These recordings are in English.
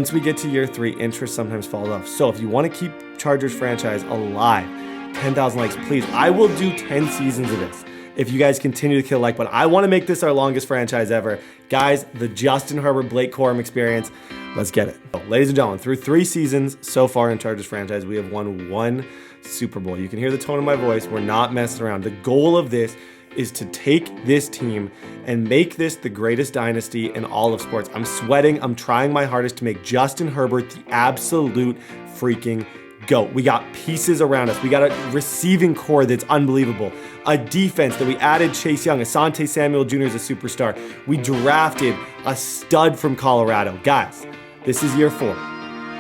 Once we get to year 3, interest sometimes falls off. So if you want to keep Chargers franchise alive, 10,000 likes, please. I will do 10 seasons of this if you guys continue to kill like button. I want to make this our longest franchise ever. Guys, the Justin Herbert, Blake Corum experience. Let's get it. Ladies and gentlemen, through 3 seasons so far in Chargers franchise, we have won 1 Super Bowl. You can hear the tone of my voice. We're not messing around. The goal of this is to take this team and make this the greatest dynasty in all of sports. I'm sweating. I'm trying my hardest to make Justin Herbert the absolute freaking GOAT. We got pieces around us. We got a receiving core that's unbelievable. A defense that we added Chase Young. Asante Samuel Jr. is a superstar. We drafted a stud from Colorado. Guys, this is year 4.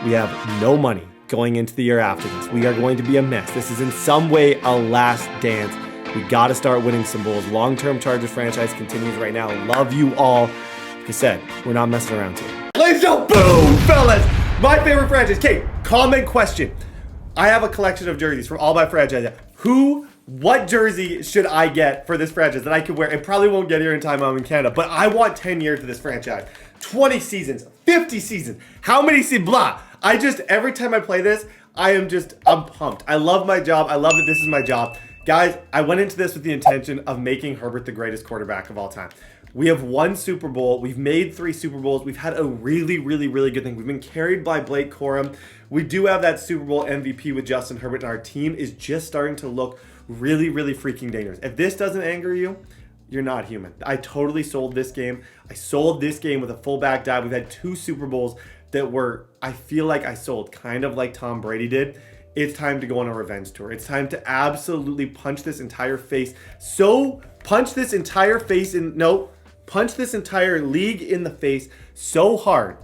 We have no money going into the year after this. We are going to be a mess. This is in some way a last dance. We got to start winning some Bulls. Long-term Chargers franchise continues right now. Love you all. Like I said, we're not messing around here. Ladies and gentlemen, boom, fellas. My favorite franchise. Okay, comment question. I have a collection of jerseys from all my franchises. What jersey should I get for this franchise that I could wear? It probably won't get here in time. I'm in Canada, but I want 10 years of this franchise. 20 seasons, 50 seasons. How many seasons? Blah. Every time I play this, I'm pumped. I love my job. I love that this is my job. Guys, I went into this with the intention of making Herbert the greatest quarterback of all time. We have 1 Super Bowl. We've made 3 Super Bowls. We've had a really, really, really good thing. We've been carried by Blake Corum. We do have that Super Bowl MVP with Justin Herbert, and our team is just starting to look really, really freaking dangerous. If this doesn't anger you, you're not human. I totally sold this game. I sold this game with a fullback dive. We've had 2 Super Bowls that were, I feel like I sold, kind of like Tom Brady did. It's time to go on a revenge tour. It's time to absolutely punch this entire punch this entire league in the face so hard,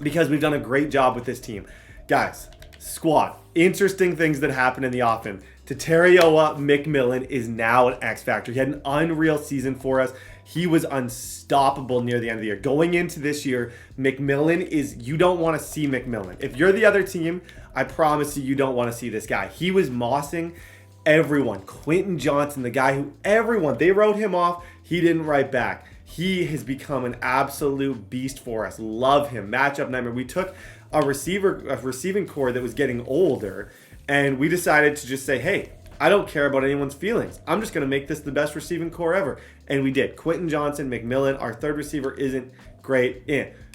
because we've done a great job with this team. Guys, squad, interesting things that happen in the offense. Tatarioa McMillan is now an X Factor. He had an unreal season for us. He was unstoppable near the end of the year. Going into this year, you don't want to see McMillan. If you're the other team, I promise you don't want to see this guy. He was mossing everyone. Quentin Johnson, the guy who they wrote him off. He didn't write back. He has become an absolute beast for us. Love him. Matchup nightmare. We took a receiving core that was getting older, and we decided to just say, hey, I don't care about anyone's feelings. I'm just going to make this the best receiving core ever. And we did. Quentin Johnson, McMillan, our third receiver isn't great.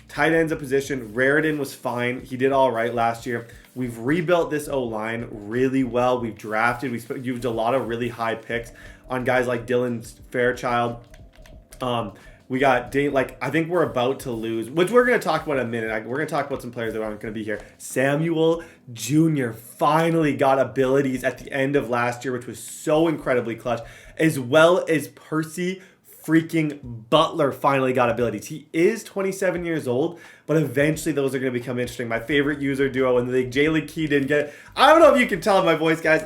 Tight end's a position. Raritan was fine. He did all right last year. We've rebuilt this O-line really well. We've used a lot of really high picks on guys like Dylan Fairchild. We got, I think we're about to lose, which we're going to talk about in a minute. We're going to talk about some players that aren't going to be here. Samuel Jr. finally got abilities at the end of last year, which was so incredibly clutch, as well as Percy freaking Butler finally got abilities. He is 27 years old, but eventually those are going to become interesting. My favorite user duo in the league, Jalen Key didn't get it. I don't know if you can tell in my voice, guys.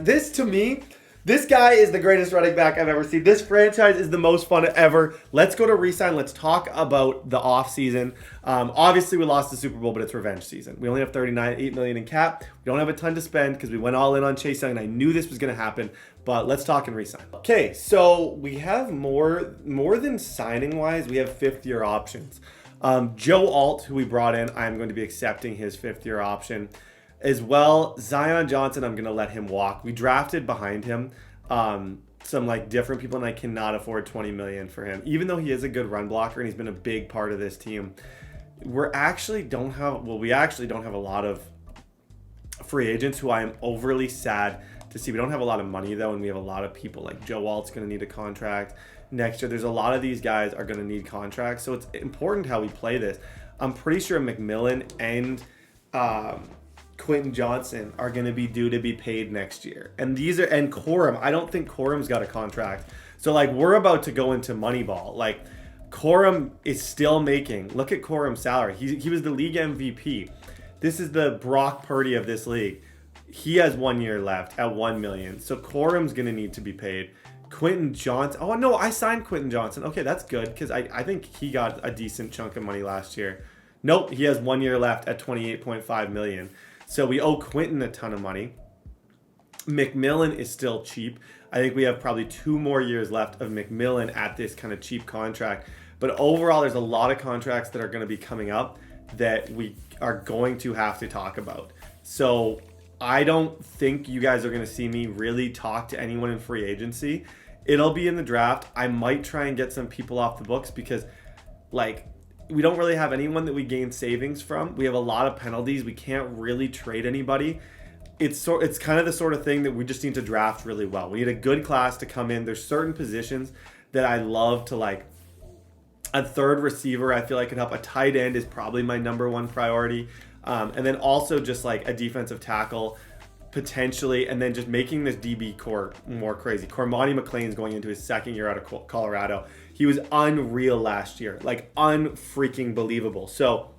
This guy is the greatest running back I've ever seen. This franchise is the most fun ever. Let's go to resign. Let's talk about the offseason. Obviously, we lost the Super Bowl, but it's revenge season. We only have $8 million in cap. We don't have a ton to spend because we went all in on Chase Young, and I knew this was going to happen. But let's talk and resign. Okay, so we have more than signing-wise. We have 5th-year options. Joe Alt, who we brought in, I'm going to be accepting his 5th-year option. As well, Zion Johnson, I'm going to let him walk. We drafted behind him some different people, and I cannot afford $20 million for him. Even though he is a good run blocker and he's been a big part of this team, we actually don't have a lot of free agents who I am overly sad to see. We don't have a lot of money, though, and we have a lot of people. Like Joe Alt's going to need a contract next year. There's a lot of these guys are going to need contracts, so it's important how we play this. I'm pretty sure McMillan and Quentin Johnson are going to be due to be paid next year. And Corum, I don't think Corum's got a contract. So we're about to go into Moneyball. Corum is still look at Corum's salary. He was the league MVP. This is the Brock Purdy of this league. He has 1 year left at $1 million. So Corum's going to need to be paid. Quentin Johnson. Oh no, I signed Quentin Johnson. Okay, that's good because I think he got a decent chunk of money last year. Nope, he has 1 year left at $28.5 million. So we owe Quentin a ton of money. McMillan is still cheap. I think we have probably 2 more years left of McMillan at this kind of cheap contract. But overall, there's a lot of contracts that are going to be coming up that we are going to have to talk about. So I don't think you guys are going to see me really talk to anyone in free agency. It'll be in the draft. I might try and get some people off the books because, like, we don't really have anyone that we gain savings from. We have a lot of penalties. We can't really trade anybody. It's kind of the sort of thing that we just need to draft really well. We need a good class to come in. There's certain positions that I love to, like, a third receiver I feel like can help. A tight end is probably my number one priority. And then also just like a defensive tackle potentially, and then just making this DB core more crazy. Cormani McLean's going into his second year out of Colorado. He was unreal last year, like unfreaking believable. So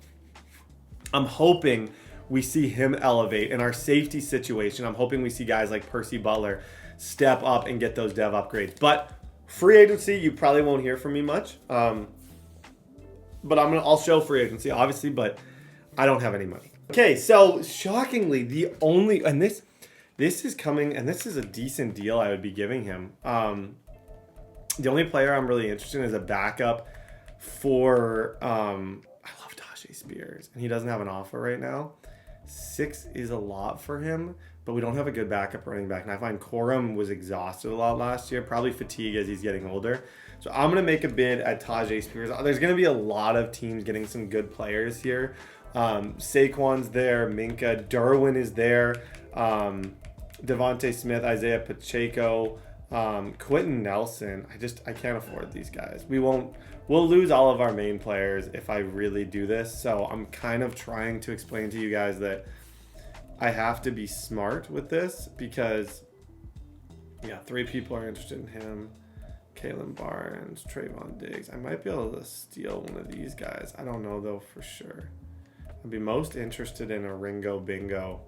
I'm hoping we see him elevate in our safety situation. I'm hoping we see guys like Percy Butler step up and get those dev upgrades. But free agency, you probably won't hear from me much. But I'll show free agency, obviously, but I don't have any money. Okay, so shockingly, this is coming, and this is a decent deal I would be giving him. The only player I'm really interested in is a backup for, I love Tajay Spears, and he doesn't have an offer right now. 6 is a lot for him, but we don't have a good backup running back. And I find Corum was exhausted a lot last year, probably fatigue as he's getting older. So I'm going to make a bid at Tajay Spears. There's going to be a lot of teams getting some good players here. Saquon's there, Minka, Derwin is there, Devontae Smith, Isaiah Pacheco, Quentin Nelson. I can't afford these guys. We'll lose all of our main players if I really do this. So I'm kind of trying to explain to you guys that I have to be smart with this because, yeah, 3 people are interested in him. Kalen Barnes, Trayvon Diggs. I might be able to steal one of these guys. I don't know, though, for sure. I'd be most interested in a Ringo Bingo.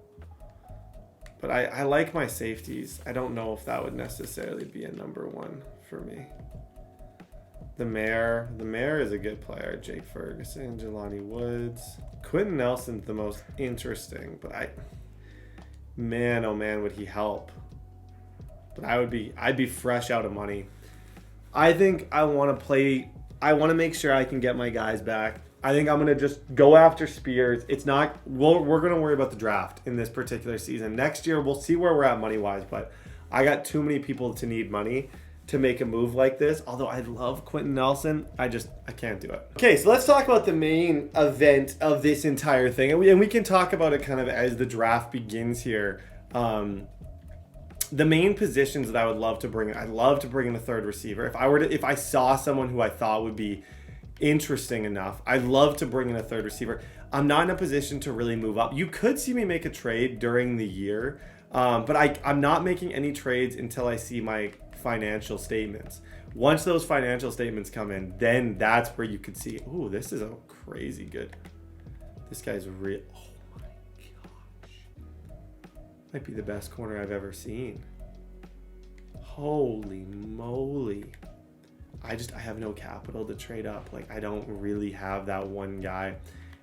But I like my safeties. I don't know if that would necessarily be a number 1 for me. The Mayor is a good player. Jake Ferguson, Jelani Woods. Quentin Nelson's the most interesting, but man, oh man, would he help. But I'd be fresh out of money. I think I want to make sure I can get my guys back. I think I'm going to just go after Spears. We're going to worry about the draft in this particular season. Next year, we'll see where we're at money-wise, but I got too many people to need money to make a move like this. Although I love Quentin Nelson, I can't do it. Okay, so let's talk about the main event of this entire thing. And we can talk about it kind of as the draft begins here. The main positions that I would love to bring in, I'd love to bring in a third receiver. If I saw someone who I thought would be interesting enough, I'd love to bring in a third receiver. I'm not in a position to really move up. You could see me make a trade during the year, but I'm not making any trades until I see my financial statements. Once those financial statements come in, then that's where you could see, ooh, this is a crazy good. This guy's real. Oh my gosh. Might be the best corner I've ever seen. Holy moly. I have no capital to trade up. Like, I don't really have that one guy.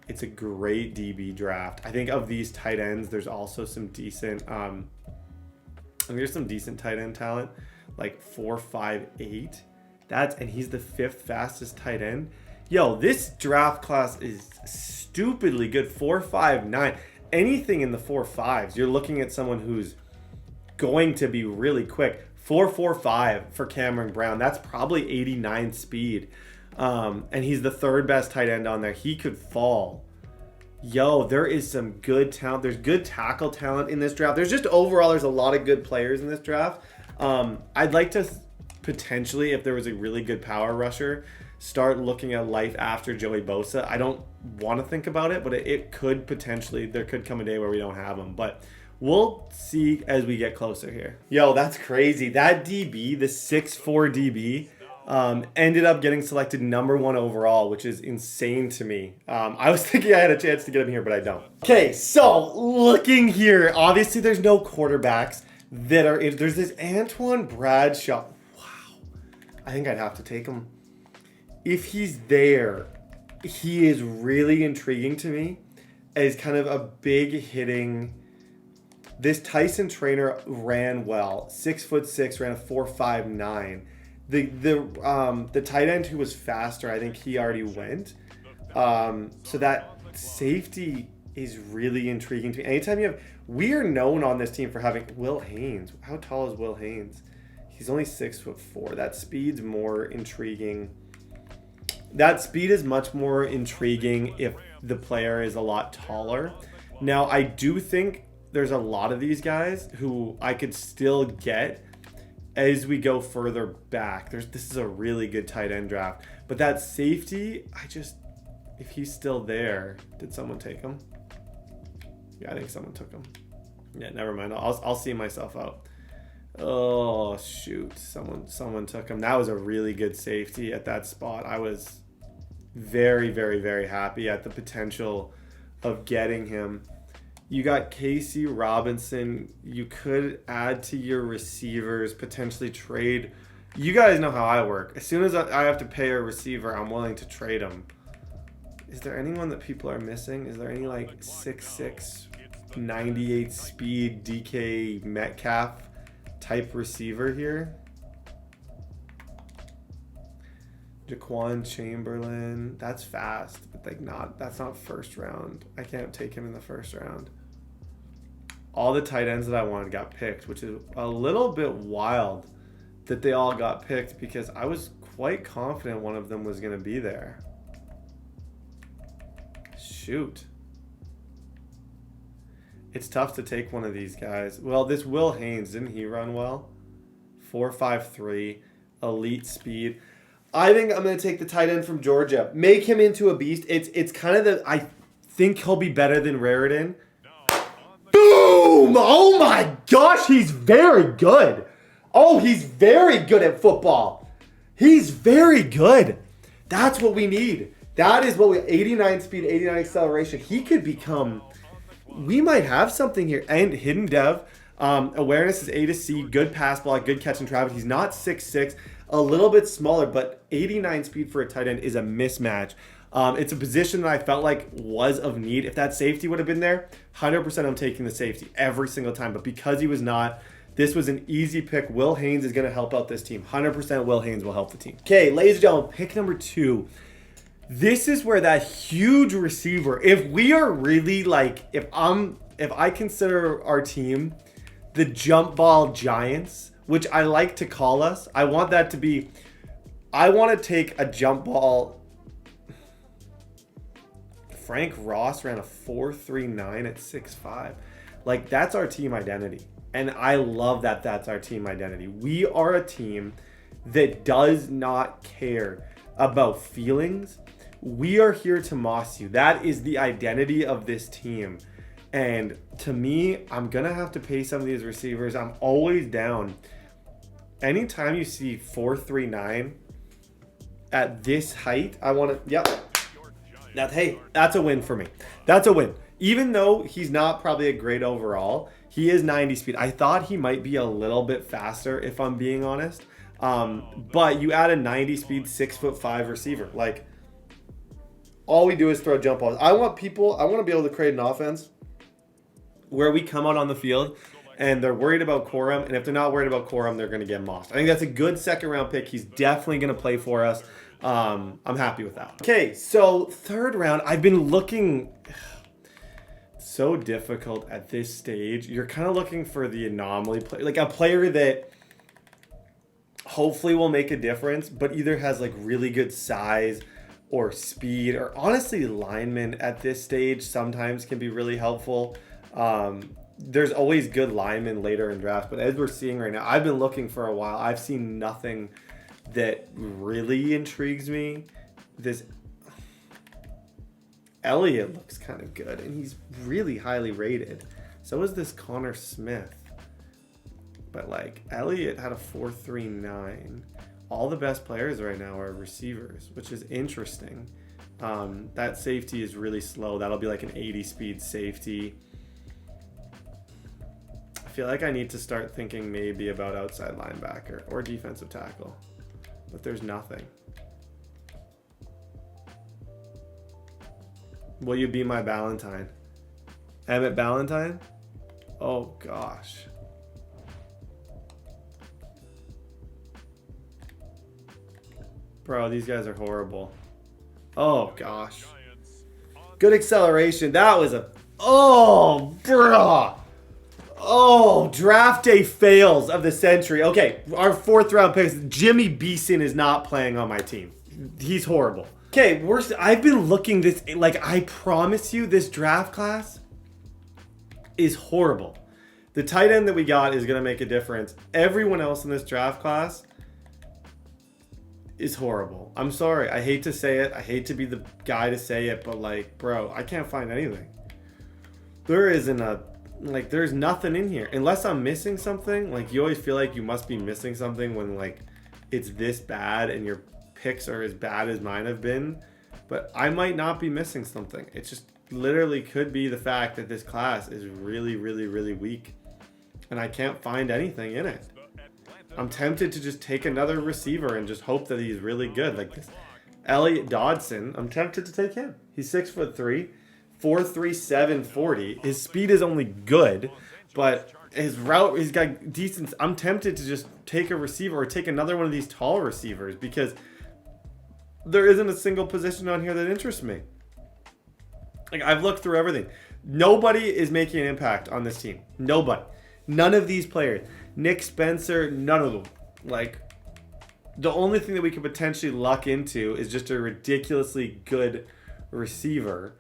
It's a great DB draft. I think of these tight ends, there's also some decent, there's some decent tight end talent, like 4.58. And he's the 5th fastest tight end. Yo, this draft class is stupidly good. 4.59. Anything in the 4.5s, you're looking at someone who's going to be really quick. 4.45 for Cameron Brown. That's probably 89 speed. And he's the 3rd best tight end on there. He could fall. Yo, there is some good talent. There's good tackle talent in this draft. There's a lot of good players in this draft. I'd like to potentially, if there was a really good power rusher, start looking at life after Joey Bosa. I don't want to think about it, but it could potentially, there could come a day where we don't have him. But we'll see as we get closer here. Yo, that's crazy. That DB, the 6'4 DB, ended up getting selected number 1 overall, which is insane to me. I was thinking I had a chance to get him here, but I don't. Okay, so looking here, obviously there's no quarterbacks that are in. There's this Antoine Bradshaw. Wow. I think I'd have to take him. If he's there, he is really intriguing to me as kind of a big hitting. This Tyson Trainer ran well. 6'6", ran a 4.59. The tight end who was faster, I think he already went. So that safety is really intriguing to me. Anytime you have, we are known on this team for having Will Haynes. How tall is Will Haynes? He's only 6'4". That speed's more intriguing. That speed is much more intriguing if the player is a lot taller. Now, I do think there's a lot of these guys who I could still get as we go further back. This is a really good tight end draft. But that safety, if he's still there, did someone take him? Yeah, I think someone took him. Yeah, never mind. I'll see myself out. Oh, shoot. Someone took him. That was a really good safety at that spot. I was very, very, very happy at the potential of getting him. You got Casey Robinson. You could add to your receivers, potentially trade. You guys know how I work. As soon as I have to pay a receiver, I'm willing to trade him. Is there anyone that people are missing? Is there any like 6'6", 98 speed DK Metcalf type receiver here? Jaquan Chamberlain. That's fast, but that's not first round. I can't take him in the first round. All the tight ends that I wanted got picked, which is a little bit wild that they all got picked because I was quite confident one of them was going to be there. Shoot. It's tough to take one of these guys. Well, this Will Haynes, didn't he run well? 4.53, elite speed. I think I'm going to take the tight end from Georgia. Make him into a beast. It's kind of I think he'll be better than Raritan. Boom! Oh my gosh, he's very good. Oh, he's very good at football. He's very good. That's what we need. That is what 89 speed, 89 acceleration. He could become, we might have something here. And hidden dev. Awareness is A to C. Good pass block, good catch and travel. He's not 6'6", a little bit smaller, but 89 speed for a tight end is a mismatch. It's a position that I felt like was of need. If that safety would have been there, 100% I'm taking the safety every single time. But because he was not, this was an easy pick. Will Haynes is going to help out this team. 100% Will Haynes will help the team. Okay, ladies and gentlemen, pick number 2. This is where that huge receiver, if we are really like, if I consider our team the jump ball giants, which I like to call us, I want to take a jump ball. Frank Ross ran a 4.39 at 6'5". Like, that's our team identity. And I love that that's our team identity. We are a team that does not care about feelings. We are here to moss you. That is the identity of this team. And to me, I'm going to have to pay some of these receivers. I'm always down. Anytime you see 4.39 at this height, I want to, yep. That's a win for me. That's a win. Even though he's not probably a great overall, he is 90 speed. I thought he might be a little bit faster, if I'm being honest. But you add a 90 speed, 6'5" receiver. Like, all we do is throw jump balls. I want to be able to create an offense where we come out on the field and they're worried about Corum. And if they're not worried about Corum, they're going to get mossed. I think that's a good second round pick. He's definitely going to play for us. I'm happy with that. Okay, so third round, I've been looking so difficult at this stage. You're kind of looking for the anomaly player, like a player that hopefully will make a difference, but either has like really good size or speed, or honestly linemen at this stage sometimes can be really helpful. There's always good linemen later in drafts, but as we're seeing right now, I've been looking for a while. I've seen nothing that really intrigues me. This Elliott looks kind of good, and he's really highly rated. So is this Connor Smith. But like, Elliott had a 4.39. All the best players right now are receivers, which is interesting. That safety is really slow. That'll be like an 80 speed safety. I feel like I need to start thinking maybe about outside linebacker or defensive tackle. But there's nothing. Will you be my Valentine? Emmett Ballantyne? Oh gosh. Bro, these guys are horrible. Oh gosh. Good acceleration. That was a... Oh, bruh. Oh, draft day fails of the century. Okay, our 4th round picks. Jimmy Beeson is not playing on my team. He's horrible. Okay, I've been looking this... Like, I promise you, this draft class is horrible. The tight end that we got is going to make a difference. Everyone else in this draft class is horrible. I'm sorry. I hate to say it. I hate to be the guy to say it, but like, bro, I can't find anything. There isn't a... Like, there's nothing in here. Unless I'm missing something. Like, you always feel like you must be missing something when, like, it's this bad and your picks are as bad as mine have been. But I might not be missing something. It just literally could be the fact that this class is really, really, really weak. And I can't find anything in it. I'm tempted to just take another receiver and just hope that he's really good. Like this Elliot Dodson, I'm tempted to take him. He's 6'3". 4.37 40. His speed is only good, but his route, he's got decent. I'm tempted to just take a receiver or take another one of these tall receivers because there isn't a single position on here that interests me. Like, I've looked through everything. Nobody is making an impact on this team. Nobody. None of these players. Nick Spencer, none of them. Like, the only thing that we could potentially luck into is just a ridiculously good receiver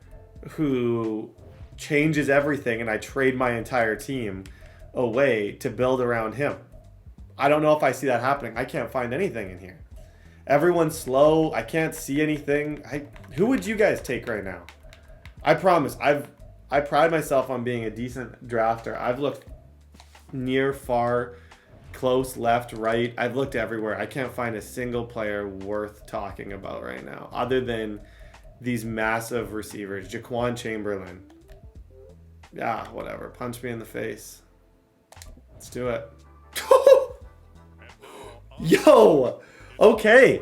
who changes everything, and I trade my entire team away to build around him. I don't know if I see that happening. I can't find anything in here. Everyone's slow. I can't see anything. Who would you guys take right now? I promise. I pride myself on being a decent drafter. I've looked near, far, close, left, right. I've looked everywhere. I can't find a single player worth talking about right now other than these massive receivers. Jaquan Chamberlain. Yeah, whatever. Punch me in the face. Let's do it. Yo! Okay.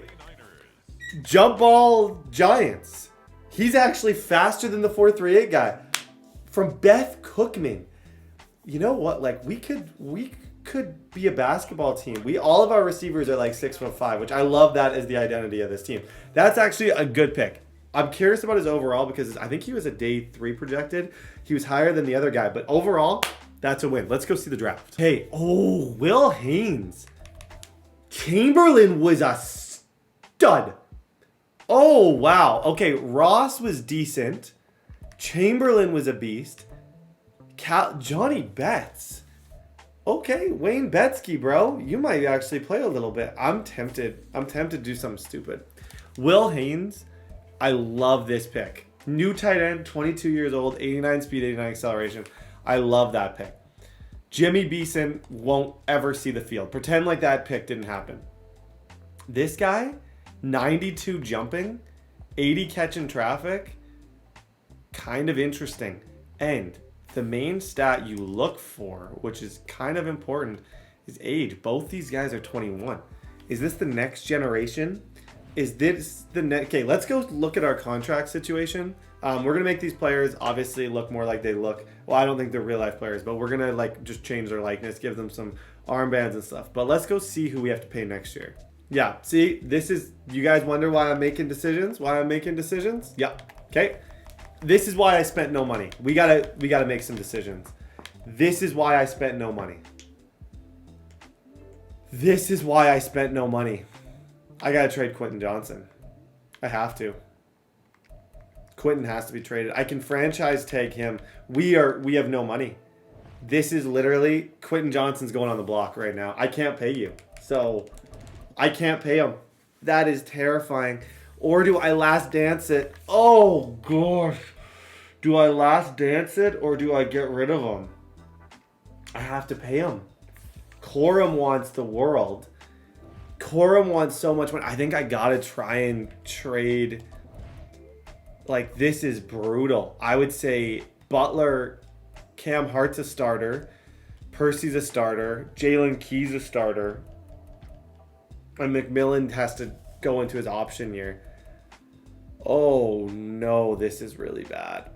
Jump ball Giants. He's actually faster than the 4.38 guy. From Beth Cookman. You know what? Like, we could be a basketball team. All of our receivers are like 6'5", which I love that as the identity of this team. That's actually a good pick. I'm curious about his overall because I think he was a day 3 projected. He was higher than the other guy, but overall, that's a win. Let's go see the draft. Hey, oh, Will Haynes. Chamberlain was a stud. Oh, wow. Okay, Ross was decent. Chamberlain was a beast. Johnny Betts. Okay, Wayne Betsky, bro. You might actually play a little bit. I'm tempted. I'm tempted to do something stupid. Will Haynes. I love this pick. New tight end, 22 years old, 89 speed, 89 acceleration. I love that pick. Jimmy Beeson won't ever see the field. Pretend like that pick didn't happen. This guy, 92 jumping, 80 catching traffic, kind of interesting. And the main stat you look for, which is kind of important, is age. Both these guys are 21. Is this the next generation? Is this the next? Okay, let's go look at our contract situation. We're going to make these players obviously look more like they look. Well, I don't think they're real life players, but we're going to like just change their likeness, give them some armbands and stuff. But let's go see who we have to pay next year. Yeah, see, this is, you guys wonder why I'm making decisions? Yeah, okay. This is why I spent no money. We gotta make some decisions. This is why I spent no money. This is why I spent no money. I gotta trade Quentin Johnson. I have to. Quentin has to be traded. I can franchise tag him. We have no money. This is literally, Quentin Johnson's going on the block right now. I can't pay you. So I can't pay him. That is terrifying. Or do I last dance it? Oh gosh. Do I last dance it or do I get rid of him? I have to pay him. Corum wants the world. Corum wants so much money. I think I gotta try and trade. Like, this is brutal. I would say Butler, Cam Hart's a starter. Percy's a starter. Jalen Key's a starter. And McMillan has to go into his option year. Oh no, this is really bad.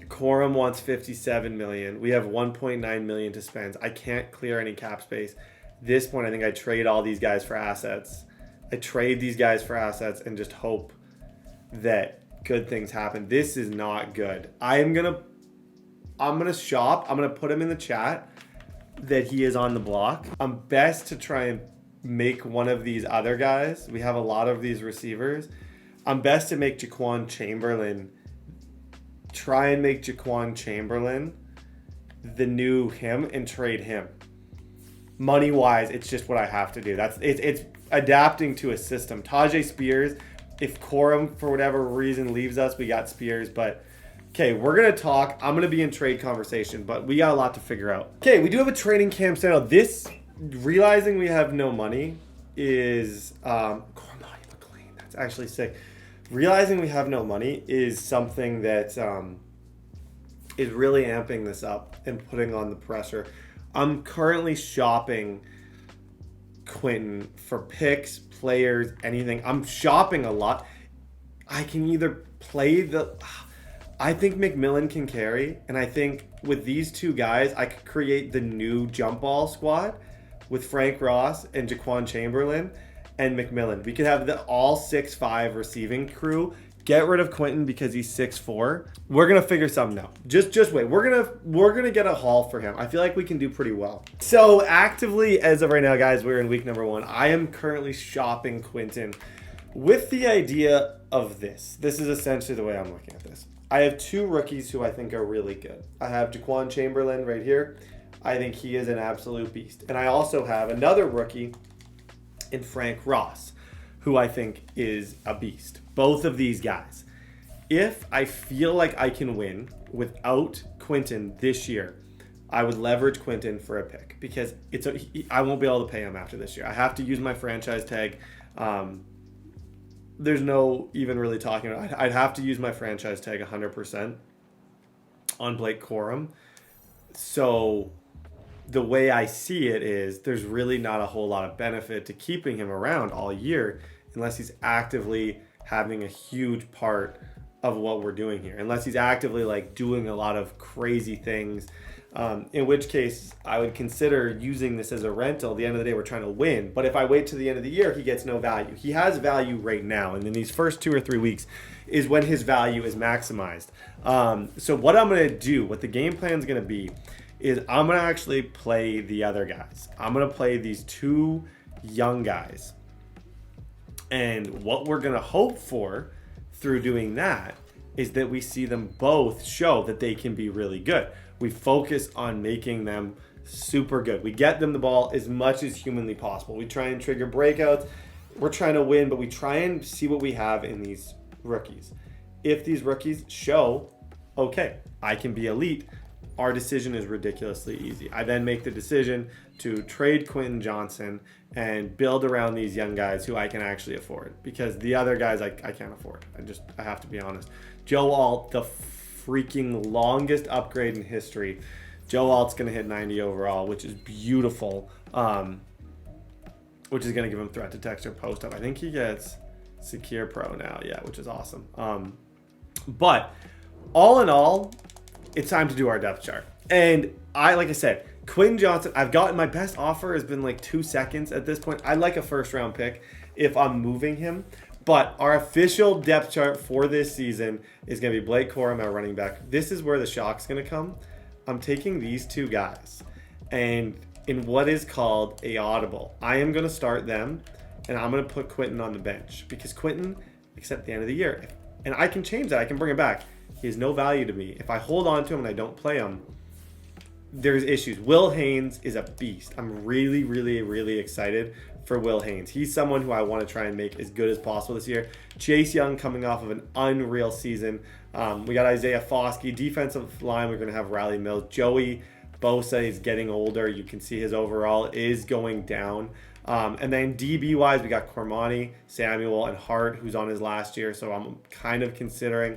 Corum wants $57 million. We have $1.9 million to spend. I can't clear any cap space. At this point, I think I trade all these guys for assets. I trade these guys for assets and just hope that good things happen. This is not good. I'm gonna shop. I'm gonna put him in the chat that he is on the block. I'm best to try and make one of these other guys. We have a lot of these receivers. I'm best to make Jaquan Chamberlain. Try and make Jaquan Chamberlain the new him and trade him. Money wise, it's just what I have to do. It's adapting to a system. Tajay Spears, if Corum for whatever reason leaves us, we got Spears. But okay, we're gonna talk. I'm gonna be in trade conversation, but we got a lot to figure out. Okay, we do have a training camp set out. This realizing we have no money is McLean. That's actually sick. Realizing we have no money is something that is really amping this up and putting on the pressure. I'm currently shopping Quentin for picks, players, anything. I'm shopping a lot. I can either play I think McMillan can carry, and I think with these two guys, I could create the new jump ball squad with Frank Ross and Jaquan Chamberlain and McMillan. We could have the all 6'5" receiving crew. Get rid of Quentin because he's 6'4". We're gonna figure something out. Just wait. We're gonna get a haul for him. I feel like we can do pretty well. So actively, as of right now, guys, we're in week number 1. I am currently shopping Quentin with the idea of this. This is essentially the way I'm looking at this. I have 2 rookies who I think are really good. I have Jaquan Chamberlain right here. I think he is an absolute beast. And I also have another rookie in Frank Ross, who I think is a beast. Both of these guys. If I feel like I can win without Quentin this year, I would leverage Quentin for a pick because I won't be able to pay him after this year. I have to use my franchise tag. There's no even really talking about it. I'd have to use my franchise tag 100% on Blake Corum. So the way I see it is there's really not a whole lot of benefit to keeping him around all year unless he's actively having a huge part of what we're doing here. Unless he's actively like doing a lot of crazy things, in which case I would consider using this as a rental. At the end of the day, we're trying to win. But if I wait to the end of the year, he gets no value. He has value right now. And in these first 2 or 3 weeks is when his value is maximized. So what I'm going to do, what the game plan is going to be, is I'm going to actually play the other guys. I'm going to play these 2 young guys. And what we're going to hope for through doing that is that we see them both show that they can be really good. We focus on making them super good. We get them the ball as much as humanly possible. We try and trigger breakouts. We're trying to win, but we try and see what we have in these rookies. If these rookies show, okay, I can be elite, our decision is ridiculously easy. I then make the decision to trade Quentin Johnson and build around these young guys who I can actually afford, because the other guys I can't afford. I have to be honest. Joe Alt, the freaking longest upgrade in history. Joe Alt's going to hit 90 overall, which is beautiful, which is going to give him threat to text or post up. I think he gets Secure Pro now, yeah, which is awesome. But all in all, it's time to do our depth chart. And like I said, Quentin Johnson, I've gotten my best offer has been like 2 seconds at this point. I'd like a first round pick if I'm moving him. But our official depth chart for this season is going to be Blake Corum at running back. This is where the shock's going to come. I'm taking these 2 guys, and in what is called a audible, I am going to start them, and I'm going to put Quentin on the bench because Quentin, except the end of the year, and I can change that. I can bring him back. He has no value to me. If I hold on to him and I don't play him, there's issues. Will Haynes is a beast. I'm really, really, really excited for Will Haynes. He's someone who I want to try and make as good as possible this year. Chase Young coming off of an unreal season. We got Isaiah Foskey. Defensive line, we're going to have Riley Mills. Joey Bosa is getting older. You can see his overall is going down. And then DB-wise, we got Cormani, Samuel, and Hart, who's on his last year. So I'm kind of considering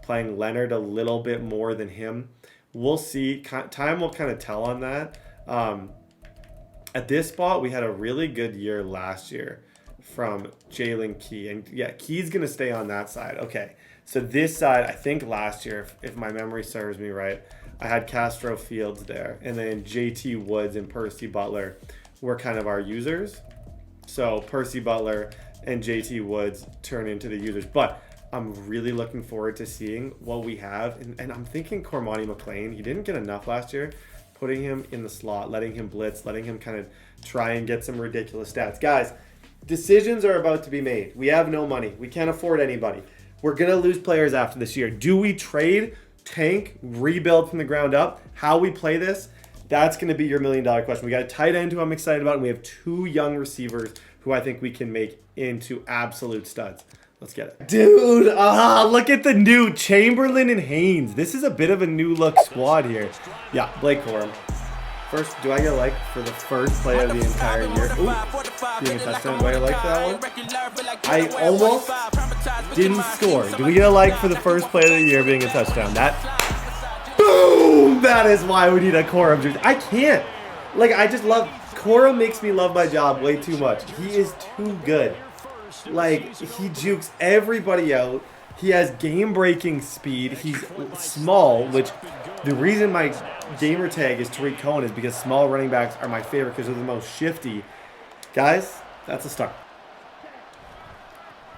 playing Leonard a little bit more than him. We'll see. Time will kind of tell on that. At this spot, we had a really good year last year from Jalen Key. And yeah, Key's going to stay on that side. Okay, so this side, I think last year, if my memory serves me right, I had Castro Fields there. And then JT Woods and Percy Butler were kind of our users. So Percy Butler and JT Woods turn into the users. But I'm really looking forward to seeing what we have. And I'm thinking Cormani McLean, he didn't get enough last year. Putting him in the slot, letting him blitz, letting him kind of try and get some ridiculous stats. Guys, decisions are about to be made. We have no money. We can't afford anybody. We're going to lose players after this year. Do we trade, tank, rebuild from the ground up? How we play this, that's going to be your $1 million question. We got a tight end who I'm excited about, and we have 2 young receivers who I think we can make into absolute studs. Let's get it. Dude, look at the new Chamberlain and Haynes. This is a bit of a new look squad here. Yeah, Blake Corum. First, do I get a like for the first play of the entire year? Ooh, being a touchdown. Do I get a like for that one? I almost didn't score. Do we get a like for the first play of the year being a touchdown? That, boom! That is why we need a Corum jersey. I can't. Like, I just love, Corum makes me love my job way too much. He is too good. Like, he jukes everybody out. He has game-breaking speed. He's small, which the reason my gamer tag is Tariq Cohen is because small running backs are my favorite because they're the most shifty. Guys, that's a start.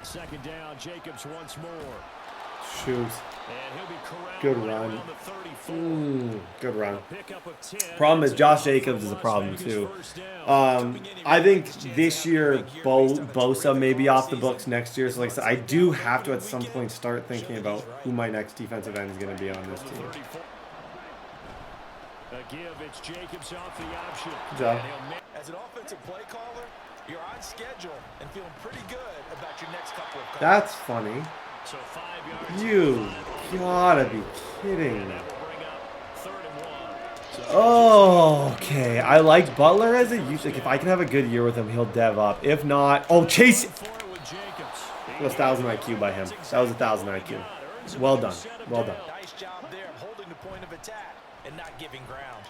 Second down, Jacobs once more. Shoot. Good run. Good run. Problem is Josh Jacobs is a problem too. I think this year Bosa may be off the books next year. So like I said, I do have to at some point start thinking about who my next defensive end is going to be on this team. It's Jacobs off the option. Good job. As an offensive play caller, you're on schedule and feeling pretty good about your next couple of calls. That's funny. So 5 yards. You gotta be kidding me. Oh, okay. I like Butler as a use. Like, if I can have a good year with him, he'll dev up. If not, oh, Chase. That was 1,000 IQ by him. That was 1,000 IQ. Well done. Well done. Nice job there of holding the point of attack and not giving ground.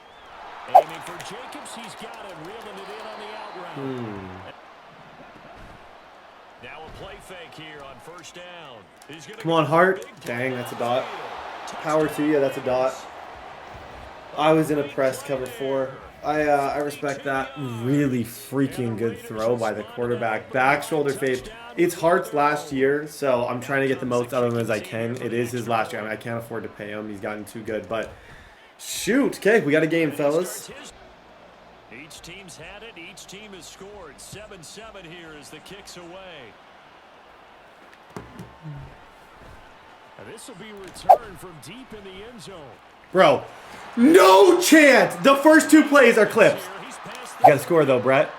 Aiming for Jacobs, he's got it, reeling it in on the out route. Now a play fake here on first down. Come on, Hart. Dang, that's a dot. Power to you, that's a dot. I was in a pressed cover 4. I respect that. Really freaking good throw by the quarterback. Back shoulder fade. It's Hart's last year, so I'm trying to get the most out of him as I can. It is his last year. I mean, I can't afford to pay him. He's gotten too good, but shoot. Okay, we got a game, fellas. Each team's had it. Each team has scored. 7-7 here as the kicks away. This will be returned from deep in the end zone. Bro, no chance. The first 2 plays are clips. You got to score, though, Brett.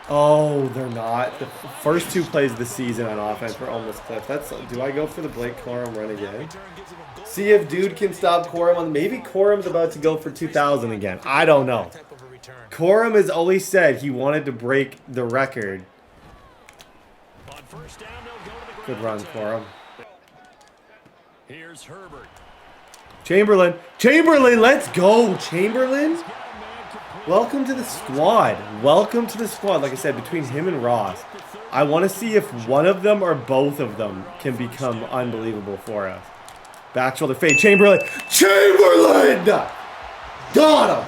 Oh, they're not. The first 2 plays of the season on offense were almost clips. Do I go for the Blake Corum run again? See if dude can stop Corum. Maybe Corum's about to go for 2,000 again. I don't know. Corum has always said he wanted to break the record. Good run, Corum. Here's Herbert. Chamberlain, let's go, Chamberlain. Welcome to the squad. Welcome to the squad. Like I said, between him and Ross, I want to see if one of them or both of them can become unbelievable for us. Back shoulder fade, Chamberlain. Got him.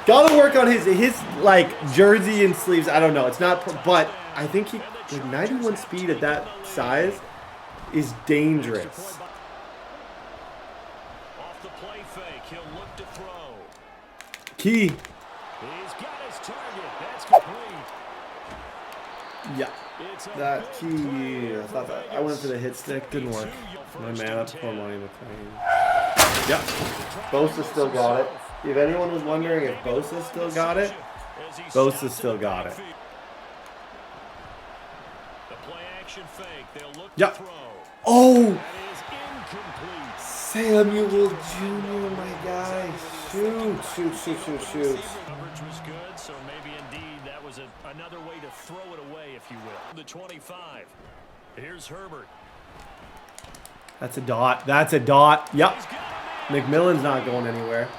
Got to work on his like jersey and sleeves. I don't know. It's not, but I think he, like 91 speed at that size is dangerous. Key. He's got his target. That's complete. Yeah. That key. I thought that. I went for the hit stick. Didn't work. My man up for Money McLean. Yep. Bosa still got it. If anyone was wondering if Bosa still got it, Bosa still got it. Yep. Oh! Samuel Jr., my guy. Shoot. Coverage was good, so maybe indeed that was another way to throw it away, if you will. The 25. Here's Herbert. That's a dot. Yep. McMillan's not going anywhere.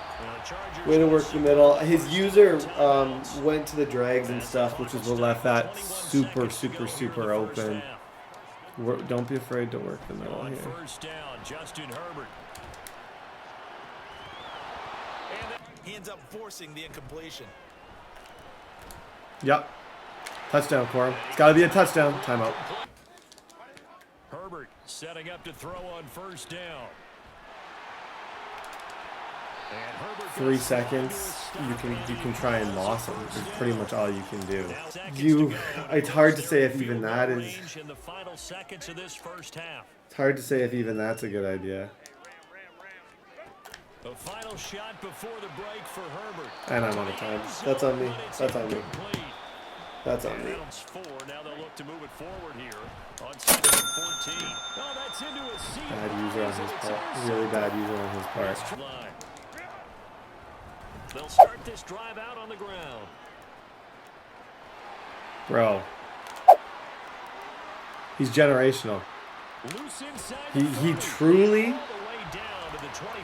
Way to work the middle. His user went to the drags and stuff, which is what left that super open. Don't be afraid to work the middle here. First down, Justin Herbert. He ends up forcing the incompletion. Yep. Touchdown, Corum. It's got to be a touchdown. Timeout. Herbert setting up to throw on first down. And Herbert 3 seconds, you can try and moss him. It's pretty much all you can do. It's hard to say if even that is. In the final seconds of this first half. It's hard to say if even that's a good idea. The final shot before the break for Herbert. And I'm out of time. That's on me. That's on me. That's on me. Now they'll look to move it forward here on 2nd and 14. Oh, that's into a seam. Bad user on his part. Really bad user on his part. They'll start this drive out on the ground. Bro. He's generational. He truly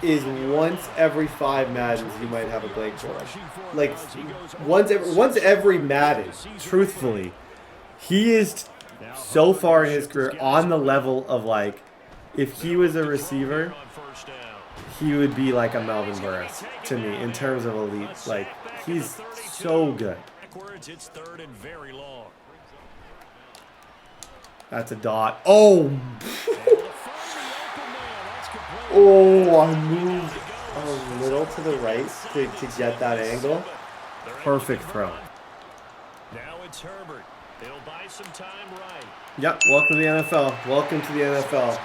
is once every 5 Maddens you might have a Blake Corum. Like once every Madden, truthfully. He is so far in his career on the level of like if he was a receiver, he would be like a Melvin Burris to me in terms of elite. Like he's so good. It's 3rd and very long. That's a dot. Oh. Oh, I moved a little to the right to get that angle. Perfect throw. Now it's Herbert. He'll buy some time right. Yep, welcome to the NFL. Welcome to the NFL.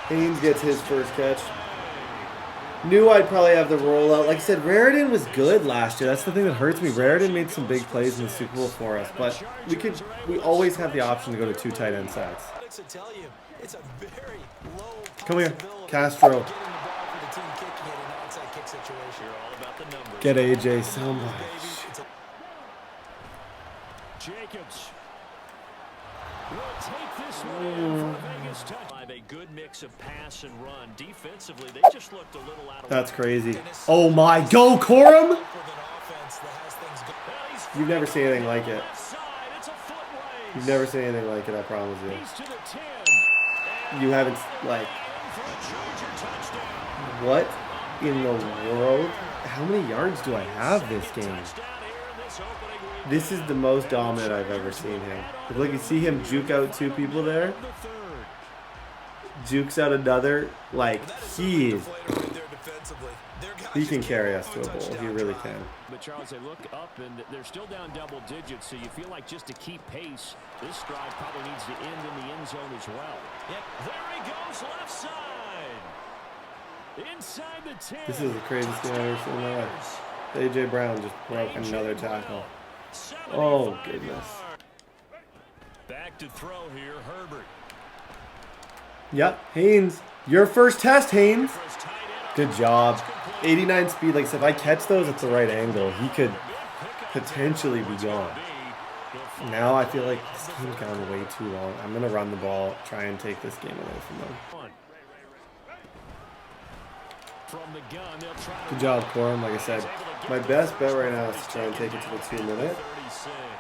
Haynes gets his first catch. Knew I'd probably have the rollout. Like I said, Raritan was good last year. That's the thing that hurts me. Raritan made some big plays in the Super Bowl for us, but we always have the option to go to 2 tight end sets. Come here, Castro. Get AJ somebody. Jacobs will take this one in for Vegas touch. A good mix of pass and run. Defensively, they just looked a little out of That's crazy. Oh my, go Corum! You've never seen anything like it. You've never seen anything like it, I promise you. You haven't, like, what in the world? How many yards do I have this game? This is the most dominant I've ever seen him. Look, you see him juke out 2 people there? Jukes out another. Like, he can carry us to a bowl. He really can. But Charles, they look up and they're still down double digits, so you feel like just to keep pace, this drive probably needs to end in the end zone as well. Yep. There he goes, left side. Inside the 10. This is the craziest thing I've ever seen in my life. A.J. Brown just broke another tackle. Oh, goodness. Back to throw here, Herbert. Yep, Haynes. Your first test, Haynes. Good job. 89 speed. Like, so if I catch those at the right angle, he could potentially be gone. Now I feel like this game's gone way too long. I'm going to run the ball, try and take this game away from them. Good job, Corum. Like I said, my best bet right now is to try and take it to the 2 minute.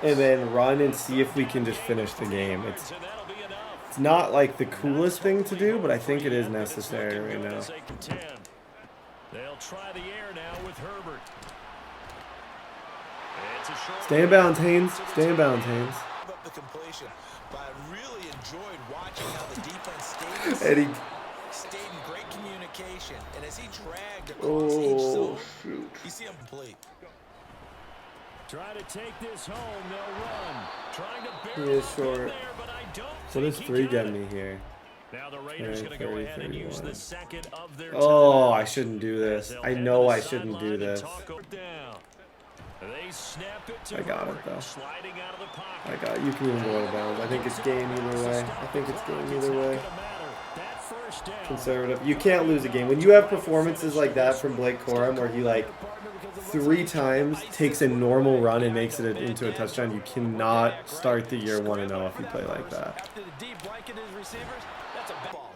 And then run and see if we can just finish the game. It's not like the coolest thing to do, but I think it is necessary right now. They'll try the air now with Herbert. Stay in bounds, Haynes. Stay in bounds, Haynes. Eddie. Stayed in great communication, and as he dragged across each zone, shoot. You see him complete. Try to take this home, they'll run. Trying to He barrel is short. there, but I don't So there's 3 getting me here. Now the Raiders going to go ahead and use the second of their Oh, I shouldn't do this. I know I shouldn't do this. I got it, though. I got it. You can even go out of bounds. I think it's game either way. I think it's game either way. Conservative. You can't lose a game. When you have performances like that from Blake Corum where he, like, 3 times takes a normal run and makes it into a touchdown, you cannot start the year 1-0 if you play like that.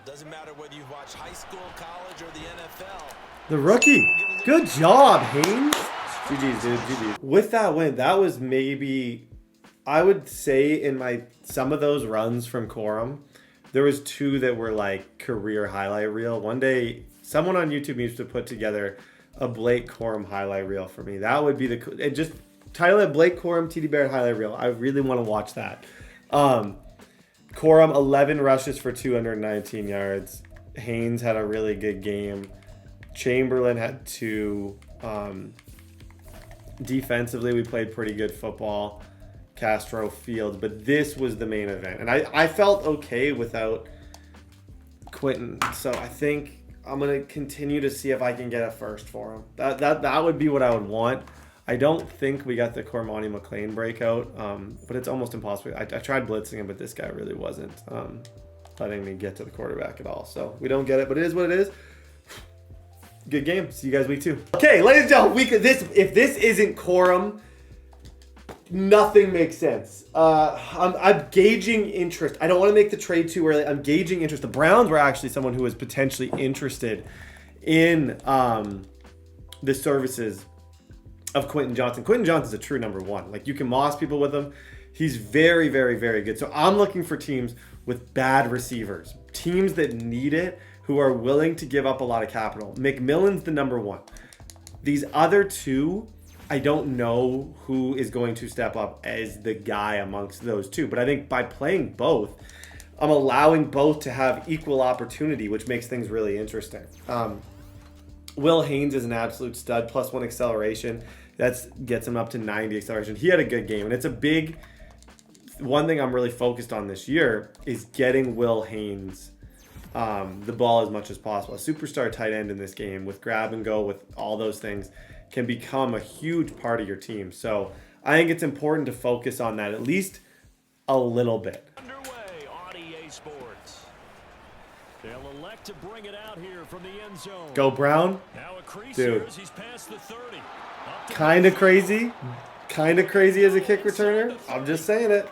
Doesn't matter whether you watch high school, college, or the NFL. The rookie. Good job, Haynes. GG's, dude. GG's. With that win, that was maybe, I would say in some of those runs from Corum, there was 2 that were like career highlight reel. One day, someone on YouTube needs to put together a Blake Corum highlight reel for me. That would be just title it Blake Corum TDBarrett highlight reel. I really want to watch that. Corum, 11 rushes for 219 yards. Haynes had a really good game. Chamberlain had 2. Defensively, we played pretty good football. Castro Fields, but this was the main event. And I felt okay without Quentin. So I think I'm going to continue to see if I can get a first for him. That would be what I would want. I don't think we got the Cormani McLean breakout, but it's almost impossible. I tried blitzing him, but this guy really wasn't letting me get to the quarterback at all. So we don't get it, but it is what it is. Good game. See you guys week 2. Okay, ladies and gentlemen, if this isn't Corum, nothing makes sense. I'm gauging interest. I don't want to make the trade too early. I'm gauging interest. The Browns were actually someone who was potentially interested in the services of Quentin Johnson. Quentin Johnson's a true number 1. Like, you can moss people with him. He's very, very, very good. So I'm looking for teams with bad receivers, teams that need it, who are willing to give up a lot of capital. McMillan's the number 1. These other 2, I don't know who is going to step up as the guy amongst those 2. But I think by playing both, I'm allowing both to have equal opportunity, which makes things really interesting. Will Haynes is an absolute stud, +1 acceleration. That gets him up to 90 acceleration. He had a good game, and it's a big one thing I'm really focused on this year is getting Will Haynes the ball as much as possible. A superstar tight end in this game with grab and go, with all those things, can become a huge part of your team. So I think it's important to focus on that at least a little bit. Underway on EA Sports. They'll elect to bring it out here from the end zone. Go Brown. Now a crease dude. as he's past the 30. Kind of crazy. Kind of crazy as a kick returner. I'm just saying it.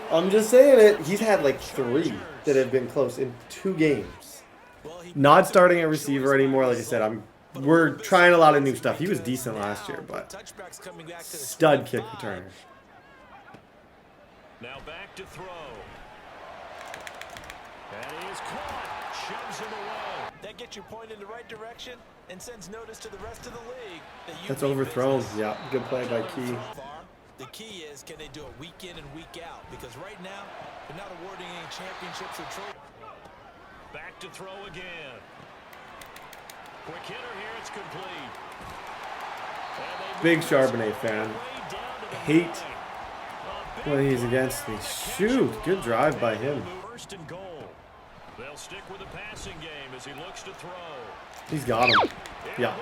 I'm just saying it. He's had like 3 that have been close in 2 games. Not starting at receiver anymore. Like I said, we're trying a lot of new stuff. He was decent last year, but stud kick returner. Now back to throw. And he is caught. Shoves him away. That gets your point in the right direction and sends notice to the rest of the league that you That's overthrown. Yeah, good play by Key. The key is, can they do it week in and week out? Because right now, they're not awarding any championships or trophies. Back to throw again. Quick hitter here, it's complete. Big Charbonnet fan. Hate when he's against me. Shoot, good drive by him. First and goal. They'll stick with the passing game as he looks to throw. He's got him. Yeah.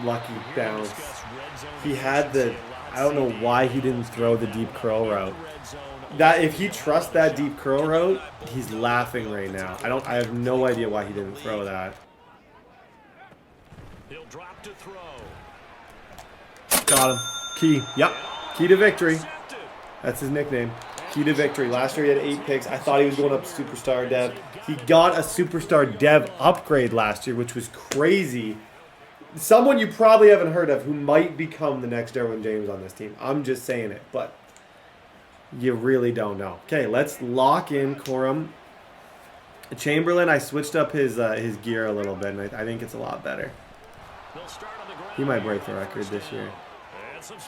Lucky bounce. He had the, I don't know why he didn't throw the deep curl route. That if he trusts that deep curl route, he's laughing right now. I have no idea why he didn't throw that. He'll drop to throw. Got him. Key. Yep. Key to victory. That's his nickname. Key to victory. Last year he had 8 picks. I thought he was going up superstar dev. He got a superstar dev upgrade last year, which was crazy. Someone you probably haven't heard of who might become the next Derwin James on this team. I'm just saying it, but you really don't know. Okay, let's lock in Corum. Chamberlain, I switched up his gear a little bit, and I think it's a lot better. He might break the record this year.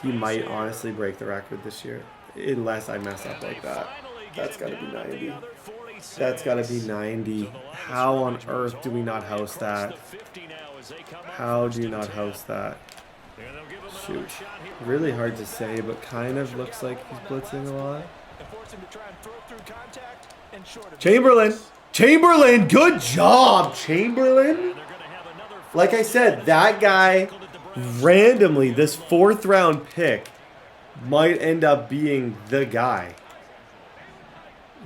He might honestly break the record this year, unless I mess up like that. That's got to be 90. That's got to be 90. How on earth do we not host that? How do you not host that? Shoot. Really hard to say, but kind of looks like he's blitzing a lot. Chamberlain! Chamberlain! Good job, Chamberlain! Like I said, that guy, randomly, this 4th round pick might end up being the guy.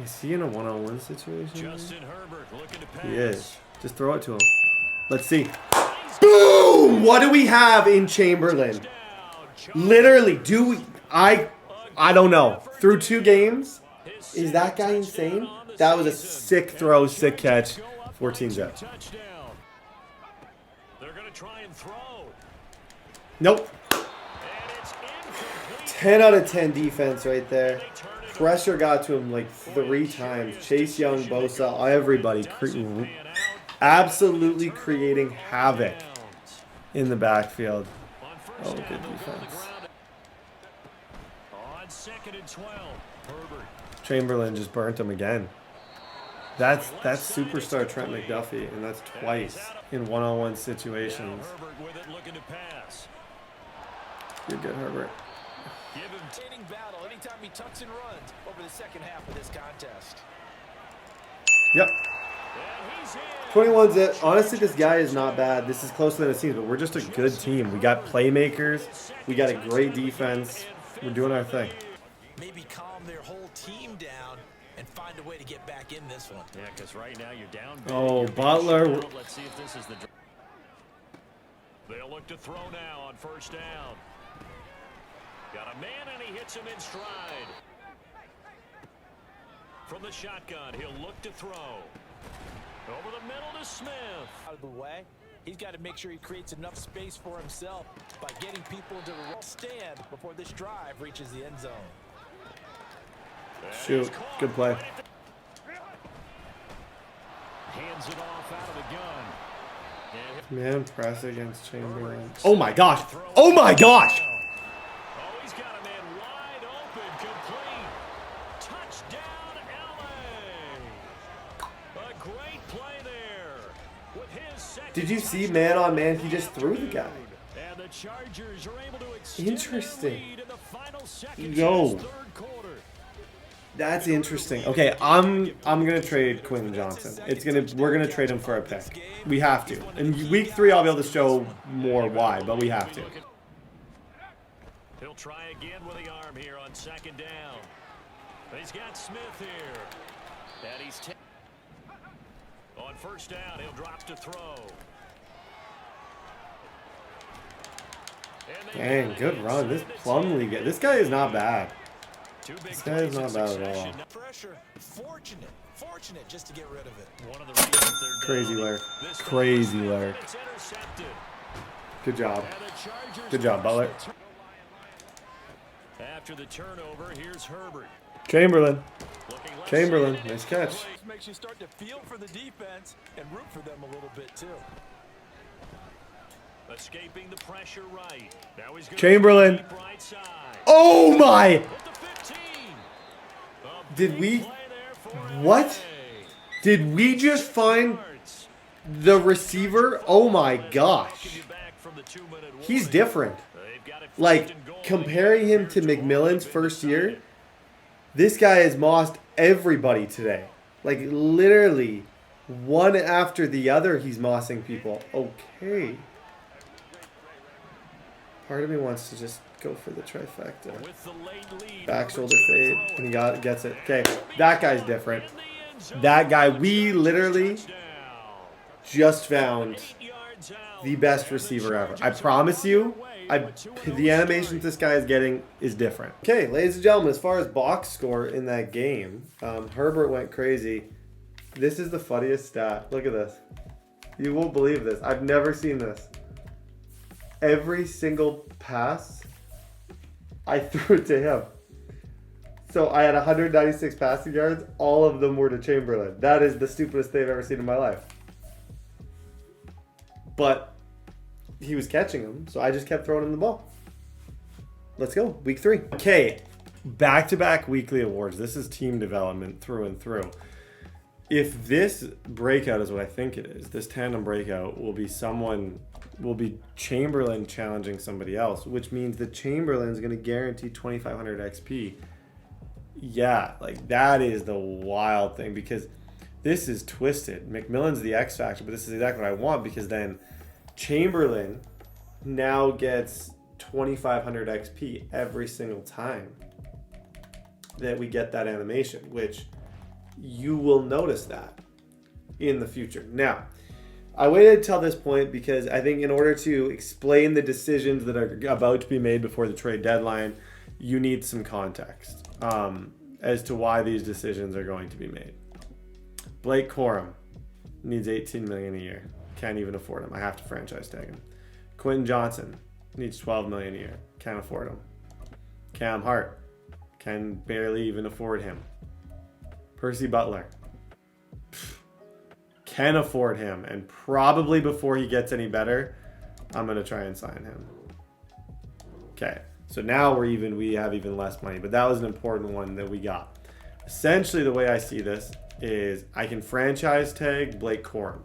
Is he in a one-on-one situation? He is. Just throw it to him. Let's see. Boom! What do we have in Chamberlain? Literally, I don't know. Through 2 games? Is that guy insane? That was a sick throw, sick catch. 14 zip. Nope. 10 out of 10 defense right there. Pressure got to him like 3 times. Chase Young, Bosa, everybody absolutely creating havoc in the backfield. Oh, good defense. and 12. Herbert. Chamberlain just burnt him again. That's superstar Trent McDuffie, and that's twice in one-on-one situations. Herbert with it, looking to pass. You're good, Herbert. Give him taining battle anytime he tucks and runs over the second half of this contest. Yep. And he's in. 21's it. Honestly, this guy is not bad. This is closer than it seems, but we're just a good team. We got playmakers. We got a great defense. We're doing our thing. Maybe calm their whole team down and find a way to get back in this one. Yeah, because right now you're down. Oh, Butler. Let's see if this is the. They'll look to throw now on first down. Got a man and he hits him in stride. From the shotgun, he'll look to throw. Over the middle to Smith. Out of the way, he's got to make sure he creates enough space for himself by getting people into the right stand before this drive reaches the end zone. Shoot. Good play. Hands it off out of the gun. Man, press against Chamberlain. Oh my gosh. Oh my gosh. Oh, he's got a man wide open, complete. Touchdown, LA. A great play there. With his second. Did you see man on man? He just threw the guy. And the Chargers are able to extend Interesting. their lead in the final seconds Yo. of this third quarter. That's interesting. Okay, I'm gonna trade Quentin Johnson. We're gonna trade him for a pick. We have to. In week 3, I'll be able to show more why, but we have to. He'll try again with the arm here on second down. He's got Smith here. And he's on first down. He'll drop to throw. Dang, good run. This Plumlee guy. This guy is not bad. This guy is not bad at all. Pressure, fortunate just to get rid of it. One of the reasons they're Crazy down. lurk. Crazy lurk. It's intercepted. Good job. And the Chargers Good job, Butler. After the turnover, here's Herbert. Chamberlain. Looking left Chamberlain. side. Nice catch. Makes you start to feel for the defense and root for them a little bit too. Escaping the pressure right. Now he's gonna Chamberlain. deep right side. Oh my! At the 15. A Did big we? play there for What? LA. Did we just find the receiver? Oh my gosh. He's different. Like, comparing him to McMillan's first year, this guy has mossed everybody today. Like, literally, one after the other, he's mossing people. Okay. Part of me wants to just go for the trifecta. Back shoulder fade, and he gets it. Okay, that guy's different. That guy, we literally just found the best receiver ever. I promise you, the animations this guy is getting is different. Okay, ladies and gentlemen, as far as box score in that game, Herbert went crazy. This is the funniest stat. Look at this. You won't believe this. I've never seen this. Every single pass, I threw it to him. So I had 196 passing yards. All of them were to Chamberlain. That is the stupidest thing I've ever seen in my life. But he was catching them, so I just kept throwing him the ball. Let's go. Week 3. Okay, back-to-back weekly awards. This is team development through and through. If this breakout is what I think it is, this tandem breakout will be Chamberlain challenging somebody else, which means that Chamberlain's going to guarantee 2,500 XP. Yeah, like that is the wild thing because this is twisted. McMillan's the X factor, but this is exactly what I want because then Chamberlain now gets 2,500 XP every single time that we get that animation, which you will notice that in the future. Now, I waited till this point because I think in order to explain the decisions that are about to be made before the trade deadline, you need some context as to why these decisions are going to be made. Blake Corum needs $18 million a year. Can't even afford him. I have to franchise tag him. Quentin Johnson needs $12 million a year. Can't afford him. Cam Hart can barely even afford him. Percy Butler can afford him, and probably before he gets any better, I'm going to try and sign him. Okay, So now we have even less money, but that was an important one that we got. Essentially, the way I see this is I can franchise tag Blake Corum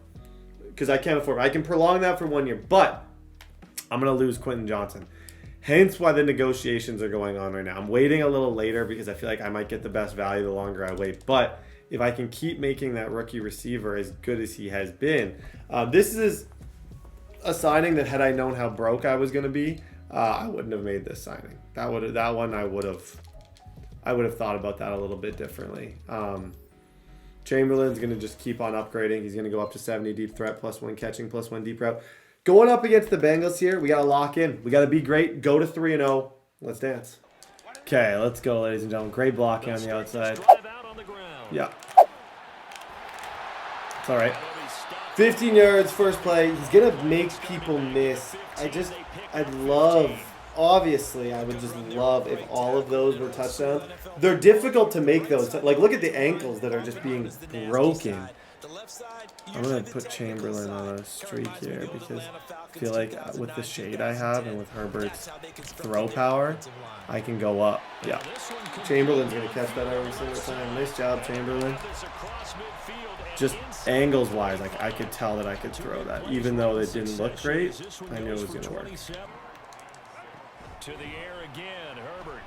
because I can't afford it. I can prolong that for 1 year, but I'm going to lose Quentin Johnson. Hence why the negotiations are going on right now. I'm waiting a little later because I feel like I might get the best value the longer I wait. But if I can keep making that rookie receiver as good as he has been, this is a signing that had I known how broke I was going to be, I wouldn't have made this signing. I would have thought about that a little bit differently. Chamberlain's going to just keep on upgrading. He's going to go up to 70 deep threat, +1 catching, +1 deep route. Going up against the Bengals here, we got to lock in. We got to be great. Go to 3-0. Let's dance. Okay, let's go, ladies and gentlemen. Great blocking on the outside. Yeah. It's all right. 15 yards, first play. He's going to make people miss. I'd love, obviously, I would just love if all of those were touchdowns. They're difficult to make those. Like, look at the ankles that are just being broken. I'm going to put Chamberlain on a streak here because I feel like with the shade I have and with Herbert's throw power, I can go up. Yeah. Chamberlain's going to catch that every single time. Nice job, Chamberlain. Just angles-wise, like I could tell that I could throw that. Even though it didn't look great, I knew it was going to work. To the air again, Herbert.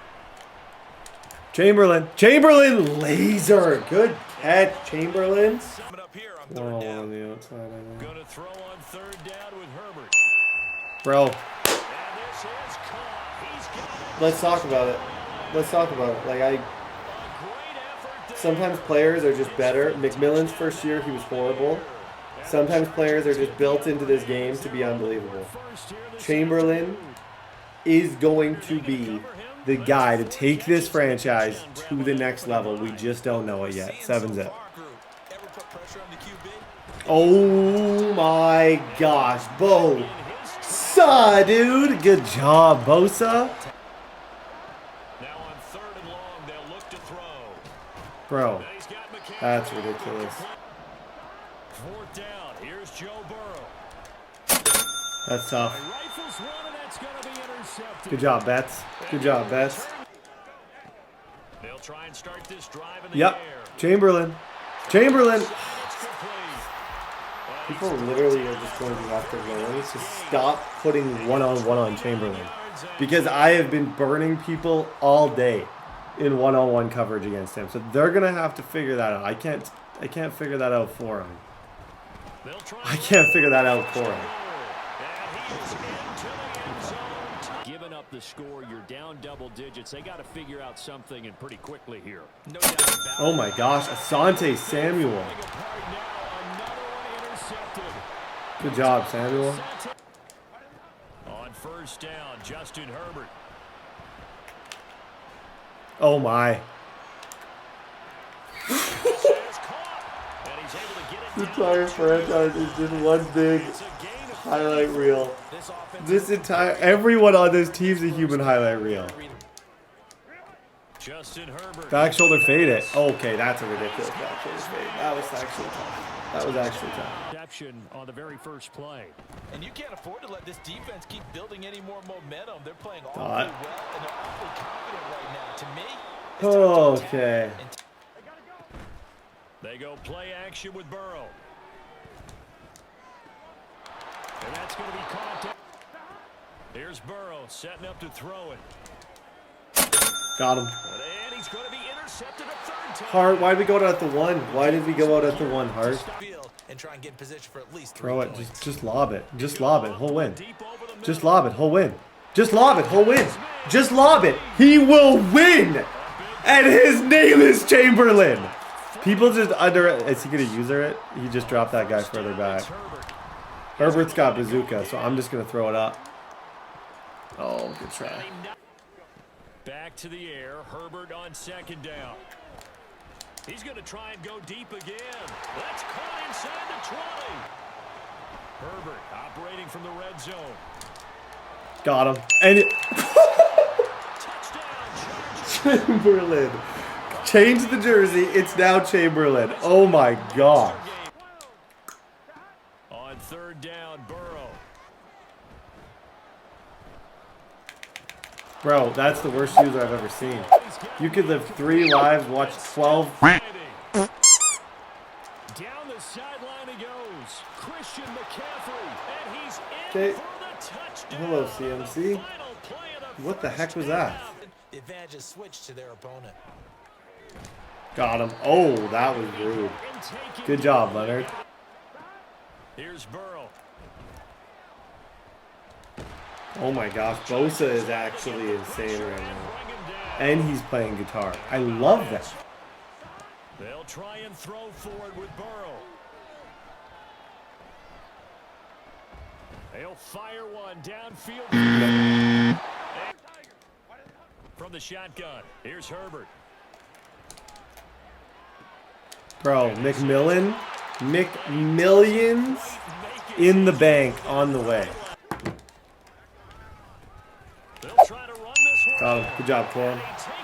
Chamberlain, laser. Good catch, Chamberlain. Oh, on the outside, I think. Gonna throw on third down with Herbert. Bro, And this is caught. let's talk about it. Like A great effort there. sometimes players are just better. McMillan's first year, he was horrible. Sometimes players are just built into this game to be unbelievable. Chamberlain is going to be the guy to take this franchise to the next level. We just don't know it yet. 7-zip. Oh my gosh, Bosa, dude. Good job, Bosa. Now on third and long, they'll look to throw. Bro, that's ridiculous. Fourth down, here's Joe Burrow. That's tough. Rifles one, and that's going to be intercepted. Good job, Betts. Good job, Betts. They'll try and start this drive in the Yep, air. Chamberlain. It's complete. People literally are just going to have to learn to stop putting one-on-one on Chamberlain. Because I have been burning people all day in one-on-one coverage against him. So they're going to have to figure that out. I can't figure that out for him. I can't figure that out for him. Giving up the score, you're down double digits. They got to figure out something and pretty quickly here. Oh my gosh, Asante Samuel. Good job, Samuel. On first down, Justin Herbert. Oh my. The entire franchise is just one big highlight reel. Everyone on this team's a human highlight reel. Justin Herbert. Back shoulder fade it. Okay, that's a ridiculous back shoulder fade. That was actually tough. That was actually tough. Reception on the very first play. And you can't afford to let this defense keep building any more momentum. They're playing awfully well, and they're awfully confident right now. To me, it's Okay. They go play action with Burrow. And that's going to be caught. Here's Burrow setting up to throw it. Got him. And he's going to be intercepted a third time. Hart, why did we go out at the one? Why did we go out at the one, Hart? and try and get in position for at least 3 Throw it. points. Just lob it. Just lob it. He'll win. Just lob it. He'll win. Just lob it. He'll win. Just lob it. He will win. And his name is Chamberlain. People just is he going to user it? He just dropped that guy further back. Herbert's got bazooka, so I'm just going to throw it up. Oh, good try. Back to the air. Herbert on second down. He's going to try and go deep again. That's caught inside the 20. Herbert operating from the red zone. Got him. And Touchdown. Chamberlain. Change the jersey. It's now Chamberlain. Oh my gosh. On third down, Burrow. Bro, that's the worst user I've ever seen. You could live 3 lives, watch 12. Down the sideline he goes. Christian McCaffrey, and he's in Okay. for the touchdown. Hello, CMC. What the heck was that? The advantage is switched to their opponent. Got him. Oh, that was rude. Good job, Leonard. Here's Burrow. Oh my gosh, Bosa is actually insane right now. And he's playing guitar. I love that. They'll try and throw forward with Burrow. They'll fire one downfield. From the shotgun. Here's Herbert. Bro, McMillions in the bank on the way. They'll try to run this one. Got him. Good job, Corum.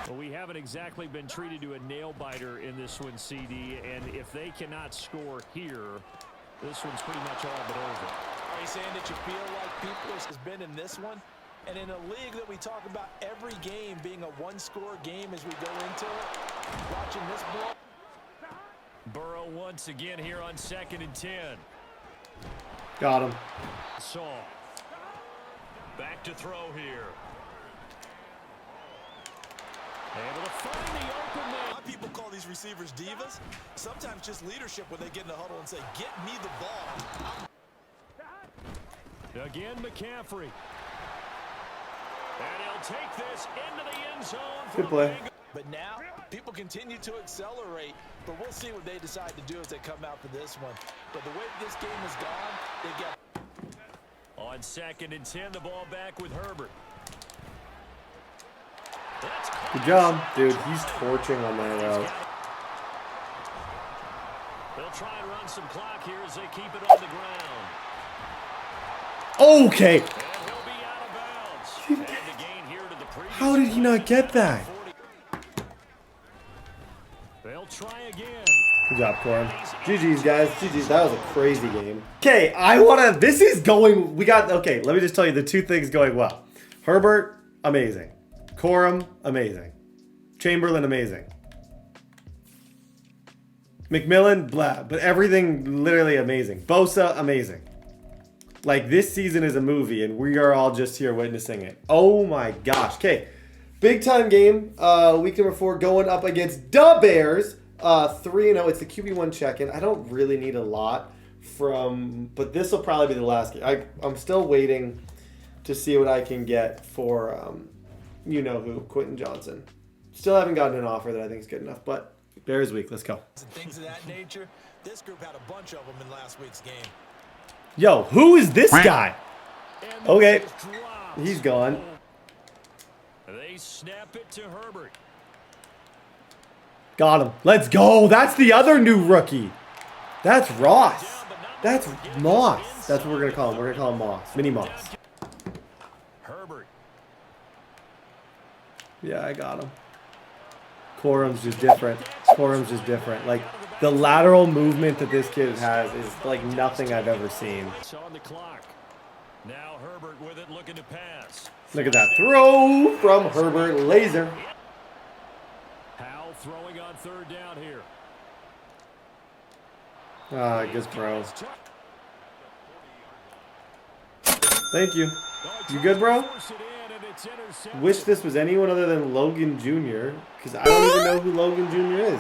Well, we haven't exactly been treated to a nail-biter in this one, CD, and if they cannot score here, this one's pretty much all but over. Are you saying that you feel like Peoples has been in this one? And in a league that we talk about every game being a one-score game as we go into it, watching this ball. Burrow once again here on 2nd and 10. Got him. Saul. Back to throw here. Able to find the open man. A lot of people call these receivers divas. Sometimes just leadership when they get in the huddle and say, get me the ball. Again, McCaffrey. And he'll take this into the end zone. Good play. But now, people continue to accelerate, but we'll see what they decide to do as they come out for this one. But the way this game has gone, they get... On 2nd and 10, the ball back with Herbert. Good job. Dude, he's torching on that route. They'll try and run some clock here as they keep it on the ground. Okay. And he'll be out of bounds. And the gain here to the previous. How did he not get that? They'll try again. Good job, Corum. GG's, guys. GG's. That was a crazy game. Okay, this is going, okay, let me just tell you the 2 things going well. Herbert, amazing. Corum, amazing. Chamberlain, amazing. McMillan, blah. But everything, literally amazing. Bosa, amazing. Like, this season is a movie, and we are all just here witnessing it. Oh, my gosh. Okay, big time game. Week number 4 going up against the Bears. 3-0. It's the QB1 check-in. I don't really need a lot but this will probably be the last game. I'm still waiting to see what I can get for, you know who, Quentin Johnson. Still haven't gotten an offer that I think is good enough, but Bears week. Let's go. Things of that nature. This group had a bunch of them in last week's game. Yo, who is this guy? Okay, he's gone. They snap it to Herbert. Got him. Let's go. That's the other new rookie. That's Ross. That's Moss. That's what we're going to call him. We're going to call him Moss. Mini Moss. Herbert. Yeah, I got him. Corum's just different. Corum's just different. Like, the lateral movement that this kid has is like nothing I've ever seen. It's on the clock. Now Herbert with it, looking to pass. Look at that throw from Herbert. Laser. Howell throwing on 3rd down here. Ah, good throw. Thank you. You good, bro? Wish this was anyone other than Logan Jr. because I don't even know who Logan Jr. is.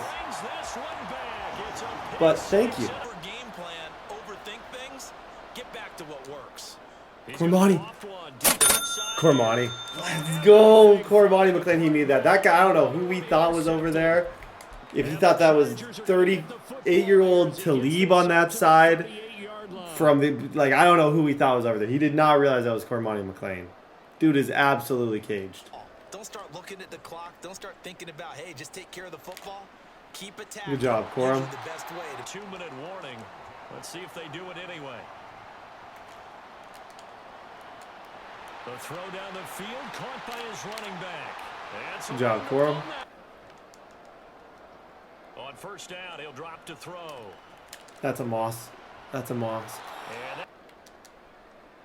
But thank you. Game plan, overthink things, get back to what works. Cormani. Cormani. Let's go. Cormani McLean, he needed that. That guy, I don't know who we thought was over there. If he thought that was 38-year-old Talib on that side from the, like, I don't know who we thought was over there. He did not realize that was Cormani McLean. Dude is absolutely caged. Don't start looking at the clock. Don't start thinking about, hey, just take care of the football. Keep attacking. Good job, Corum. The best way to 2-minute warning. Let's see if they do it anyway. The throw down the field, caught by his running back. Good job, Corum. On 1st down, he'll drop to throw. That's a Moss. That's a Moss.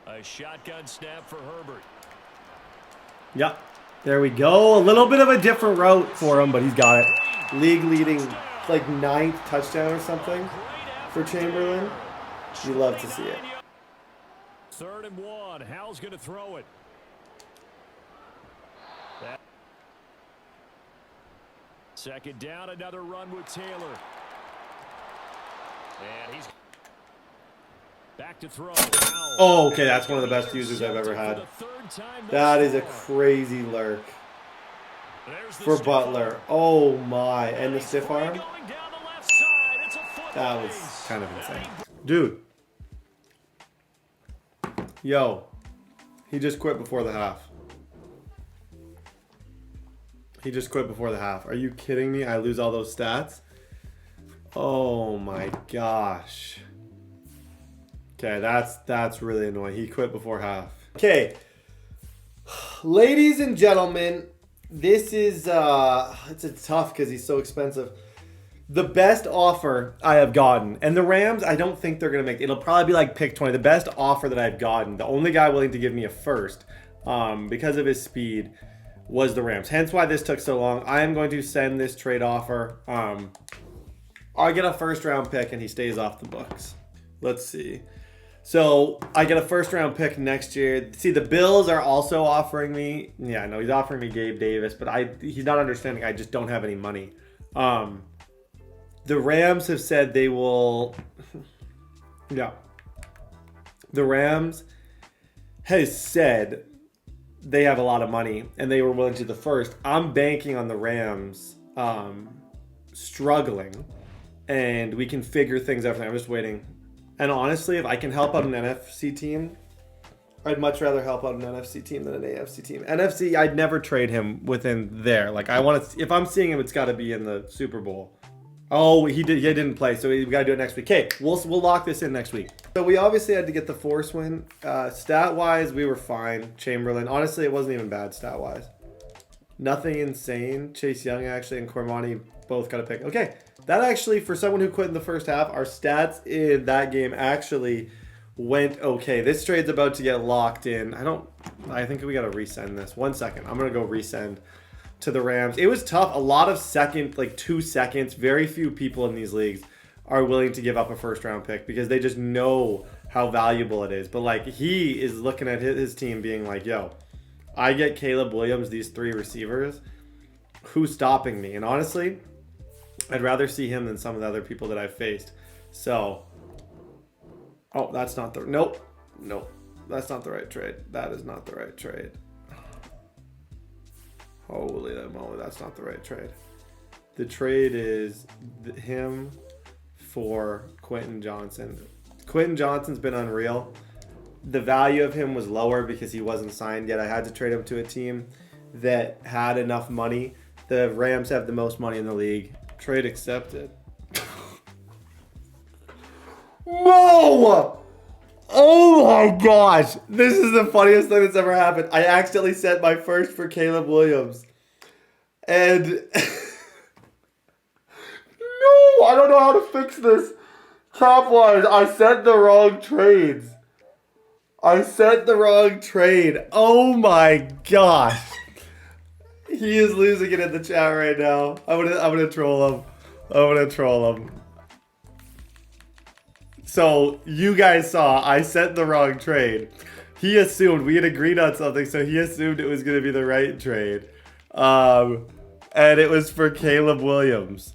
And a shotgun snap for Herbert. Yep. There we go. A little bit of a different route for him, but he's got it. League leading, like 9th touchdown or something for Chamberlain. You love to see it. 3rd and 1. Hal's going to throw it. Second down, another run with Taylor. And he's back to throw. Oh, okay, that's one of the best users I've ever had. That is a crazy lurk for Butler. Oh my, and the stiff arm. That was kind of insane. Dude. Yo. He just quit before the half. He just quit before the half. Are you kidding me? I lose all those stats? Oh my gosh. Okay, that's really annoying. He quit before half. Okay. Ladies and gentlemen, this is it's tough because he's so expensive. The best offer I have gotten, and the Rams, I don't think they're gonna make. It'll probably be like pick 20. The best offer that I've gotten, the only guy willing to give me a first, because of his speed, was the Rams. Hence why this took so long. I am going to send this trade offer. I get a first round pick and he stays off the books. Let's see. So I get a first round pick next year. See, the Bills are also offering me. Yeah, no, he's offering me Gabe Davis, but he's not understanding. I just don't have any money. The Rams have said they will. Yeah. The Rams has said they have a lot of money and they were willing to the first. I'm banking on the Rams struggling and we can figure things out. I'm just waiting. And honestly, if I can help out an NFC team, I'd much rather help out an NFC team than an AFC team. NFC, I'd never trade him within there. Like I want to, if I'm seeing him, it's got to be in the Super Bowl. Oh, he didn't play, so we got to do it next week. Okay, we'll lock this in next week. So we obviously had to get the force win. Stat-wise, we were fine. Chamberlain, honestly, it wasn't even bad stat-wise. Nothing insane. Chase Young, actually, and Cormani both got a pick. Okay, that actually, for someone who quit in the first half, our stats in that game actually went okay. This trade's about to get locked in. I think we got to resend this. 1 second. I'm going to go resend to the Rams. It was tough. A lot of 2 seconds. Very few people in these leagues are willing to give up a first round pick because they just know how valuable it is. But like he is looking at his team being like, yo, I get Caleb Williams, these 3 receivers. Who's stopping me? And honestly, I'd rather see him than some of the other people that I've faced. So, oh, that's not the, nope. That's not the right trade. That is not the right trade. Holy moly, that's not the right trade. The trade is him for Quentin Johnson. Quentin Johnson's been unreal. The value of him was lower because he wasn't signed yet. I had to trade him to a team that had enough money. The Rams have the most money in the league. Trade accepted. No! Oh my gosh. This is the funniest thing that's ever happened. I accidentally sent my first for Caleb Williams. And no, I don't know how to fix this. Top-wise, I sent the wrong trades. Oh my gosh. He is losing it in the chat right now. I'm gonna troll him. So you guys saw I sent the wrong trade. He assumed we had agreed on something, so he assumed it was gonna be the right trade. And it was for Caleb Williams.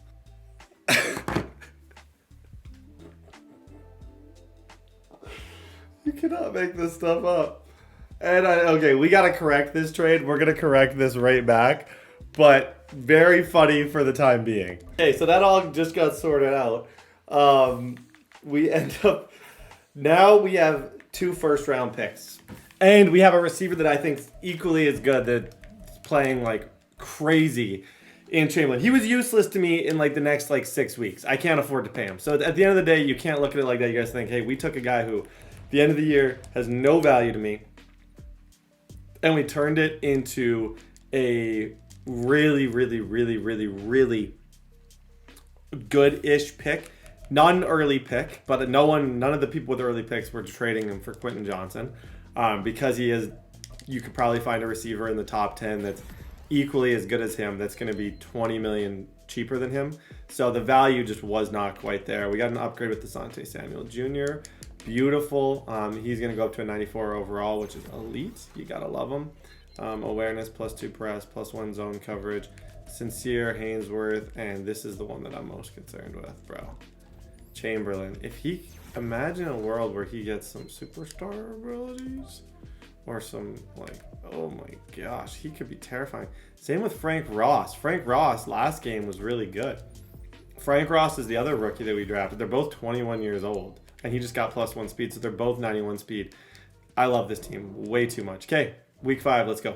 You cannot make this stuff up. And okay, we gotta correct this trade. We're gonna correct this right back. But very funny for the time being. Okay, so that all just got sorted out. We end up, now we have 2 first round picks. And we have a receiver that I think is equally as good that's playing like crazy in Chamberlain. He was useless to me in like the next 6 weeks. I can't afford to pay him. So at the end of the day, you can't look at it like that. You guys think, hey, we took a guy who at the end of the year has no value to me. And we turned it into a really good-ish pick. Not an early pick, but none of the people with early picks were trading him for Quentin Johnson because he is you could probably find a receiver in the top 10 that's equally as good as him that's going to be 20 million cheaper than him. So the value just was not quite there. We got an upgrade with Asante Samuel Jr. Beautiful. He's going to go up to a 94 overall, which is elite. You got to love him. Awareness, +2 press, +1 zone coverage. Sincere, Hainsworth, and this is the one that I'm most concerned with, bro. Chamberlain. If he, imagine a world where he gets some superstar abilities or some, like, oh my gosh, he could be terrifying. Same with Frank Ross. Frank Ross last game was really good. Frank Ross is the other rookie that we drafted. They're both 21 years old, and he just got +1 speed, so they're both 91 speed. I love this team way too much. Okay, week 5, let's go.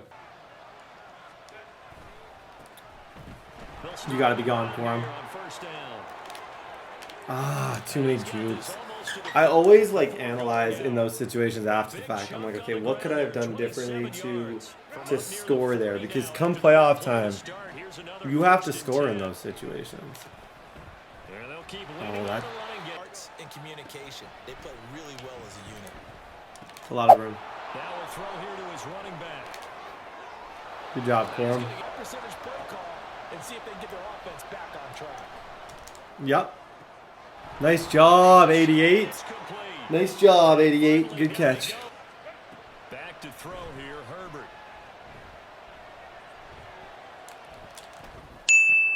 You got to be gone for him. Ah, too many jukes. I always like analyze in those situations after the fact. I'm like, okay, what could I have done differently to score there? Because come playoff time, you have to score in those situations. Oh, that. And communication. They play really well as a unit. A lot of room. Now we'll throw here to his running back. Good job, Corum. And see if they can get their offense back on track. Yep. Nice job, 88. Nice job, 88. Good catch. Back to throw here, Herbert.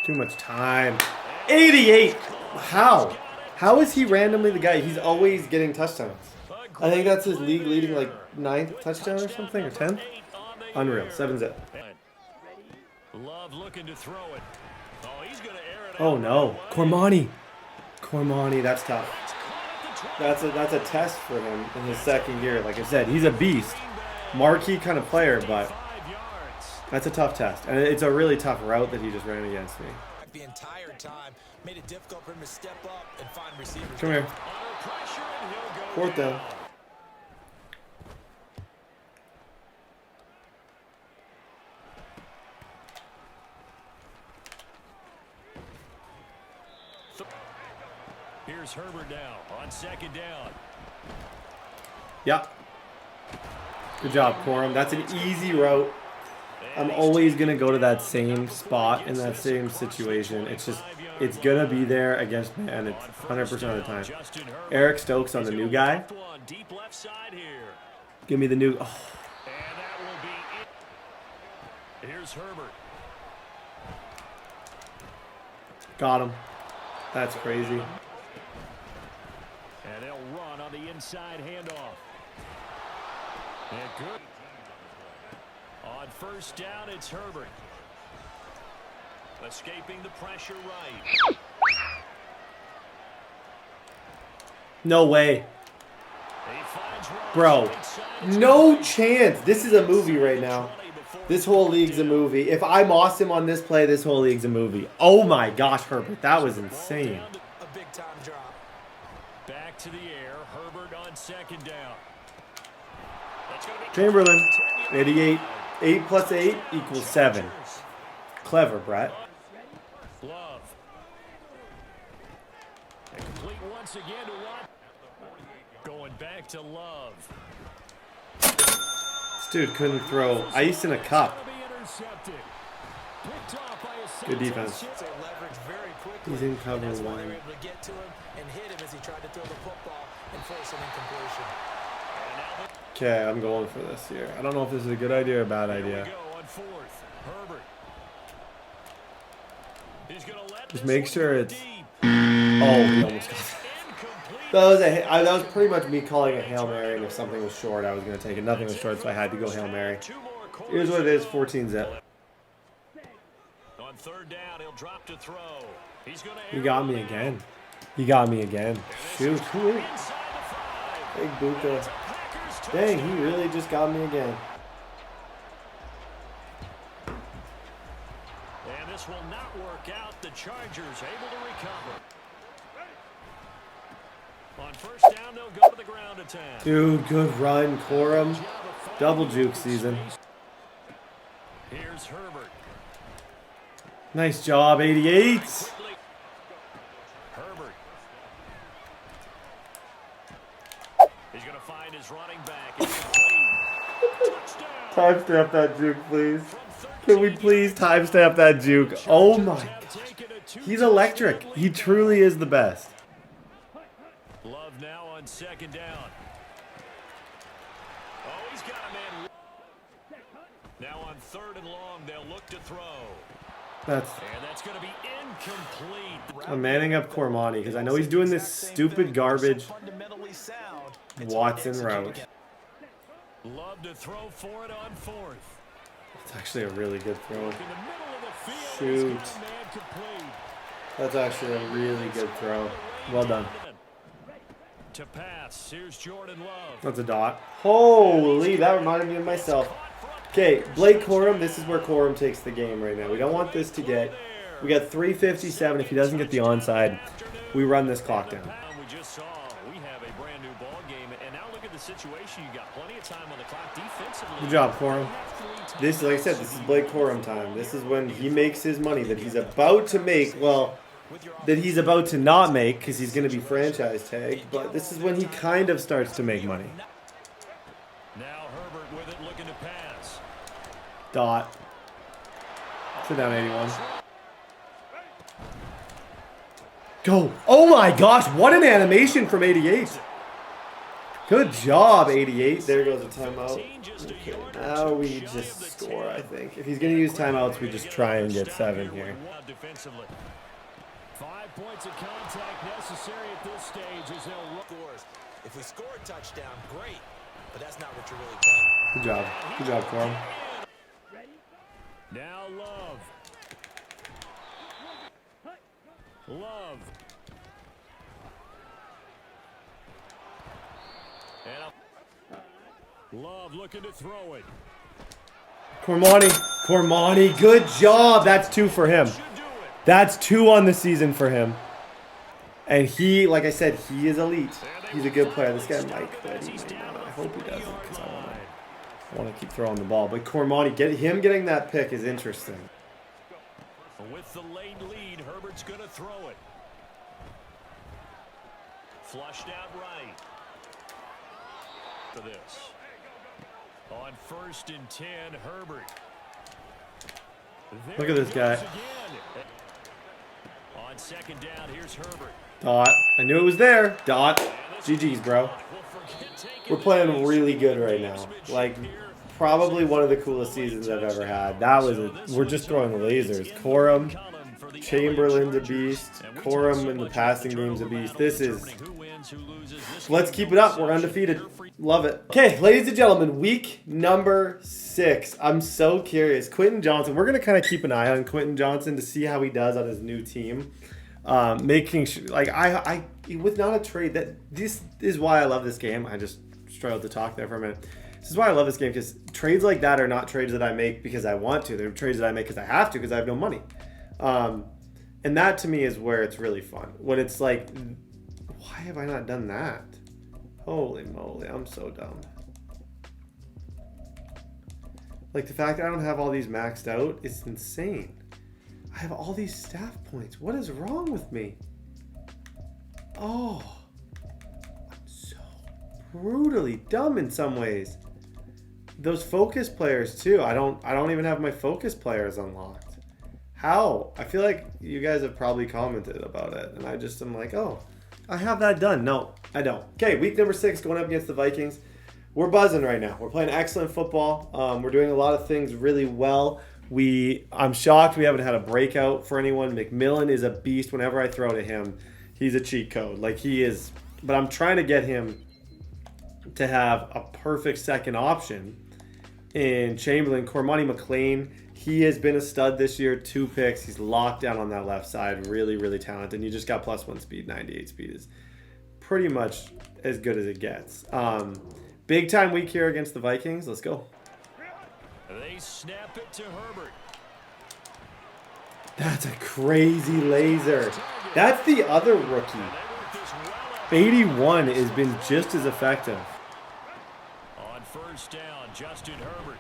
Too much time. 88. How? How is he randomly the guy? He's always getting touchdowns. I think that's his league leading like 9th touchdown or something, or 10th. Unreal. 7-zip. Love looking to throw it. Oh, he's going to air it. Oh no, Cormani. Cormani, that's tough. That's a test for him in his second year. Like I said, he's a beast, marquee kind of player, but that's a tough test, and it's a really tough route that he just ran against me. The entire time made it difficult for him to step up and find receivers. Come here. 4th down. Here's Herbert now on 2nd down. Yeah. Good job, Corum. That's an easy route. I'm always going to go to that same spot in that same situation. It's just, it's going to be there against man. It's 100% of the time. Eric Stokes on the new guy. Give me the new. Oh. And that will be it. Here's Herbert. Got him. That's crazy. And they'll run on the inside handoff. And good. On 1st down, it's Herbert. Escaping the pressure right. No way. Bro, no chance. This is a movie right now. This whole league's a movie. If I moss him on this play, this whole league's a movie. Oh my gosh, Herbert. That was insane. A big time drop. Back to the air. Herbert on 2nd down. Chamberlain, 88. 8 + 8 = 7. Clever, Brett. Love. And complete once again to Watt. Going back to Love. This dude couldn't throw ice in a cup. Good defense. He's in cover 1. Okay, I'm going for this here. I don't know if this is a good idea or a bad idea. Just make sure it's... Oh, he almost got it. That was pretty much me calling a Hail Mary, and if something was short, I was going to take it. Nothing was short, so I had to go Hail Mary. Here's what it is, 14-zip. On 3rd down, he'll drop to throw. He got me again. He got me again. Shoot. Big Buka. Dang, he really just got me again. And this will not work out. The Chargers able to recover. On 1st down, they'll go to the ground attack. Dude, good run, Corum. Double juke season. Here's Herbert. Nice job, 88. Herbert. He's going to find his running back. Touchdown. Timestamp that juke, please. Can we please timestamp that juke? Oh my gosh. He's electric. He truly is the best. Love now on second down. Oh, he's got a man. Now on third and long, they'll look to throw. And that's going to be incomplete. I'm manning up Cormani because I know he's doing this stupid garbage Watson route. Love to throw for it on fourth. It's actually a really good throw. Shoot. That's actually a really good throw. Well done. To pass, here's Jordan Love. That's a dot. Holy, that reminded me of myself. Okay, Blake Corum, this is where Corum takes the game right now. We don't want this to get... We got 3:57. If he doesn't get the onside, we run this clock down. We just saw we have a brand new ball game, and now look at the situation. You got plenty of time on the clock defensively. Good job, Corum. This, like I said, this is Blake Corum time. This is when he makes his money that he's about to make. Well, that he's about to not make because he's going to be franchise tagged. But this is when he kind of starts to make money. Now Herbert with it, looking to pass. Dot. Sit down, 81. Go. Oh my gosh, what an animation from 88. Good job, 88. There goes a timeout. Okay, now we just score, I think. If he's going to use timeouts, we just try and get 7 here. 5 points of contact necessary at this stage as they'll look. If we score a touchdown, great. But that's not what you're really playing. Good job. Good job, Corum. Now Love. Love. And Love looking to throw it. Cormani, good job. That's 2 for him. That's 2 on the season for him. And he, like I said, he is elite. He's a good player. This guy might quit. I hope he doesn't because I want to keep throwing the ball. But Cormani, getting that pick is interesting. With the late lead, Herbert's going to throw it. Flushed out right. For this. On 1st and 10, Herbert. Look at this guy. On second down, here's Herbert. Dot. I knew it was there. Dot. GG's, bro. We're playing really good right now. Like, probably one of the coolest seasons I've ever had. We're just throwing lasers. Corum, Chamberlain's a beast. Corum in the passing game's a beast. Let's keep it up. We're undefeated. Love it. Okay, ladies and gentlemen, week number 6. I'm so curious. Quentin Johnson. We're going to kind of keep an eye on Quentin Johnson to see how he does on his new team. Making sure, like, I with not a trade, this is why I love this game. I just struggled to talk there for a minute. This is why I love this game, because trades like that are not trades that I make because I want to. They're trades that I make because I have to, because I have no money. And that to me is where it's really fun. When it's like, why have I not done that? Holy moly, I'm so dumb. Like, the fact that I don't have all these maxed out is insane. I have all these staff points. What is wrong with me? Oh, I'm so brutally dumb in some ways. Those focus players too. I don't even have my focus players unlocked. How? I feel like you guys have probably commented about it, and I just am like, oh, I have that done. No, I don't. Okay, week number 6 going up against the Vikings. We're buzzing right now. We're playing excellent football. We're doing a lot of things really well. I'm shocked we haven't had a breakout for anyone. McMillan is a beast. Whenever I throw to him, he's a cheat code. Like, he is. But I'm trying to get him to have a perfect second option in Chamberlain. Cormani McLean, he has been a stud this year. 2 picks. He's locked down on that left side. Really, really talented. And you just got +1 speed. 98 speed is pretty much as good as it gets. Big time week here against the Vikings. Let's go. They snap it to Herbert. That's a crazy laser. That's the other rookie. 81 has been just as effective. On 1st down, Justin Herbert.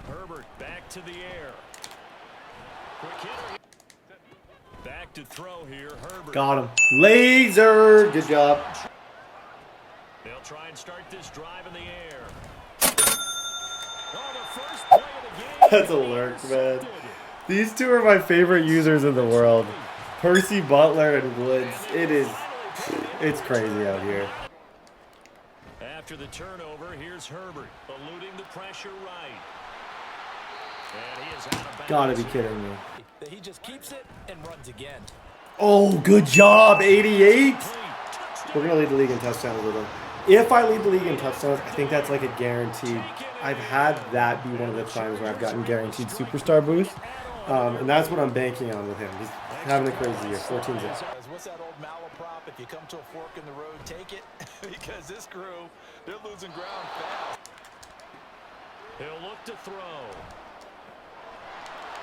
Herbert back to the air. Quick hitter. Back to throw here, Herbert. Got him. Laser. Good job. They'll try and start this drive in the air. Oh, the first play of the game. That's a lurk, man. These two are my favorite users in the world. Percy Butler and Woods. It's crazy out here. After the turnover, here's Herbert, eluding the pressure right. And he is out of bounds. Gotta be kidding me. He just keeps it and runs again. Oh, good job, 88. We're gonna lead the league in touchdowns with him. If I lead the league in touchdowns, I think that's like a guaranteed. I've had that be one of the times where I've gotten guaranteed superstar boost. And that's what I'm banking on with him. He's having a crazy year. 14 zip. What's that old malaprop? If you come to a fork in the road, take it. Because this crew, they're losing ground fast. He'll look to throw.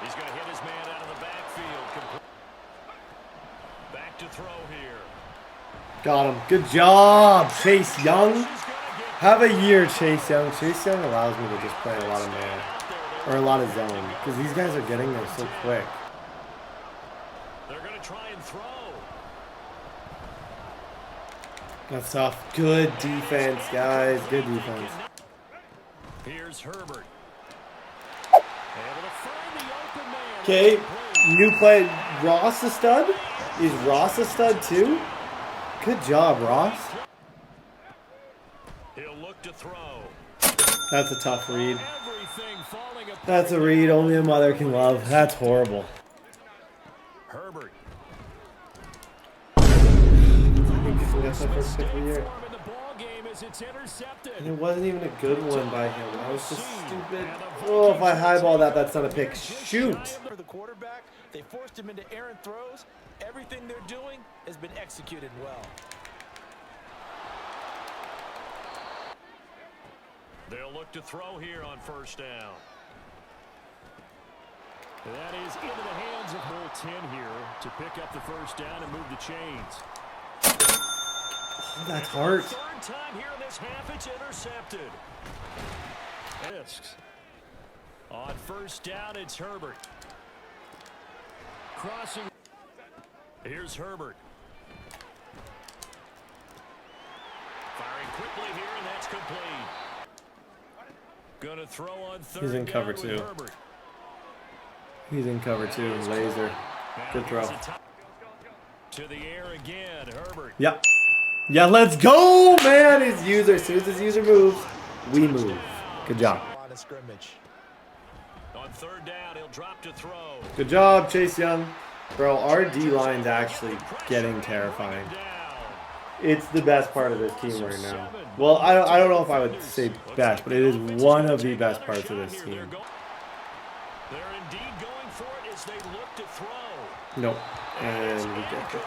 He's going to hit his man out of the backfield. Back to throw here. Got him. Good job, Chase Young. Have a year, Chase Young. Chase Young allows me to just play a lot of man. Or a lot of zone. Because these guys are getting there so quick. They're going to try and throw. That's tough. Good defense, guys. Good defense. Here's Herbert. Able to find the open man. Okay. New play. Ross a stud? Is Ross a stud too? Good job, Ross. He'll look to throw. That's a tough read. That's a read only a mother can love. That's horrible. Herbert. That's my first pick of the year. And it wasn't even a good one by him. I was just stupid. Oh, if I highball that, that's not a pick. Shoot. For the quarterback, they forced him into errant throws. Everything they're doing has been executed well. They'll look to throw here on first down. That is into the hands of Bull 10 here to pick up the first down and move the chains. Oh, that's hard. Third time here in this half, it's intercepted. Risks. On first down, it's Herbert. Crossing. Here's Herbert. Firing quickly here, and that's complete. Gonna throw on third. He's in cover two. He's in cover two. Laser. Good throw. To the air again, Herbert. Yep. Yeah, let's go, man. His user. As soon as his user moves, we move. Good job. On third down, he'll drop to throw. Good job, Chase Young. Bro, our D-line's actually getting terrifying. It's the best part of this team right now. Well, I don't know if I would say best, but it is one of the best parts of this team. They're indeed going for it as they look to throw. Nope. And we get this.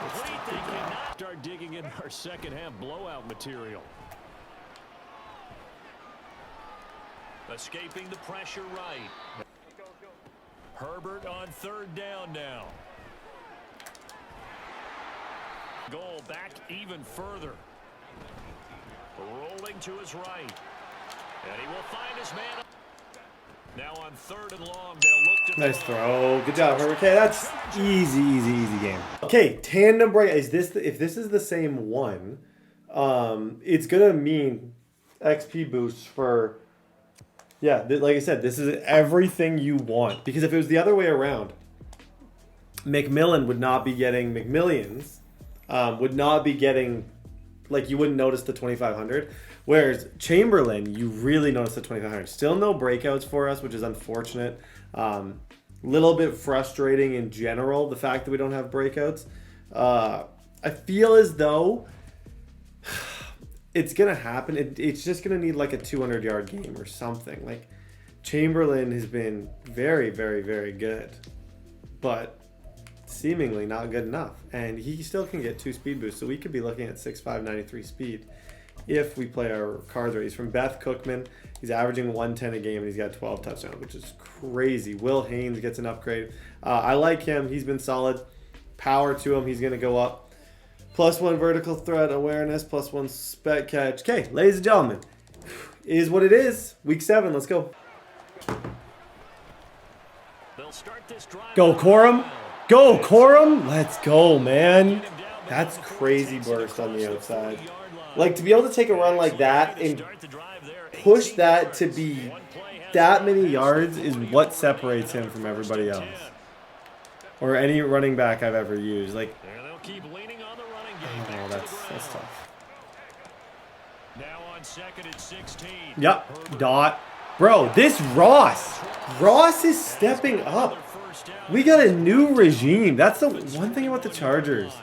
Start digging in our second half blowout material. Escaping the pressure right. Herbert on third down now. Goal back even further. Rolling to his right. And he will find his man. Now on third and long, they'll look to nice throw. Good job, Herbert. Okay, that's easy game. Okay, tandem break. If this is the same one, it's gonna mean XP boosts for. Yeah, like I said, this is everything you want. Because if it was the other way around, McMillan would not be getting McMillions. Would not be getting, like, you wouldn't notice the 2,500. Whereas Chamberlain, you really notice the 2,500. Still no breakouts for us, which is unfortunate. Little bit frustrating in general, the fact that we don't have breakouts. I feel as though it's going to happen. It's just going to need like a 200-yard game or something. Like, Chamberlain has been very, very, very good. But seemingly not good enough. And he still can get 2 speed boosts. So we could be looking at 6'5", 93 speed if we play our cards right. He's from Beth Cookman. He's averaging 110 a game, and he's got 12 touchdowns, which is crazy. Will Haynes gets an upgrade. I like him. He's been solid. Power to him. He's going to go up. +1 vertical threat awareness, +1 spec catch. Okay, ladies and gentlemen, is what it is. Week 7. Let's go. Go, Corum. Go, Corum. Let's go, man. That's crazy burst on the outside. Like, to be able to take a run like that and push that to be that many yards is what separates him from everybody else. Or any running back I've ever used. Like, oh, that's tough. Now on second and 16. Yep, dot. Bro, this Ross is stepping up. We got a new regime. That's the one thing about the Chargers.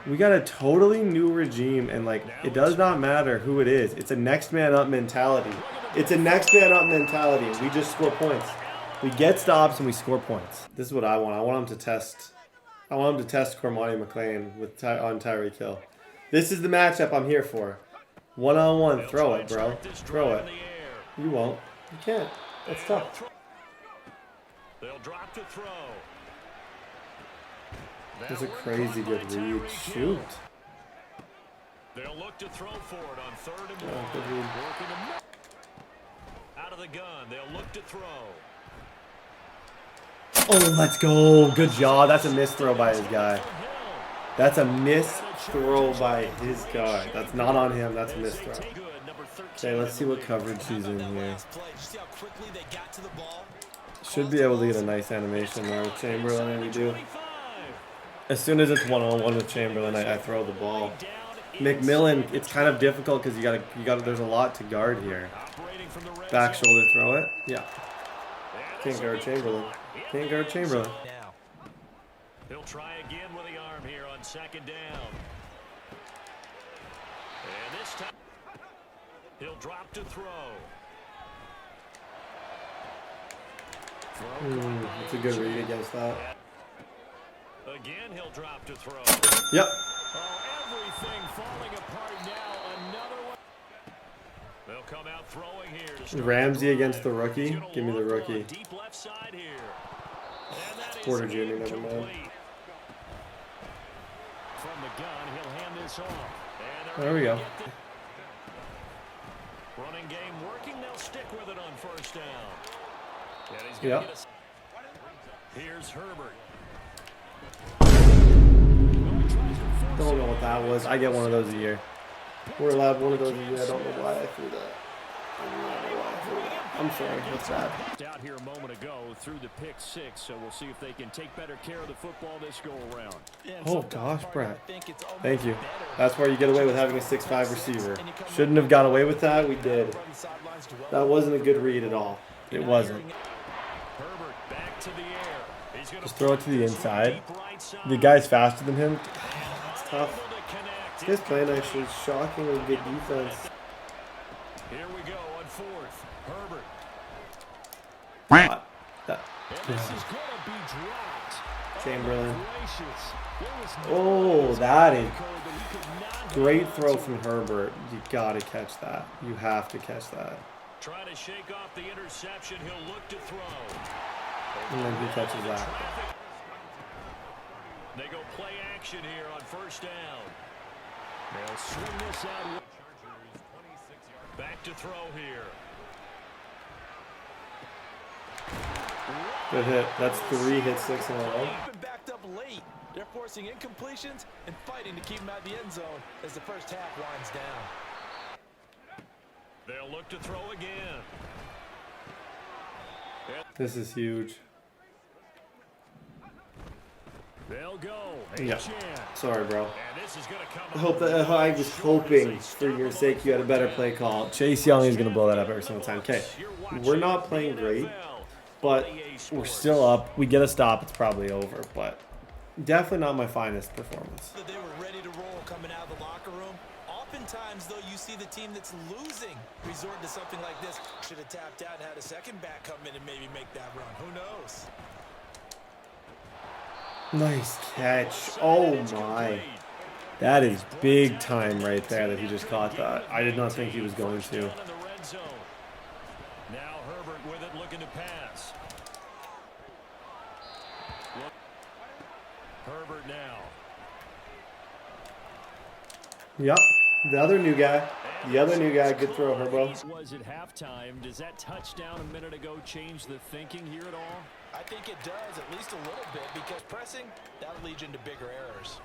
We got a totally new regime, and like, it does not matter who it is. It's a next man up mentality. It's a next man up mentality, and we just score points. We get stops and we score points. This is what I want. I want him to test. I want him to test Cormani McLean with on Tyreek Hill. This is the matchup I'm here for. One-on-one, throw it, bro. Throw it. You won't. You can't. That's tough. They'll drop to throw. That's a crazy good read. Shoot. They'll look to throw for it on 3rd and 1. Oh, good read. Out of the gun, they'll look to throw. Oh, let's go. Good job. That's a missed throw by his guy. That's a missed throw by his guy. That's not on him. That's a missed throw. Okay, let's see what coverage he's in here. Should be able to get a nice animation there with Chamberlain, and we do. As soon as it's one-on-one with Chamberlain, I throw the ball. McMillan, it's kind of difficult because you gotta. There's a lot to guard here. Back shoulder throw it. Yeah. Can't guard Chamberlain. Can't guard Chamberlain. He'll try again with the arm here on 2nd down. And this time, he'll drop to throw. It's a good read against that. Again, he'll drop to throw. Yep. Oh, everything falling apart now. Another one. They'll come out throwing here. Ramsey against the rookie. Give me the rookie. Deep left side here. Porter Jr. Never mind. From the gun, he'll hand this off. There we go. Running game working. They'll stick with it on 1st down. Yep. Here's Herbert. Don't know what that was. I get one of those a year. We're allowed one of those a year. I don't know why I threw that. I'm sorry. That's bad. Out here a moment ago through the pick 6, so we'll see if they can take better care of the football this go around. Oh gosh, Brett. Thank you. That's where you get away with having a 6'5" receiver. Shouldn't have got away with that. We did. That wasn't a good read at all. It wasn't. Just throw it to the inside. The guy's faster than him. It's tough. This guy's playing actually shockingly good defense. Here we go on 4th. Herbert. Chamberlain. Oh, that is great throw from Herbert. You gotta catch that. You have to catch that. Try to shake off the interception. He'll look to throw. And then he catches that. They go play action here on 1st down. They'll swing this out. Back to throw here. Good hit. That's 3 hit 6 in a row. Backed up late. They're forcing incompletions and fighting to keep him out of the end zone as the first half winds down. They'll look to throw again. This is huge. They'll go. Yeah. Sorry, bro. And this is gonna come I hope that I was hoping for your sake you had a better play call. Chase Young is gonna blow that up every single time. Okay, we're not playing great, but we're still up. We get a stop, it's probably over, but definitely not my finest performance. They were ready to roll coming out of the locker room. Oftentimes, though, you see the team that's losing resort to something like this. Should have tapped out and had a second back come in and maybe make that run. Who knows? Nice catch. Oh my. That is big time right there that he just caught that. I did not think he was going to. Now Herbert with it, looking to pass. Herbert now. Yep. The other new guy. Good throw, Herbo. Was at halftime. Does that touchdown a minute ago change the thinking here at all? I think it does, at least a little bit, because pressing, that'll lead you into bigger errors.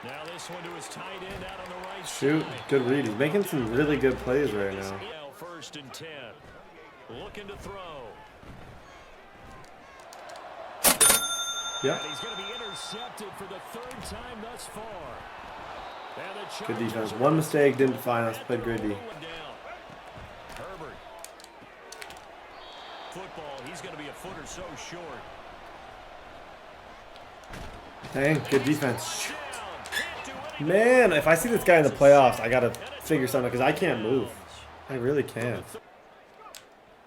Now this one to his tight end out on the right Shoot, side. good read. He's making some really good plays right now. Now 1st and 10. Looking to throw. Yeah. And he's going to be intercepted for the 3rd time thus far. And the Good defense. Chargers One mistake, didn't define us. Played great D. Herbert. Football, he's going to be a foot or so short. Dang, good defense. Man, if I see this guy in the playoffs, I got to figure something out because I can't move. I really can't.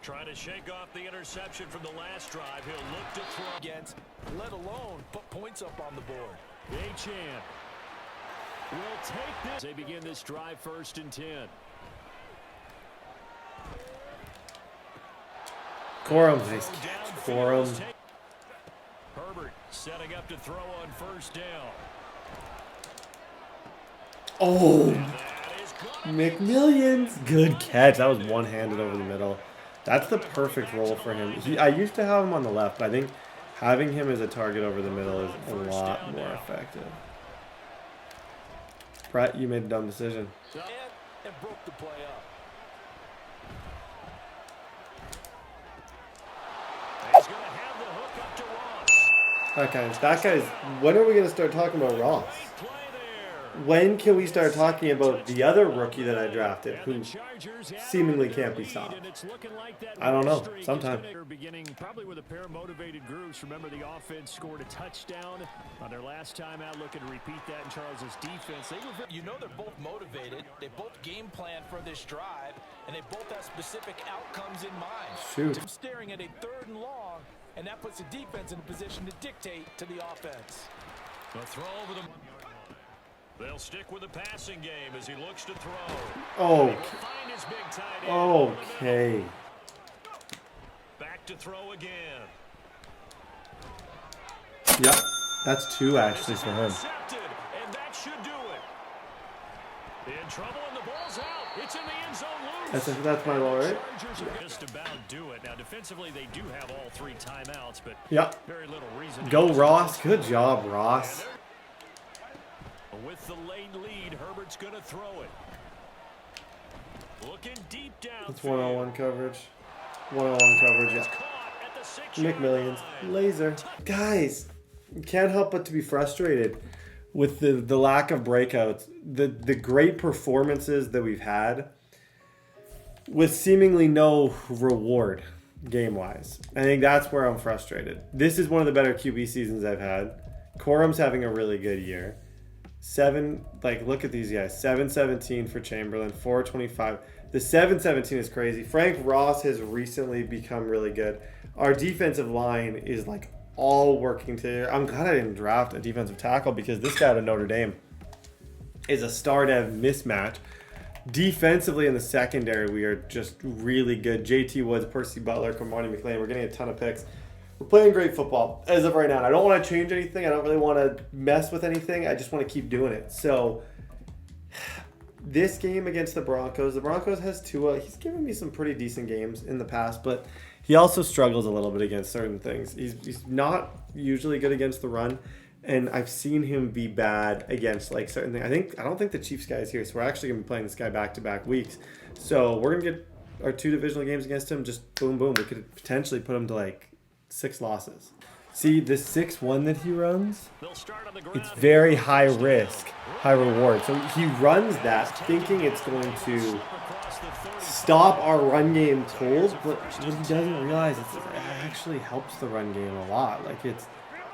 Trying to shake off the interception from the last drive. He'll look to throw Against, let alone put points up on the board. Champ will take this. They begin this drive 1st and 10. Corum, nice catch. Corum. Herbert setting up to throw on 1st down. Oh, McMillions. Good catch. That was one-handed over the middle. That's the perfect role for him. I used to have him on the left, but I think having him as a target over the middle is a lot more effective. Brett, you made a dumb decision. And broke the play up. He's going to have the hook up to Ross. That guy's. When are we going to start talking about Ross? Play there. When can we start talking about the other rookie that I drafted, who seemingly can't be stopped? I don't know. Sometime. Beginning probably with a pair of motivated groups. Remember, the offense scored a touchdown on their last time out. Looking to repeat that in Charles's defense. You know they're both motivated. They both game plan for this drive, and they both have specific outcomes in mind. Shoot. I'm staring at a 3rd and long, and that puts the defense in a position to dictate to the offense. A throw over the. They'll stick with the passing game as he looks to throw. Oh. Find his big tight end. Okay. Back to throw again. Yep. That's 2 actually for him. And that should do it. In trouble and the ball's out. It's in the end zone loose. That's my ball, right? Chargers are just about do it. Now defensively they do have all 3 timeouts, but Yep. very little reason. Go Ross. Good job, Ross. With the late lead, Herbert's going to throw it. Looking deep down. It's one-on-one coverage. One-on-one coverage, yeah. McMillions. Laser. Guys, can't help but to be frustrated with the lack of breakouts. The great performances that we've had with seemingly no reward game-wise. I think that's where I'm frustrated. This is one of the better QB seasons I've had. Corum's having a really good year. Look at these guys. 717 for Chamberlain, 425. The 717 is crazy. Frank Ross has recently become really good. Our defensive line is like all working together. I'm glad I didn't draft a defensive tackle because this guy out of Notre Dame is a star-dev mismatch. Defensively in the secondary, we are just really good. JT Woods, Percy Butler, Kamani McLean. We're getting a ton of picks. We're playing great football as of right now. I don't want to change anything. I don't really want to mess with anything. I just want to keep doing it. So this game against the Broncos has Tua. He's given me some pretty decent games in the past, but he also struggles a little bit against certain things. He's not usually good against the run, and I've seen him be bad against like certain things. I don't think the Chiefs guy is here, so we're actually going to be playing this guy back-to-back weeks. So we're going to get our 2 divisional games against him. Just boom, boom. We could potentially put him to like 6 losses. See, the 6-1 that he runs, it's very high risk, high reward. So he runs that thinking it's going to stop our run game cold, but what he doesn't realize is it actually helps the run game a lot. Like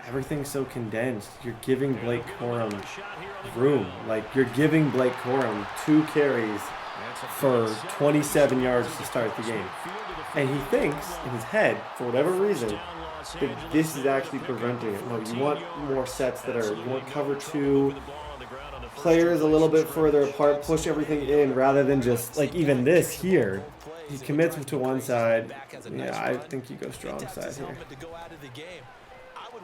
everything's so condensed. You're giving Blake Corum room. Like you're giving Blake Corum 2 carries for 27 yards to start the game. And he thinks in his head, for whatever reason, that this is actually preventing it. No, you want more sets you want cover 2, players a little bit further apart, push everything in rather than just, like even this here, he commits to one side. Yeah, I think you go strong side here.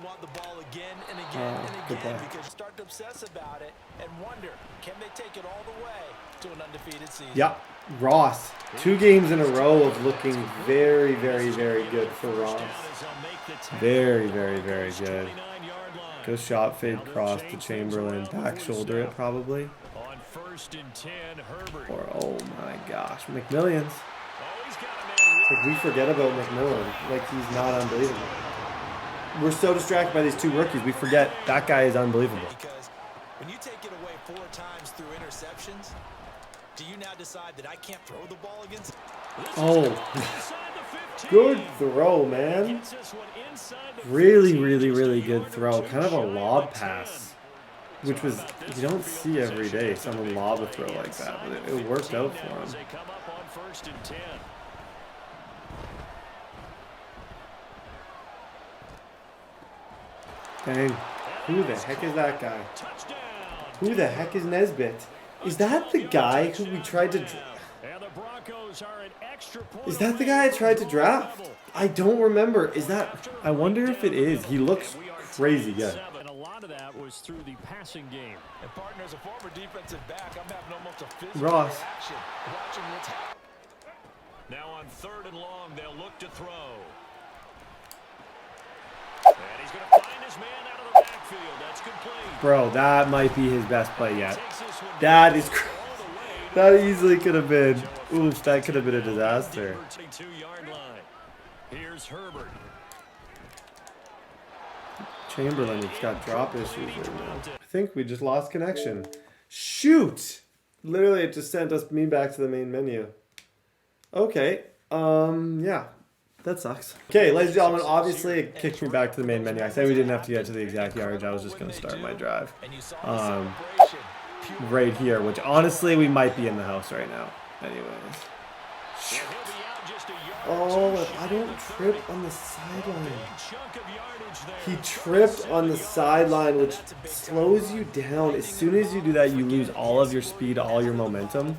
Want the ball again and again and again because you start to obsess about it and wonder, can they take it all the way to an undefeated season? Yep. Ross, 2 games in a row of looking very, very, very good for Ross. Very, very, very good. Go shot fade cross to Chamberlain. Back shoulder it probably. On 1st and 10, Herbert. Or, oh my gosh, McMillions. Oh, he's got a man. Like, we forget about McMillan. Like, he's not unbelievable. We're so distracted by these two rookies, we forget that guy is unbelievable. Because when you take it away 4 times through interceptions, do you now decide that I can't throw the ball against? Oh, good throw, man. Really, really, really good throw. Kind of a lob pass, which was, you don't see every day someone lob a throw like that, but it worked out for him. They come up on 1st and 10. Dang, who the heck is that guy? Who the heck is Nesbitt? Is that the guy who we tried to... Is that the guy I tried to draft? I don't remember. Is that... I wonder if it is. He looks crazy good. And a lot of that was through the passing game. And partners, a former defensive back, I'm having almost a physical Ross. reaction watching what's happening. Now on 3rd and long, they'll look to throw. And he's going to find his man out of the backfield. That's complete. Bro, that might be his best play yet. That is crazy. That easily could have been. Oof, that could have been a disaster. 32-yard line. Here's Herbert. Chamberlain has got drop issues right now. I think we just lost connection. Shoot! Literally, it just sent me back to the main menu. Okay. Yeah. That sucks. Okay, ladies and gentlemen, obviously it kicked me back to the main menu. I said we didn't have to get to the exact yardage. I was just going to start my drive. Right here, which honestly, we might be in the house right now. Anyways. Shoot. Oh, if I don't trip on the sideline. He tripped on the sideline, which slows you down. As soon as you do that, you lose all of your speed, all your momentum.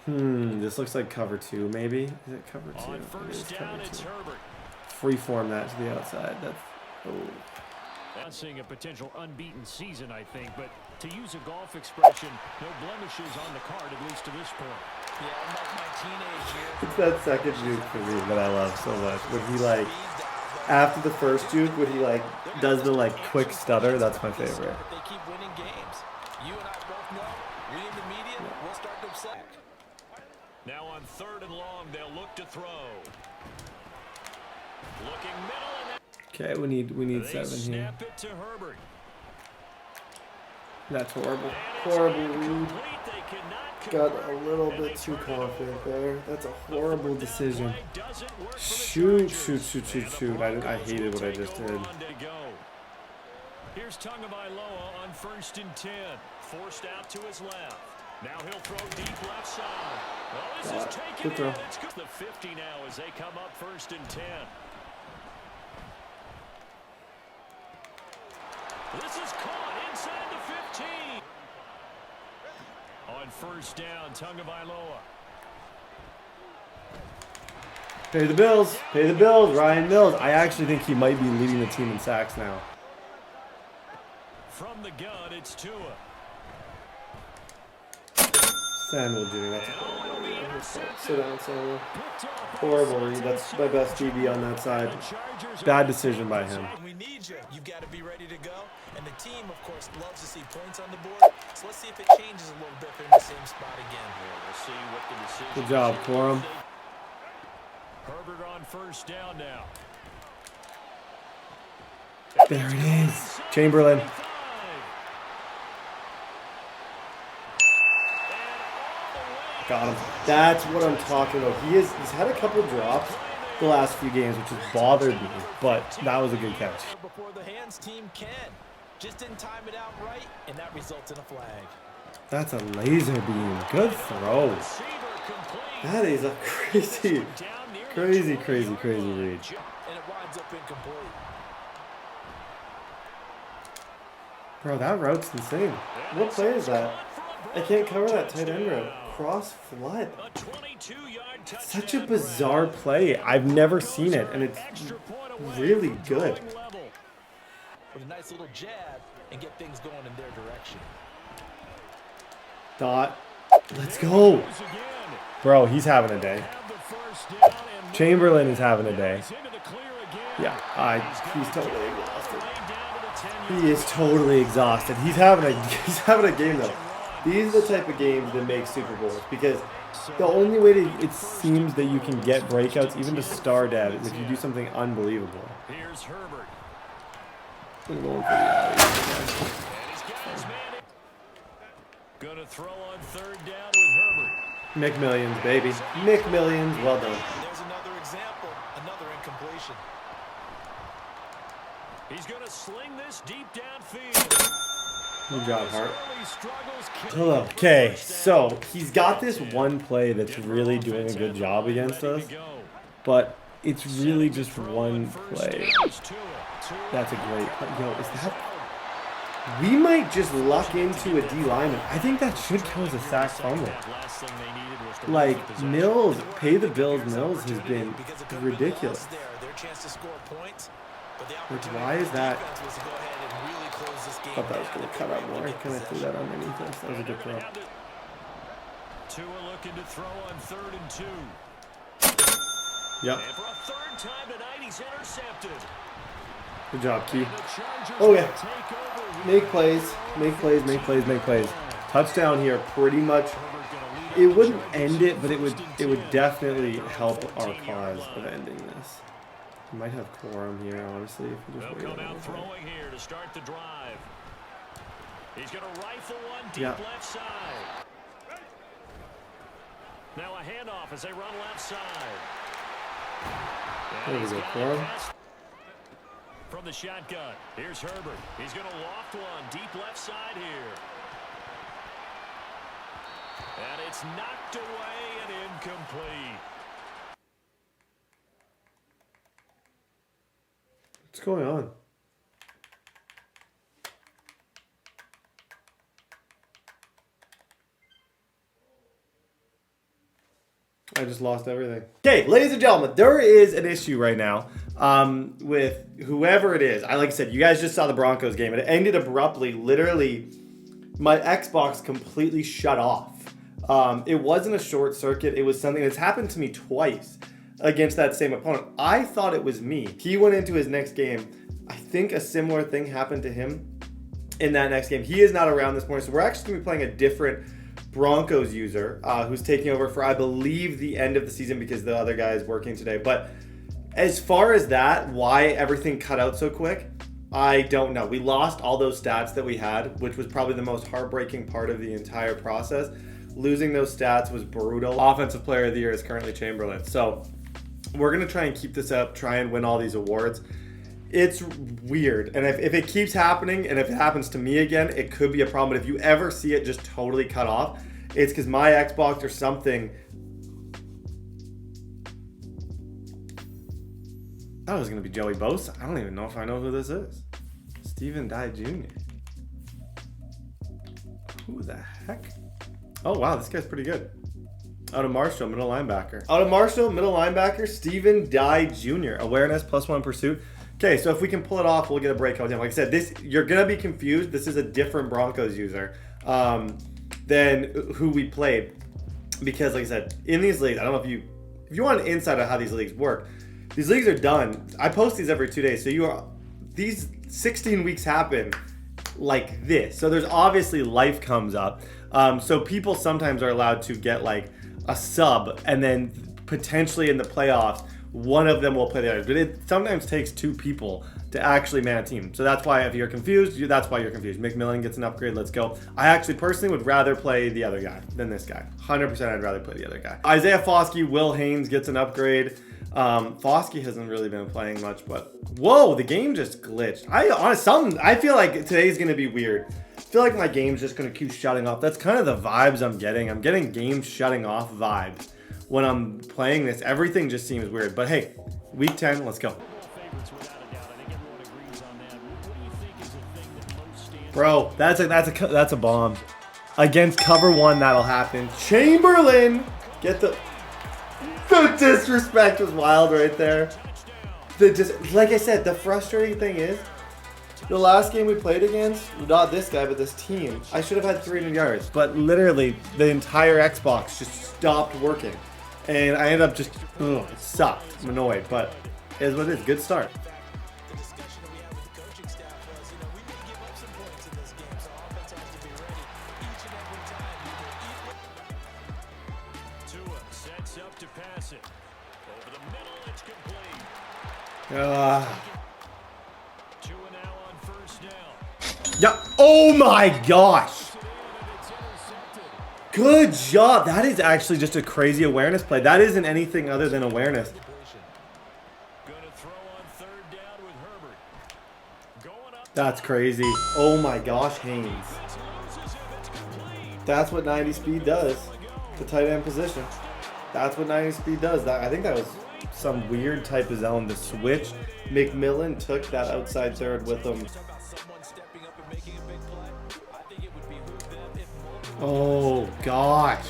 This looks like cover 2, maybe. Is it cover 2? It is cover 2. Freeform that to the outside. That's... Oh. Not seeing a potential unbeaten season, I think, but to use a golf expression, no blemishes on the card, at least to this point. Yeah, unlike my teenage years. It's that second juke for me that I love so much. When he, like, after the first juke, when he, like, does the, like, quick stutter, that's my favorite. They keep winning games. You and I both know, we in the media, we'll start to upset. Now on 3rd and long, they'll look to throw. Looking middle and Okay, we need 7 here. snap it to Herbert. That's horrible. Horrible read. Got a little bit too confident there. That's a horrible decision. Shoot. I hated what I just did. Here's Tagovailoa on 1st and 10. Forced out to his left. Now he'll throw deep left side. Oh, this is taken good throw. in. It's good. The 50 now as they come up 1st and 10. This is caught inside the 15. On 1st down, Tagovailoa. Pay the bills. Pay the bills. Ryan Mills. I actually think he might be leading the team in sacks now. From the gun, it's Tua. Samuel Jr. That's a horrible read. Sit down, Samuel. Horrible read. That's my best DB on that side. Bad decision by him. We need you. You've got to be ready to go. And the team, of course, loves to see points on the board. So let's see if it changes a little bit in the same spot again. We'll see what the decision. Good job, Corum. Herbert on 1st down now. There it is. Chamberlain. Got him. That's what I'm talking about. He's had a couple drops the last few games, which has bothered me, but that was a good catch. Before the hands team can. Just didn't time it out right, and that results in a flag. That's a laser beam. Good throw. That is a crazy read. And it winds up incomplete. Bro, that route's insane. What play is that? I can't cover that tight end route. Cross flood. It's such a bizarre play. I've never seen it, and it's really good. With a nice little jab and get things going in their direction. Dot. Let's go. Bro, he's having a day. Chamberlain is having a day. Yeah, he's totally exhausted. He is totally exhausted. He's having a game though. These are the type of games that make Super Bowls because the only way it seems that you can get breakouts, even to star dev, is if you do something unbelievable. Here's Herbert. Gonna throw on third down with Herbert. McMillions, baby. McMillions, well done. There's another example, another incompletion. He's gonna sling this deep downfield. Good job, Hart. Okay, so he's got this one play that's really doing a good job against us, but it's really just one play. That's a great play. Yo, is that... We might just luck into a D lineman. I think that should count as a sack fumble. Like, Mills, pay the bills, Mills has been ridiculous. Which, why is that? I thought that was going to cut out more. Can I throw that underneath us? That was a good throw. Tua looking to throw on 3rd and 2. Yep. And for a third time tonight, he's intercepted. Good job, Key. Oh, yeah. Make plays. Make plays, make plays, make plays. Touchdown here, pretty much. It wouldn't end it, but it would definitely help our cause of ending this. We might have quorum here, honestly. If we just They'll come out throwing here to start the drive. He's going to rifle one deep left side. Now a handoff as they run left side. There we go, quorum. From the shotgun, here's Herbert. He's going to loft one deep left side here. And it's knocked away and incomplete. What's going on? I just lost everything. Okay, ladies and gentlemen, there is an issue right now with whoever it is. Like I said, you guys just saw the Broncos game. It ended abruptly. Literally, my Xbox completely shut off. It wasn't a short circuit. It was something that's happened to me twice against that same opponent. I thought it was me. He went into his next game. I think a similar thing happened to him in that next game. He is not around this morning, so we're actually going to be playing a different Broncos user who's taking over for, I believe, the end of the season because the other guy is working today. But as far as that, why everything cut out so quick, I don't know. We lost all those stats that we had, which was probably the most heartbreaking part of the entire process. Losing those stats was brutal. Offensive Player of the Year is currently Chamberlain. So we're going to try and keep this up, try and win all these awards. It's weird. And if it keeps happening, and if it happens to me again, it could be a problem. But if you ever see it just totally cut off, it's because my Xbox or something. I thought it was going to be Joey Bosa. I don't even know if I know who this is. Stephen Dye Jr. Who the heck? Oh, wow, this guy's pretty good. Out of Marshall, middle linebacker. Out of Marshall, middle linebacker, Stephen Dye Jr. Awareness, +1 pursuit. Okay, so if we can pull it off, we'll get a breakout down. Like I said, this you're going to be confused. This is a different Broncos user than who we played. Because, like I said, in these leagues, I don't know if you want an insight on how these leagues work. These leagues are done. I post these every 2 days. So these 16 weeks happen like this. So there's obviously life comes up. So people sometimes are allowed to get like a sub, and then potentially in the playoffs, one of them will play the other. But it sometimes takes two people to actually man a team. So that's why if you're confused, that's why you're confused. McMillan gets an upgrade. Let's go. I actually personally would rather play the other guy than this guy. 100% I'd rather play the other guy. Isaiah Foskey, Will Haynes gets an upgrade. Foskey hasn't really been playing much, but whoa, the game just glitched. I feel like today's gonna be weird. I feel like my game's just gonna keep shutting off. That's kind of the vibes I'm getting. I'm getting game shutting off vibes when I'm playing this. Everything just seems weird. But hey, week 10, let's go. Bro, that's a bomb. Against cover one, that'll happen. Chamberlain, get the disrespect was wild right there. Like I said, the frustrating thing is, the last game we played against, not this guy, but this team, I should have had 300 yards. But literally, the entire Xbox just stopped working. And I ended up just, it sucked. I'm annoyed, but it is what it is. Good start. Yeah. Oh my gosh. Good job. That is actually just a crazy awareness play. That isn't anything other than awareness. That's crazy. Oh my gosh, Haynes. That's what 90 speed does. The tight end position. That's what 90 speed does. I think that was some weird type of zone. The switch. McMillan took that outside third with him. Oh gosh.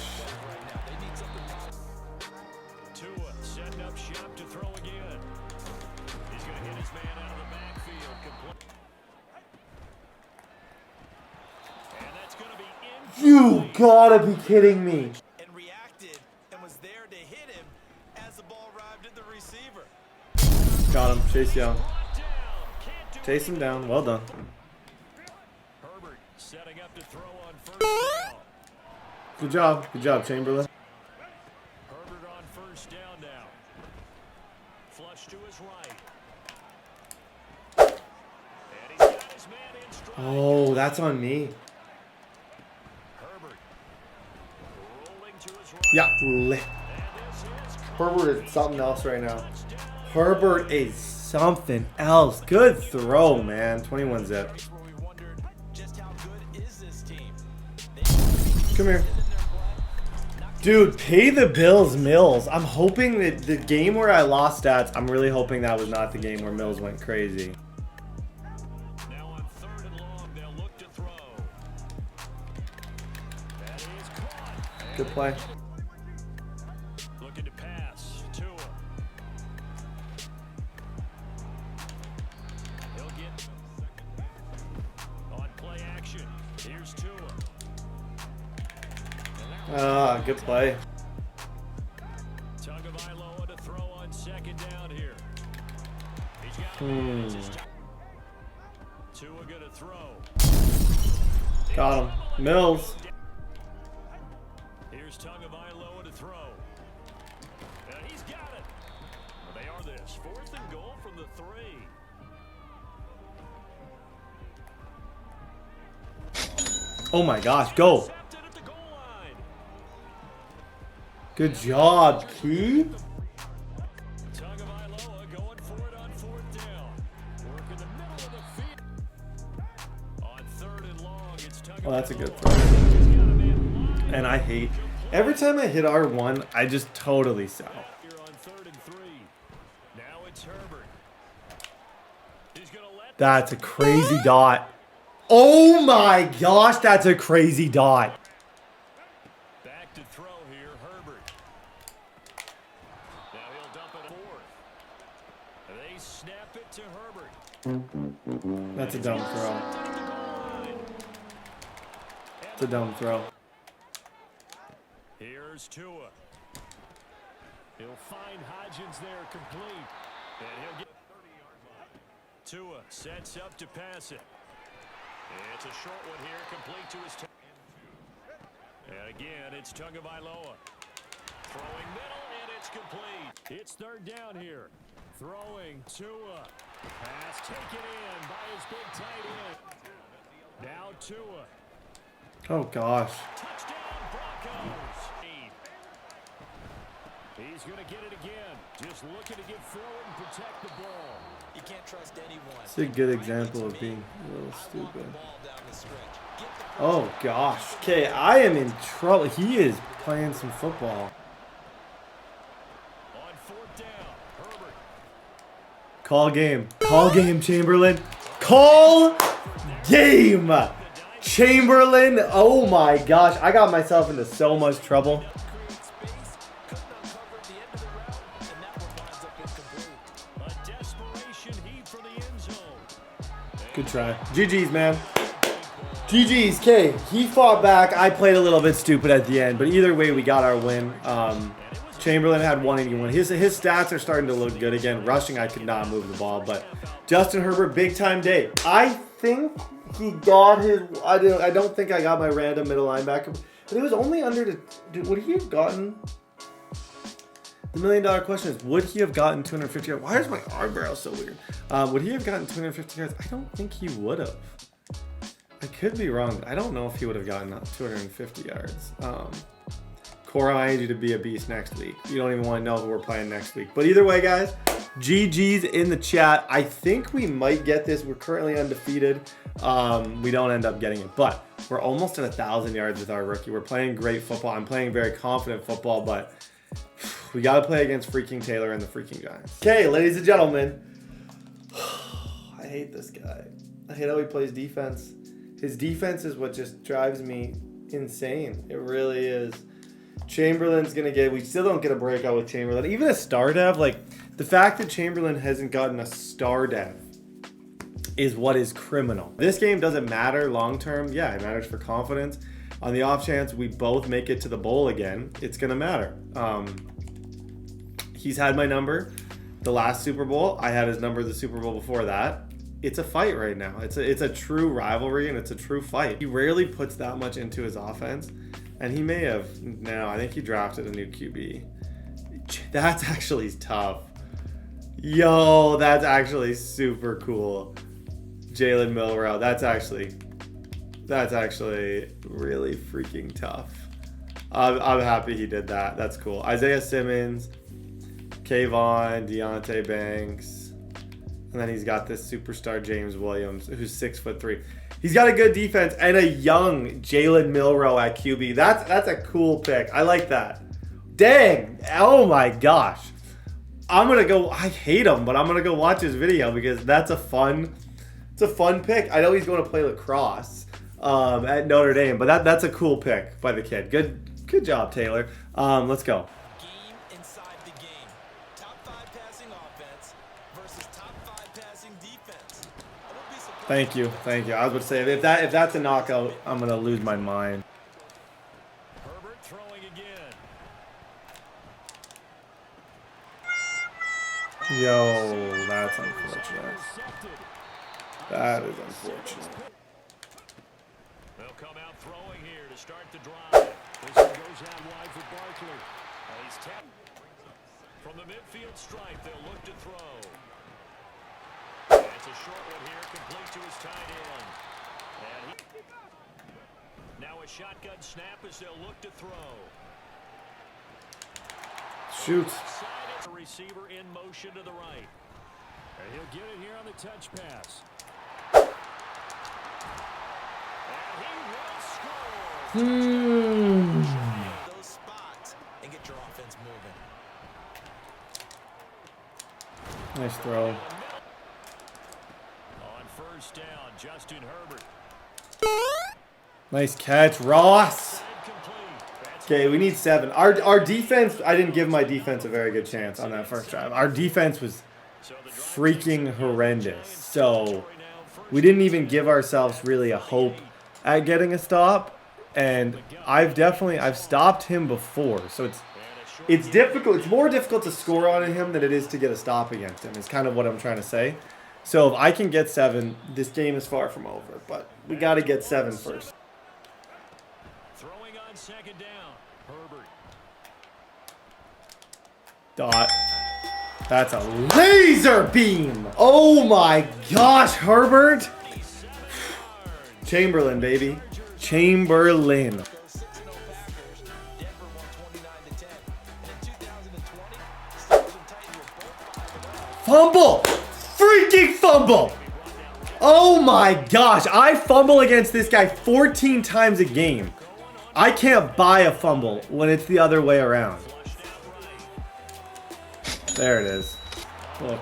You gotta be kidding me. And reacted and was there to hit him as the ball arrived at the receiver. Got him. Chase Young. Chase him down. Well done. Herbert setting up to throw on first down. Good job. Good job, Chamberlain. Herbert on first down now. Flush to his right. And he's got his man in stride. Oh, that's on me. Herbert rolling to his right. Yeah. Herbert is something else right now. Herbert is something else. Good throw, man. 21 zip. Come here. Dude, pay the bills, Mills. I'm hoping that the game where I lost stats, I'm really hoping that was not the game where Mills went crazy. Now on third and long, they'll look to throw. That is caught. Good play. Looking to pass. Tua. He'll get on play action. Here's Tua. Ah, good play. Tagovailoa to throw on second down here. He's got Tua gonna throw. Got him. Mills. Here's Tagovailoa to throw. And he's got it. They are this. 4th and goal from the 3. Oh my gosh, go. Good job, Key. Tagovailoa going for it on 4th down. Work in the middle of the field. On 3rd and long, it's Tagovailoa. Oh, that's a good throw. And I hate every time I hit R1, I just totally sell. Here on 3rd and 3. Now it's Herbert. He's gonna let That's a crazy dot. Oh my gosh, that's a crazy dot. back to throw here, Herbert. Now he'll dump it 4th. They snap it to Herbert. That's a dumb throw. It's a dumb throw. Here's Tua. He'll find Hodgins there complete. And he'll get 30-yard line. Tua sets up to pass it. It's a short one here, complete to his and again, it's Tagovailoa. Throwing middle, and it's complete. It's 3rd down here. Throwing Tua. Pass taken in by his big tight end. Now Tua. Oh gosh. Touchdown Broncos. He's going to get it again. Just looking to get forward and protect the ball. You can't trust anyone. It's a good example of being a little stupid. Oh gosh. Okay, I am in trouble. He is playing some football. On 4th down, Herbert. Call game. Call game, Chamberlain. Call game. Chamberlain. Oh my gosh. I got myself into so much trouble. Good try. GG's, man. GG's. K. He fought back. I played a little bit stupid at the end, but either way, we got our win. Chamberlain had 181. His stats are starting to look good again. Rushing, I could not move the ball, but Justin Herbert, big time day. I think he got his. I don't think I got my random middle linebacker, but it was only under the. Would he have gotten? The $1,000,000 question is, would he have gotten 250 yards? Why is my arm barrel so weird? Would he have gotten 250 yards? I don't think he would have. I could be wrong. I don't know if he would have gotten 250 yards. Cora, I need you to be a beast next week. You don't even want to know who we're playing next week. But either way, guys, GG's in the chat. I think we might get this. We're currently undefeated. We don't end up getting it, but we're almost at 1,000 yards with our rookie. We're playing great football. I'm playing very confident football, but we got to play against freaking Taylor and the freaking Giants. Okay, ladies and gentlemen. I hate this guy. I hate how he plays defense. His defense is what just drives me insane. It really is. Chamberlain's going to get... We still don't get a breakout with Chamberlain. Even a star dev, like, the fact that Chamberlain hasn't gotten a star dev is what is criminal. This game doesn't matter long term. Yeah, it matters for confidence. On the off chance we both make it to the bowl again, it's going to matter. He's had my number the last Super Bowl. I had his number the Super Bowl before that. It's a fight right now. It's a true rivalry, and it's a true fight. He rarely puts that much into his offense, and he may have. No, I think he drafted a new QB. That's actually tough. Yo, that's actually super cool. Jalen Milrow. That's actually really freaking tough. I'm happy he did that. That's cool. Isaiah Simmons, Kayvon, Deontay Banks, and then he's got this superstar James Williams, who's 6'3". He's got a good defense and a young Jalen Milrow at QB. That's a cool pick. I like that. Dang! Oh my gosh! I'm gonna go. I hate him, but I'm gonna go watch his video because that's a fun. It's a fun pick. I know he's going to play lacrosse at Notre Dame, but that's a cool pick by the kid. Good job, Taylor. Let's go. Game inside the game. Top 5 passing offense versus top 5 passing defense. I wouldn't be surprised. Thank you. I was about to say if that's a knockout, I'm gonna lose my mind. Herbert throwing again. Yo, that's unfortunate. That is unfortunate. They'll come out throwing here to start the drive. This one goes out wide for Barkley. He's tapped from the midfield stripe. They'll look to throw. It's a short one here, complete to his tight end. And now a shotgun snap as they'll look to throw. Shoot. A receiver in motion to the right. And he'll get it here on the touch pass. Those spots and get your offense moving. Nice throw. On first down, Justin Herbert. Nice catch, Ross. Okay, we need 7. Our defense, I didn't give my defense a very good chance on that first drive. Our defense was freaking horrendous. So we didn't even give ourselves really a hope at getting a stop. And I've stopped him before. So it's difficult. It's more difficult to score on him than it is to get a stop against him, is kind of what I'm trying to say. So if I can get 7, this game is far from over. But we got to get 7 first. Throwing on second down, Herbert. Dot. That's a laser beam. Oh my gosh, Herbert. Chamberlain, baby. Chamberlain. Fumble. Freaking fumble. Oh my gosh. I fumble against this guy 14 times a game. I can't buy a fumble when it's the other way around. There it is. Look.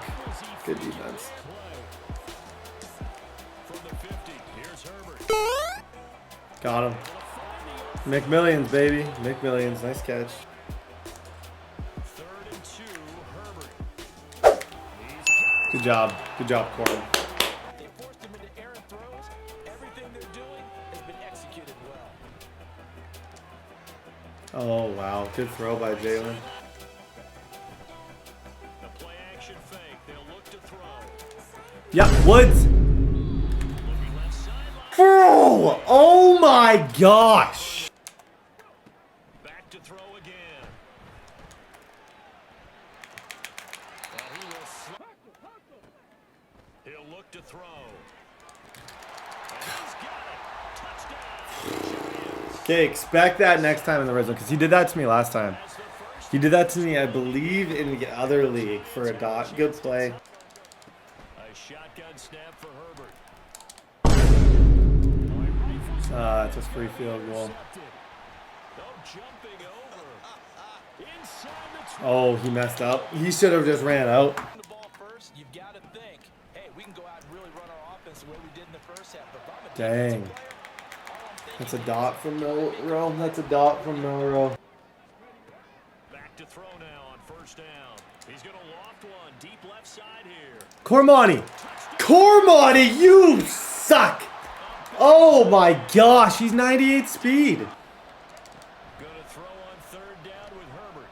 Good defense. Got him. McMillions, baby. McMillions. Nice catch. Good job. Good job, Corbin. They forced him into errant throws. Everything they're doing has been executed well. Oh, wow. Good throw by Jalen. The play action fake. They'll look to throw. Yep, Woods. Bro, oh my gosh. Back to throw again. Okay, expect that next time in the red zone, because he did that to me last time. He did that to me, I believe, in the other league for a dot. Good play. A shotgun snap for Herbert. It's a free field goal. Oh, he messed up. He should have just ran out. The ball first, you've got to think, hey, we can go out and really run our offense the way we did in the first half. But if I'm a Dang. defensive player, That's a dot from no row. That's a dot from no row. Back to throw now on first down. He's going to loft one deep left side here. Cormani! Cormani, you suck! Oh my gosh, he's 98 speed. Going to throw on third down with Herbert.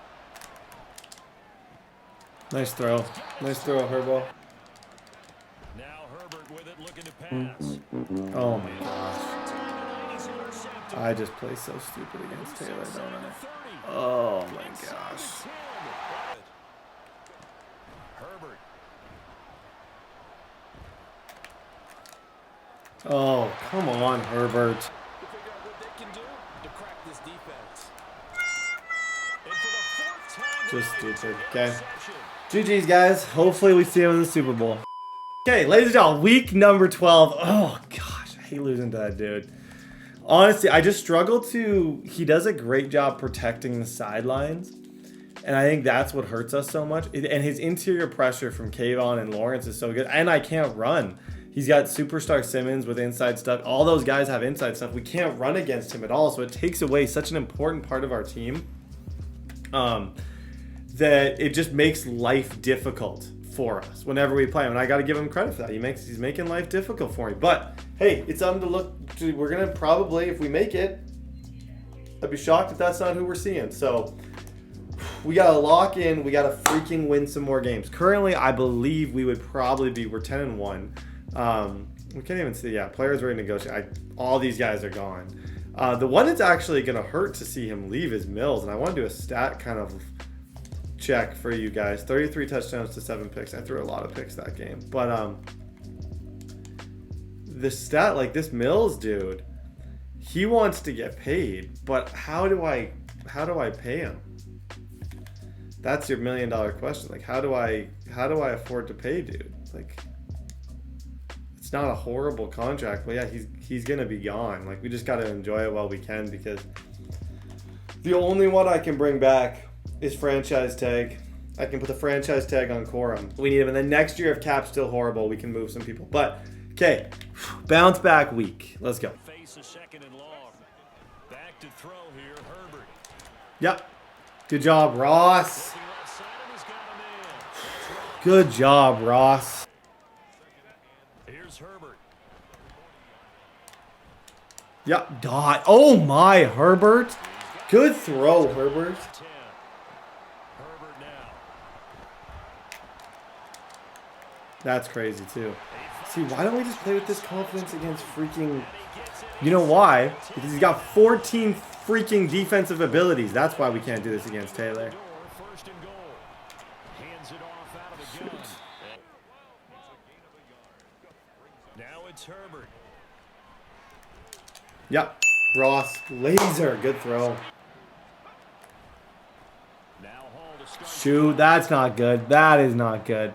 Nice throw. Nice throw, Herbo. Now Herbert with it, looking to pass. Oh my gosh. I just play so stupid against Taylor, don't I? Oh my gosh. Herbert. Oh, come on, Herbert. to figure out what they can do to crack this defense. And for the fourth time Just tonight, stupid. Okay. interception. GG's, guys. Hopefully we see him in the Super Bowl. Okay, ladies and gentlemen, week number 12. Oh, gosh. I hate losing to that dude. Honestly, I just struggle to... He does a great job protecting the sidelines. And I think that's what hurts us so much. And his interior pressure from Kayvon and Lawrence is so good. And I can't run. He's got Superstar Simmons with inside stuff. All those guys have inside stuff. We can't run against him at all. So it takes away such an important part of our team. That it just makes life difficult for us whenever we play him. And I got to give him credit for that. He's making life difficult for me. But hey, it's something to look to. We're going to probably, if we make it, I'd be shocked if that's not who we're seeing. So we got to lock in. We got to freaking win some more games. Currently, I believe we would probably be, we're 10-1. We can't even see, players ready to negotiate. All these guys are gone. The one that's actually going to hurt to see him leave is Mills. And I want to do a stat kind of check for you guys. 33 touchdowns to 7 picks. I threw a lot of picks that game. But the stat, like this Mills dude, he wants to get paid. But how do I pay him? That's your $1 million question. Like, how do I afford to pay dude? Like, it's not a horrible contract, but yeah, he's gonna be gone. Like, we just gotta enjoy it while we can, because the only one I can bring back is franchise tag. I can put the franchise tag on Corum. We need him, and then next year, if Cap's still horrible, we can move some people. But okay, bounce back week. Let's go. Face a second and long. Back to throw here, Herbert. Yep. Good job, Ross. Good job, Ross. Here's Herbert. Yep, dot. Oh my, Herbert. Good throw, Herbert. 10. Herbert now. That's crazy too. See, why don't we just play with this confidence against freaking... You know why? Because he's got 14 freaking defensive abilities. That's why we can't do this against Taylor. First and goal. Hands it off out of the gun. Now it's Herbert. Yep. Ross. Laser. Good throw. Now Hall to start. Shoot. That's not good. That is not good.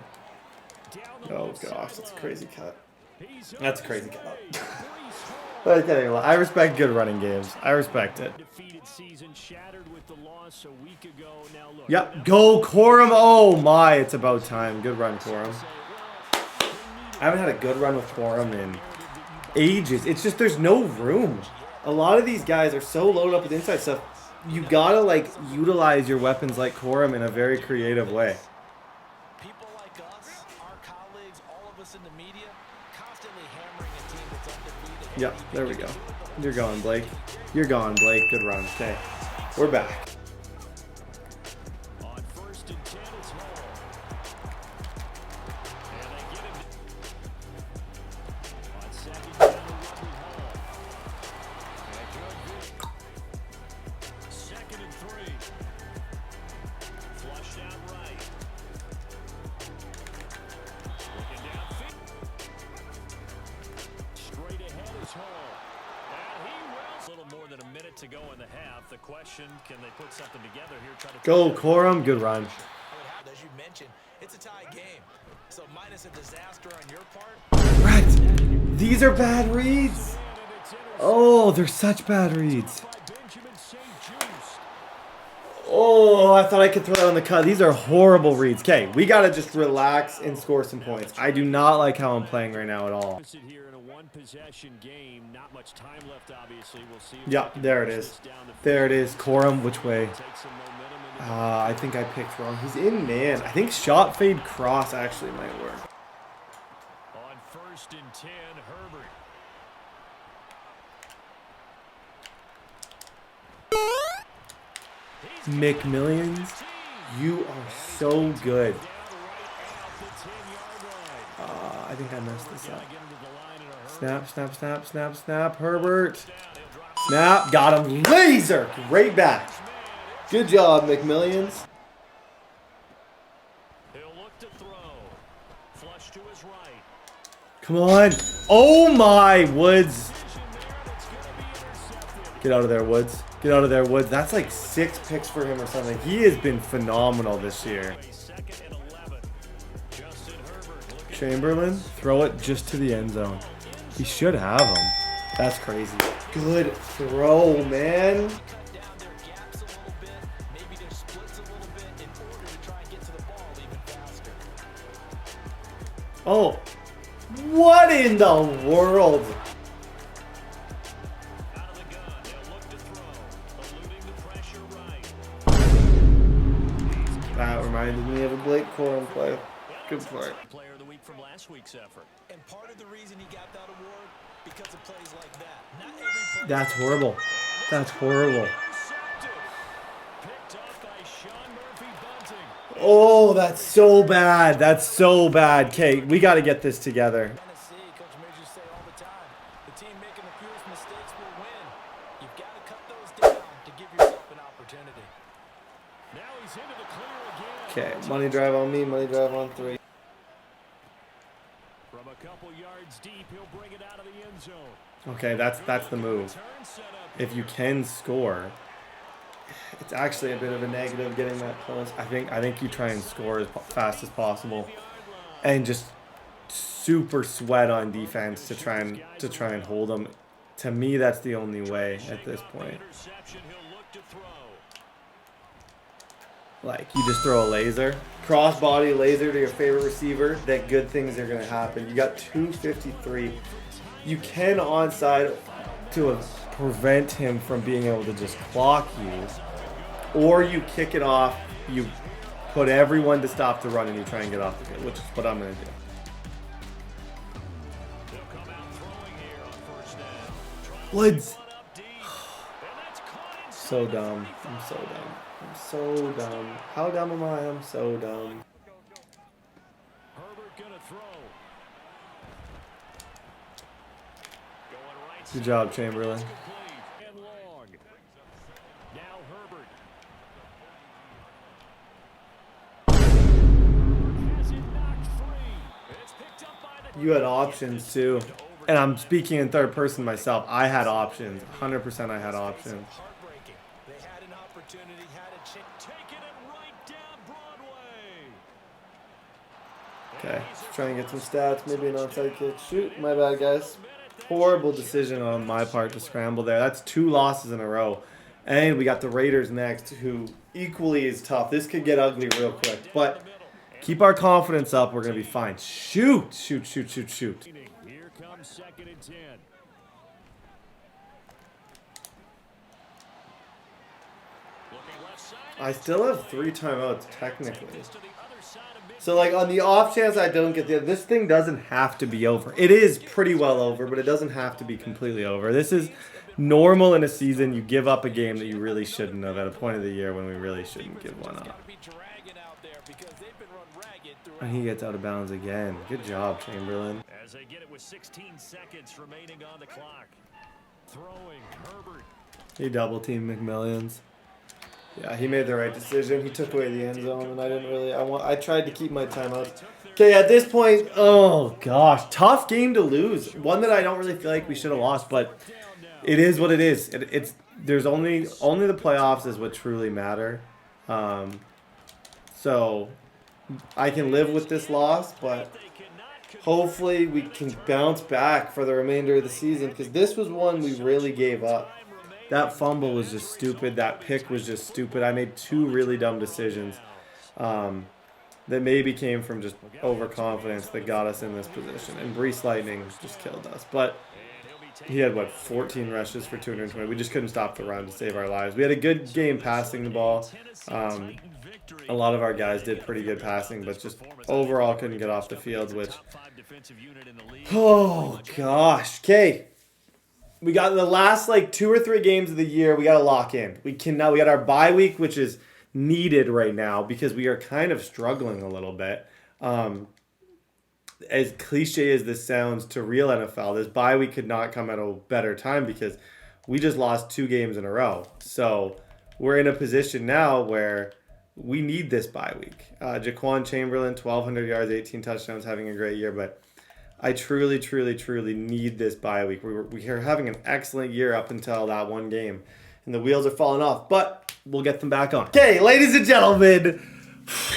Down the Oh left gosh, that's a sideline. crazy cut. He's That's a on crazy his cut. way. Brees Hall. I can't even lie. I respect good running games. I respect it. Defeated season shattered with the loss a week ago. Now look. Yep. Go, Corum. Oh my, it's about time. Good run, Corum. I haven't had a good run with Corum in ages. It's just there's no room. A lot of these guys are so loaded up with inside stuff. You gotta like utilize your weapons like Corum in a very creative way. People like us, our colleagues, all of us in the media, constantly hammering a team that's undefeated. Yep, there we go. You're gone, Blake. You're gone, Blake. Good run. Okay, we're back. On first and 10, it's Hall. And they get him. On second down, the run with Hall. And good. Second and 3. Flushed out right. Looking downfield. Straight ahead is Hall. And he will. A little more than a minute to go in the half. The question, can they put something together here? Try to Go, Corum. Good run. As you mentioned, it's a tie game. So minus a disaster on your part. Brett, these are bad reads. Oh, they're such bad reads. Oh, I thought I could throw that on the cut. These are horrible reads. Okay, we got to just relax and score some points. I do not like how I'm playing right now at all. Yeah, there it is. There it is. Corum, which way? I think I picked wrong. He's in man. I think shot fade cross actually might work. On 1st and 10, Herbert. McMillions, you are so good. I think I messed this up. Snap, snap, snap, snap, snap. Herbert. Snap. Got him. Laser. Great back. Good job, McMillions. Come on. Oh, my. Woods. Get out of there, Woods. Get out of there, Woods. That's like 6 picks for him or something. He has been phenomenal this year. Chamberlain, throw it just to the end zone. He should have him. That's crazy. Good throw, man. Oh, what in the world? That reminded me of a Blake Corum play. Good play. Player of the week from last week's effort. And part of the reason he got that award because of plays like that. Not every play. That's horrible. That's horrible. Oh, that's so bad. That's so bad. Okay, we got to get this together. Coach Majors say all the time, the team making the fewest mistakes will win. You've got to cut those down to give yourself an opportunity. Now he's into the clear again. Okay, money drive on me, money drive on 3. From a couple yards deep, he'll bring it out of the end zone. Okay, that's the move. If you can score, it's actually a bit of a negative getting that close. I think you try and score as fast as possible, and just super sweat on defense to try and hold them. To me, that's the only way at this point. Like, you just throw a laser, crossbody laser to your favorite receiver, that good things are gonna happen. You got 253. You can onside to prevent him from being able to just clock you. Or you kick it off, you put everyone to stop the run, and you try and get off the field, which is what I'm going to do. Woods. So dumb. I'm so dumb. I'm so dumb. How dumb am I? I'm so dumb. Good job, Chamberlain. You had options too. And I'm speaking in third person myself. I had options. 100% I had options. They had an opportunity, had a chance. Taking it right down Broadway. Okay, let's try and get some stats. Maybe an onside kick. Shoot, my bad, guys. Horrible decision on my part to scramble there. That's 2 losses in a row. And we got the Raiders next, who equally is tough. This could get ugly real quick. But keep our confidence up. We're going to be fine. Shoot, shoot, shoot, shoot, shoot. Here comes 2nd and 10. I still have 3 timeouts, technically. So, like, on the off chance I don't get this thing doesn't have to be over. It is pretty well over, but it doesn't have to be completely over. This is normal in a season. You give up a game that you really shouldn't have at a point of the year when we really shouldn't give one up. And he gets out of bounds again. Good job, Chamberlain. As they get it with 16 seconds remaining on the clock. Throwing Herbert. He double teamed McMillions. Yeah, he made the right decision. He took away the end zone, and I didn't really. I tried to keep my timeouts. Okay, at this point, oh gosh, tough game to lose. One that I don't really feel like we should have lost, but it is what it is. It's there's only the playoffs is what truly matter. So I can live with this loss, but hopefully we can bounce back for the remainder of the season, because this was one we really gave up. That fumble was just stupid. That pick was just stupid. I made 2 really dumb decisions that maybe came from just overconfidence that got us in this position. And Brees Lightning just killed us. But he had, 14 rushes for 220. We just couldn't stop the run to save our lives. We had a good game passing the ball. A lot of our guys did pretty good passing, but just overall couldn't get off the field, which... Oh, gosh. Okay. We got the last, 2 or 3 games of the year we got to lock in. We got our bye week, which is needed right now because we are kind of struggling a little bit. As cliche as this sounds to real NFL, this bye week could not come at a better time because we just lost 2 games in a row. So we're in a position now where we need this bye week. Jaquan Chamberlain, 1,200 yards, 18 touchdowns, having a great year, but I truly, truly, truly need this bye week. We are having an excellent year up until that one game, and the wheels are falling off, but we'll get them back on. Okay, ladies and gentlemen,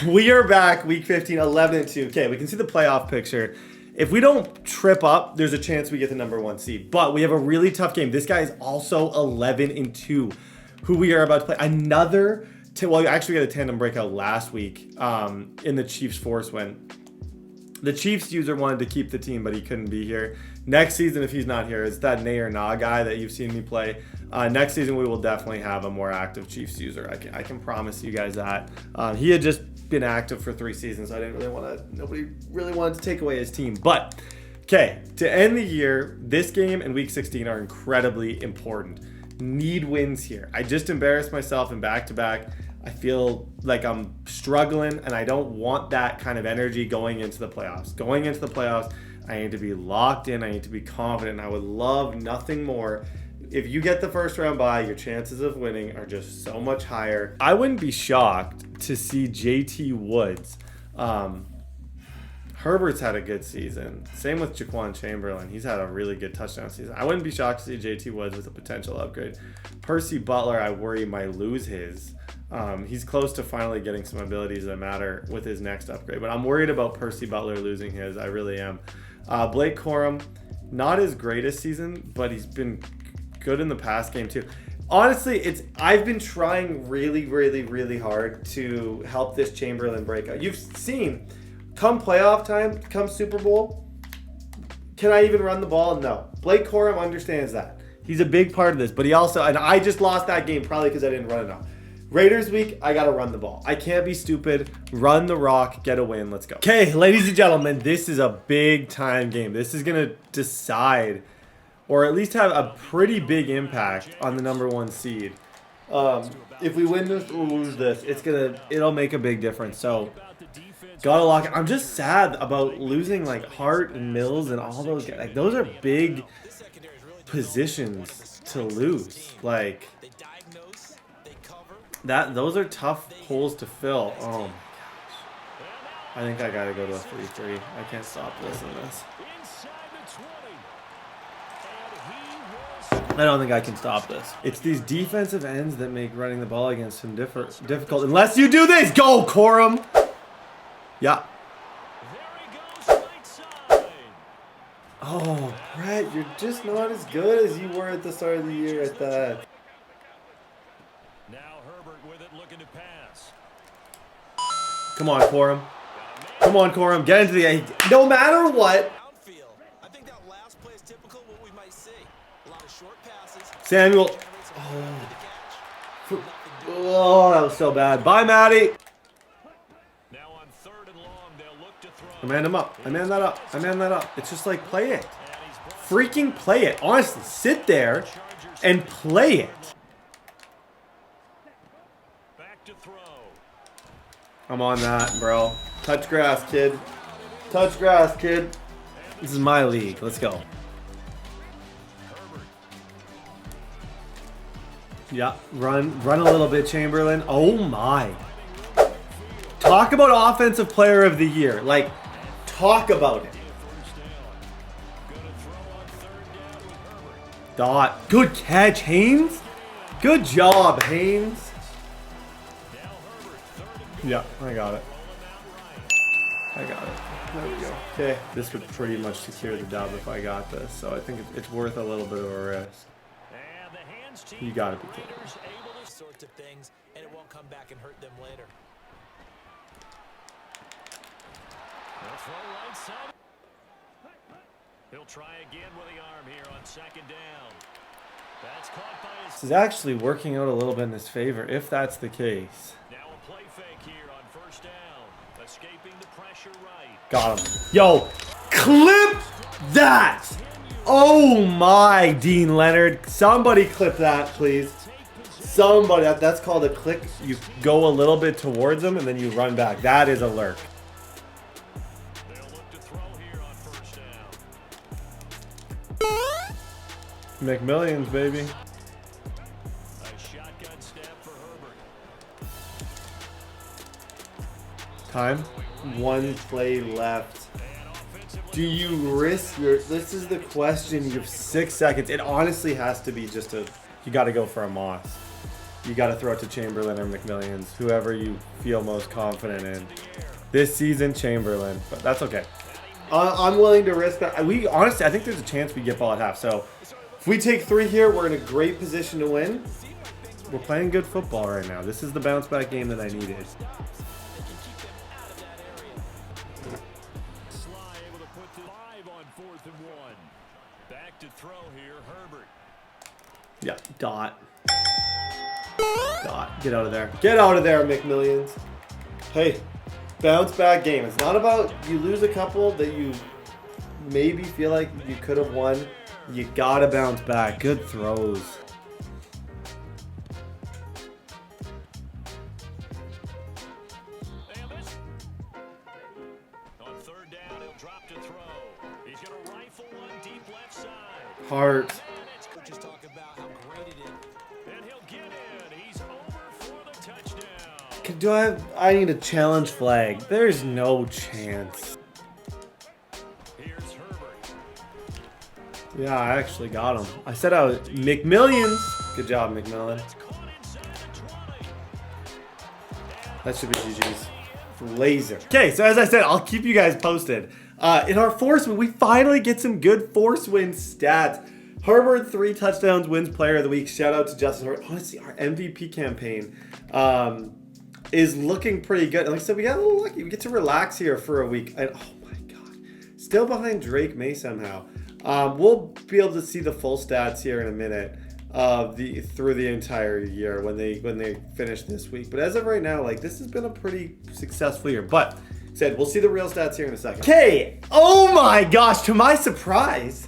we are back, week 15, 11-2. Okay, we can see the playoff picture. If we don't trip up, there's a chance we get the number 1 seed, but we have a really tough game. This guy is also 11-2, who we are about to play. Actually, we had a tandem breakout last week in the Chiefs Force when the Chiefs user wanted to keep the team, but he couldn't be here. Next season, if he's not here, it's that nay or nah guy that you've seen me play. Next season, we will definitely have a more active Chiefs user. I can promise you guys that. He had just been active for 3 seasons, so nobody really wanted to take away his team. But, okay, to end the year, this game and week 16 are incredibly important. Need wins here. I just embarrassed myself in back-to-back. I feel like I'm struggling, and I don't want that kind of energy going into the playoffs. Going into the playoffs, I need to be locked in. I need to be confident. I would love nothing more. If you get the first round bye, your chances of winning are just so much higher. I wouldn't be shocked to see JT Woods. Herbert's had a good season. Same with Jaquan Chamberlain. He's had a really good touchdown season. I wouldn't be shocked to see JT Woods with a potential upgrade. Percy Butler, I worry, might lose his. He's close to finally getting some abilities that matter with his next upgrade, but I'm worried about Percy Butler losing his. I really am. Blake Corum, not his greatest season, but he's been good in the pass game too. Honestly, I've been trying really, really, really hard to help this Chamberlain breakout. You've seen, come playoff time, come Super Bowl, can I even run the ball? No. Blake Corum understands that. He's a big part of this, but he also, and I just lost that game probably because I didn't run enough. Raiders week, I got to run the ball. I can't be stupid. Run the rock, get a win. Let's go. Okay, ladies and gentlemen, this is a big time game. This is going to decide, or at least have a pretty big impact on the number 1 seed. If we win this or lose this, it'll make a big difference. So, gotta lock it. I'm just sad about losing Hart and Mills and all those guys. Those are big positions to lose. Those are tough holes to fill. Oh my gosh. I think I gotta go to a 3-3. I can't stop listening to this. I don't think I can stop this. It's these defensive ends that make running the ball against him difficult. Unless you do this! Go, Corum! Yeah. Oh, Brett, you're just not as good as you were at the start of the year at that. Come on, Corum. Come on, Corum. Get into the... No matter what. I think that last play is typical what we might see. A lot of short passes. Samuel. Oh, that was so bad. Bye, Matty. Now on 3rd and long, they'll look to throw. I manned him up. I manned that up. I manned that up. It's just play it. Freaking play it. Honestly, sit there and play it. I'm on that, bro. Touch grass, kid. Touch grass, kid. This is my league. Let's go. Yeah, run a little bit, Chamberlain. Oh my. Talk about offensive player of the year. Talk about it. Dot. Good catch, Haynes. Good job, Haynes. Yeah, I got it. I got it. There we go. Okay, this would pretty much secure the dub if I got this, so I think it's worth a little bit of a risk. You gotta be kidding me. Sorts of things, and it won't come back and hurt them later. He'll try again with the arm here on second down. That's caught by his... This is actually working out a little bit in his favor, if that's the case. Now a play fake here on first down. Escaping the pressure right. Got him. Yo, clip that! Oh my, Dean Leonard. Somebody clip that, please. Somebody. That's called a click. You go a little bit towards him, and then you run back. That is a lurk. They'll look to throw here on first down. McMillions, baby. A shotgun snap for Herbert. Time. One play left. Do you risk your... This is the question. You have 6 seconds. It honestly has to be just a... You got to go for a Moss. You got to throw it to Chamberlain or McMillions. Whoever you feel most confident in. This season, Chamberlain. But that's okay. I'm willing to risk that. Honestly, I think there's a chance we get ball at half. So, if we take 3 here, we're in a great position to win. We're playing good football right now. This is the bounce back game that I needed. Back to throw here, Herbert. Yeah, dot. Dot. Get out of there. Get out of there, McMillions. Hey, bounce back game. It's not about you lose a couple that you maybe feel like you could have won. You gotta bounce back. Good throws. On third down, he'll drop to throw. He's gonna rifle one deep left side. Heart. Just talk about how great it is. And he'll get in. He's over for the touchdown. I need a challenge flag. There's no chance. Here's Herbert. Yeah, I actually got him. I said I was McMillions. Good job, McMillan. Caught inside the 20. That should be GG's. Laser. Okay, so as I said, I'll keep you guys posted. In our force win, we finally get some good force win stats. Herbert, 3 touchdowns, wins player of the week. Shout out to Justin Herbert. Honestly, our MVP campaign is looking pretty good. And like I said, we got a little lucky. We get to relax here for a week. And oh my God, still behind Drake May somehow. We'll be able to see the full stats here in a minute through the entire year when they finish this week. But as of right now, like this has been a pretty successful year. But said we'll see the real stats here in a second. Okay. Oh my gosh, to my surprise,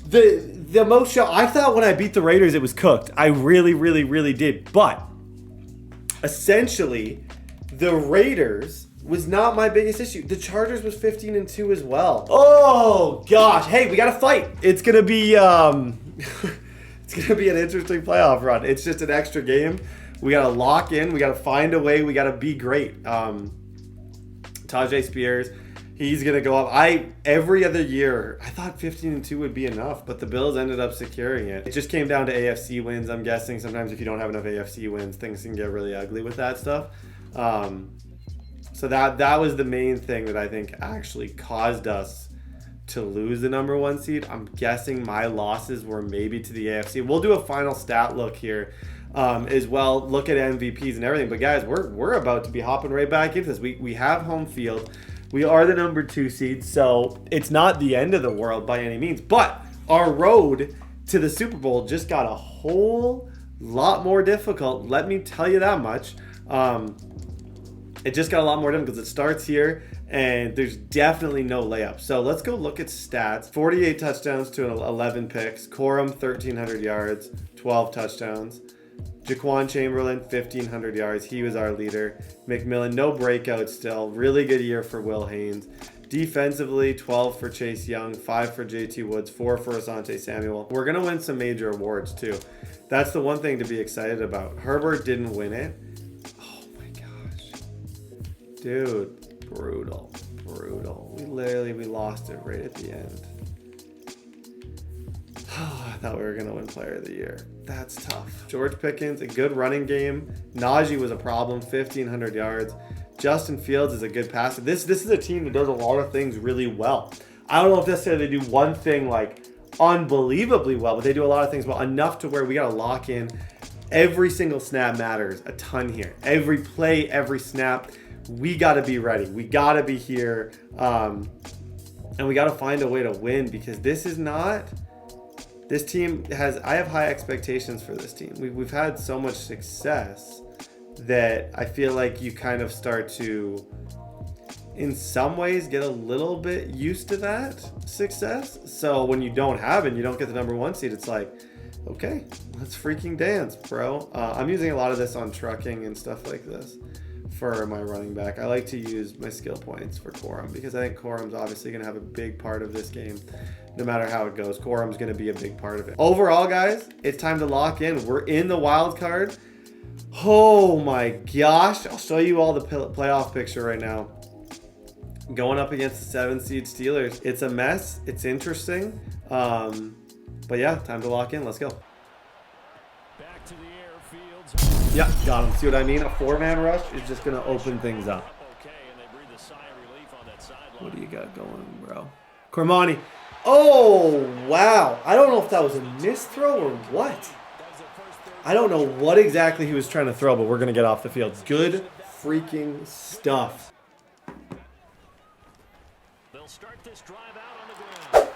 the most show I thought when I beat the Raiders it was cooked. I really did. But essentially, the Raiders was not my biggest issue. The Chargers was 15-2 as well. Oh gosh. Hey, we gotta fight. It's gonna be it's gonna be an interesting playoff run. It's just an extra game. We gotta lock in. We gotta find a way. We gotta be great. Tajay Spears, he's gonna go up. Every other year I thought 15-2 would be enough, but the Bills ended up securing it. It just came down to AFC wins. I'm guessing sometimes if you don't have enough AFC wins, things can get really ugly with that stuff. So that was the main thing that I think actually caused us to lose the number 1 seed. I'm guessing my losses were maybe to the AFC. We'll do a final stat look here as well. Look at MVPs and everything. But guys, we're about to be hopping right back into this. We have home field. We are the number 2 seed, so it's not the end of the world by any means. But our road to the Super Bowl just got a whole lot more difficult. Let me tell you that much. It just got a lot more difficult because it starts here and there's definitely no layup. So let's go look at stats. 48 touchdowns to 11 picks. Corum, 1,300 yards, 12 touchdowns. Jaquan Chamberlain, 1,500 yards. He was our leader. McMillan, no breakout still. Really good year for Will Haynes. Defensively, 12 for Chase Young, 5 for JT Woods, 4 for Asante Samuel. We're going to win some major awards too. That's the one thing to be excited about. Herbert didn't win it. Oh my gosh. Dude, brutal. We lost it right at the end. thought we were going to win player of the year. That's tough. George Pickens, a good running game. Najee was a problem, 1,500 yards. Justin Fields is a good passer. This is a team that does a lot of things really well. I don't know if necessarily they do one thing like unbelievably well, but they do a lot of things well, enough to where we got to lock in. Every single snap matters a ton here. Every play, every snap, we got to be ready. We got to be here. And we got to find a way to win, because this team I have high expectations for this team. We've had so much success that I feel like you kind of start to, in some ways, get a little bit used to that success. So when you don't have it, and you don't get the #1 seed, it's like, okay, let's freaking dance, bro. I'm using a lot of this on trucking and stuff like this for my running back. I like to use my skill points for Corum, because I think Corum's obviously going to have a big part of this game. No matter how it goes, Corum's going to be a big part of it. Overall, guys, it's time to lock in. We're in the wild card. Oh my gosh. I'll show you all the playoff picture right now. Going up against the 7-seed Steelers. It's a mess. It's interesting. But yeah, time to lock in. Let's go. Back to the airfields. Yeah, got him. See what I mean? A 4-man rush is just going to open things up. Okay, and they breathe a sigh of relief on that sideline. What do you got going, bro? Cormani. Oh, wow. I don't know if that was a missed throw or what. I don't know what exactly he was trying to throw, but we're going to get off the field. Good freaking stuff. They'll start this drive out on the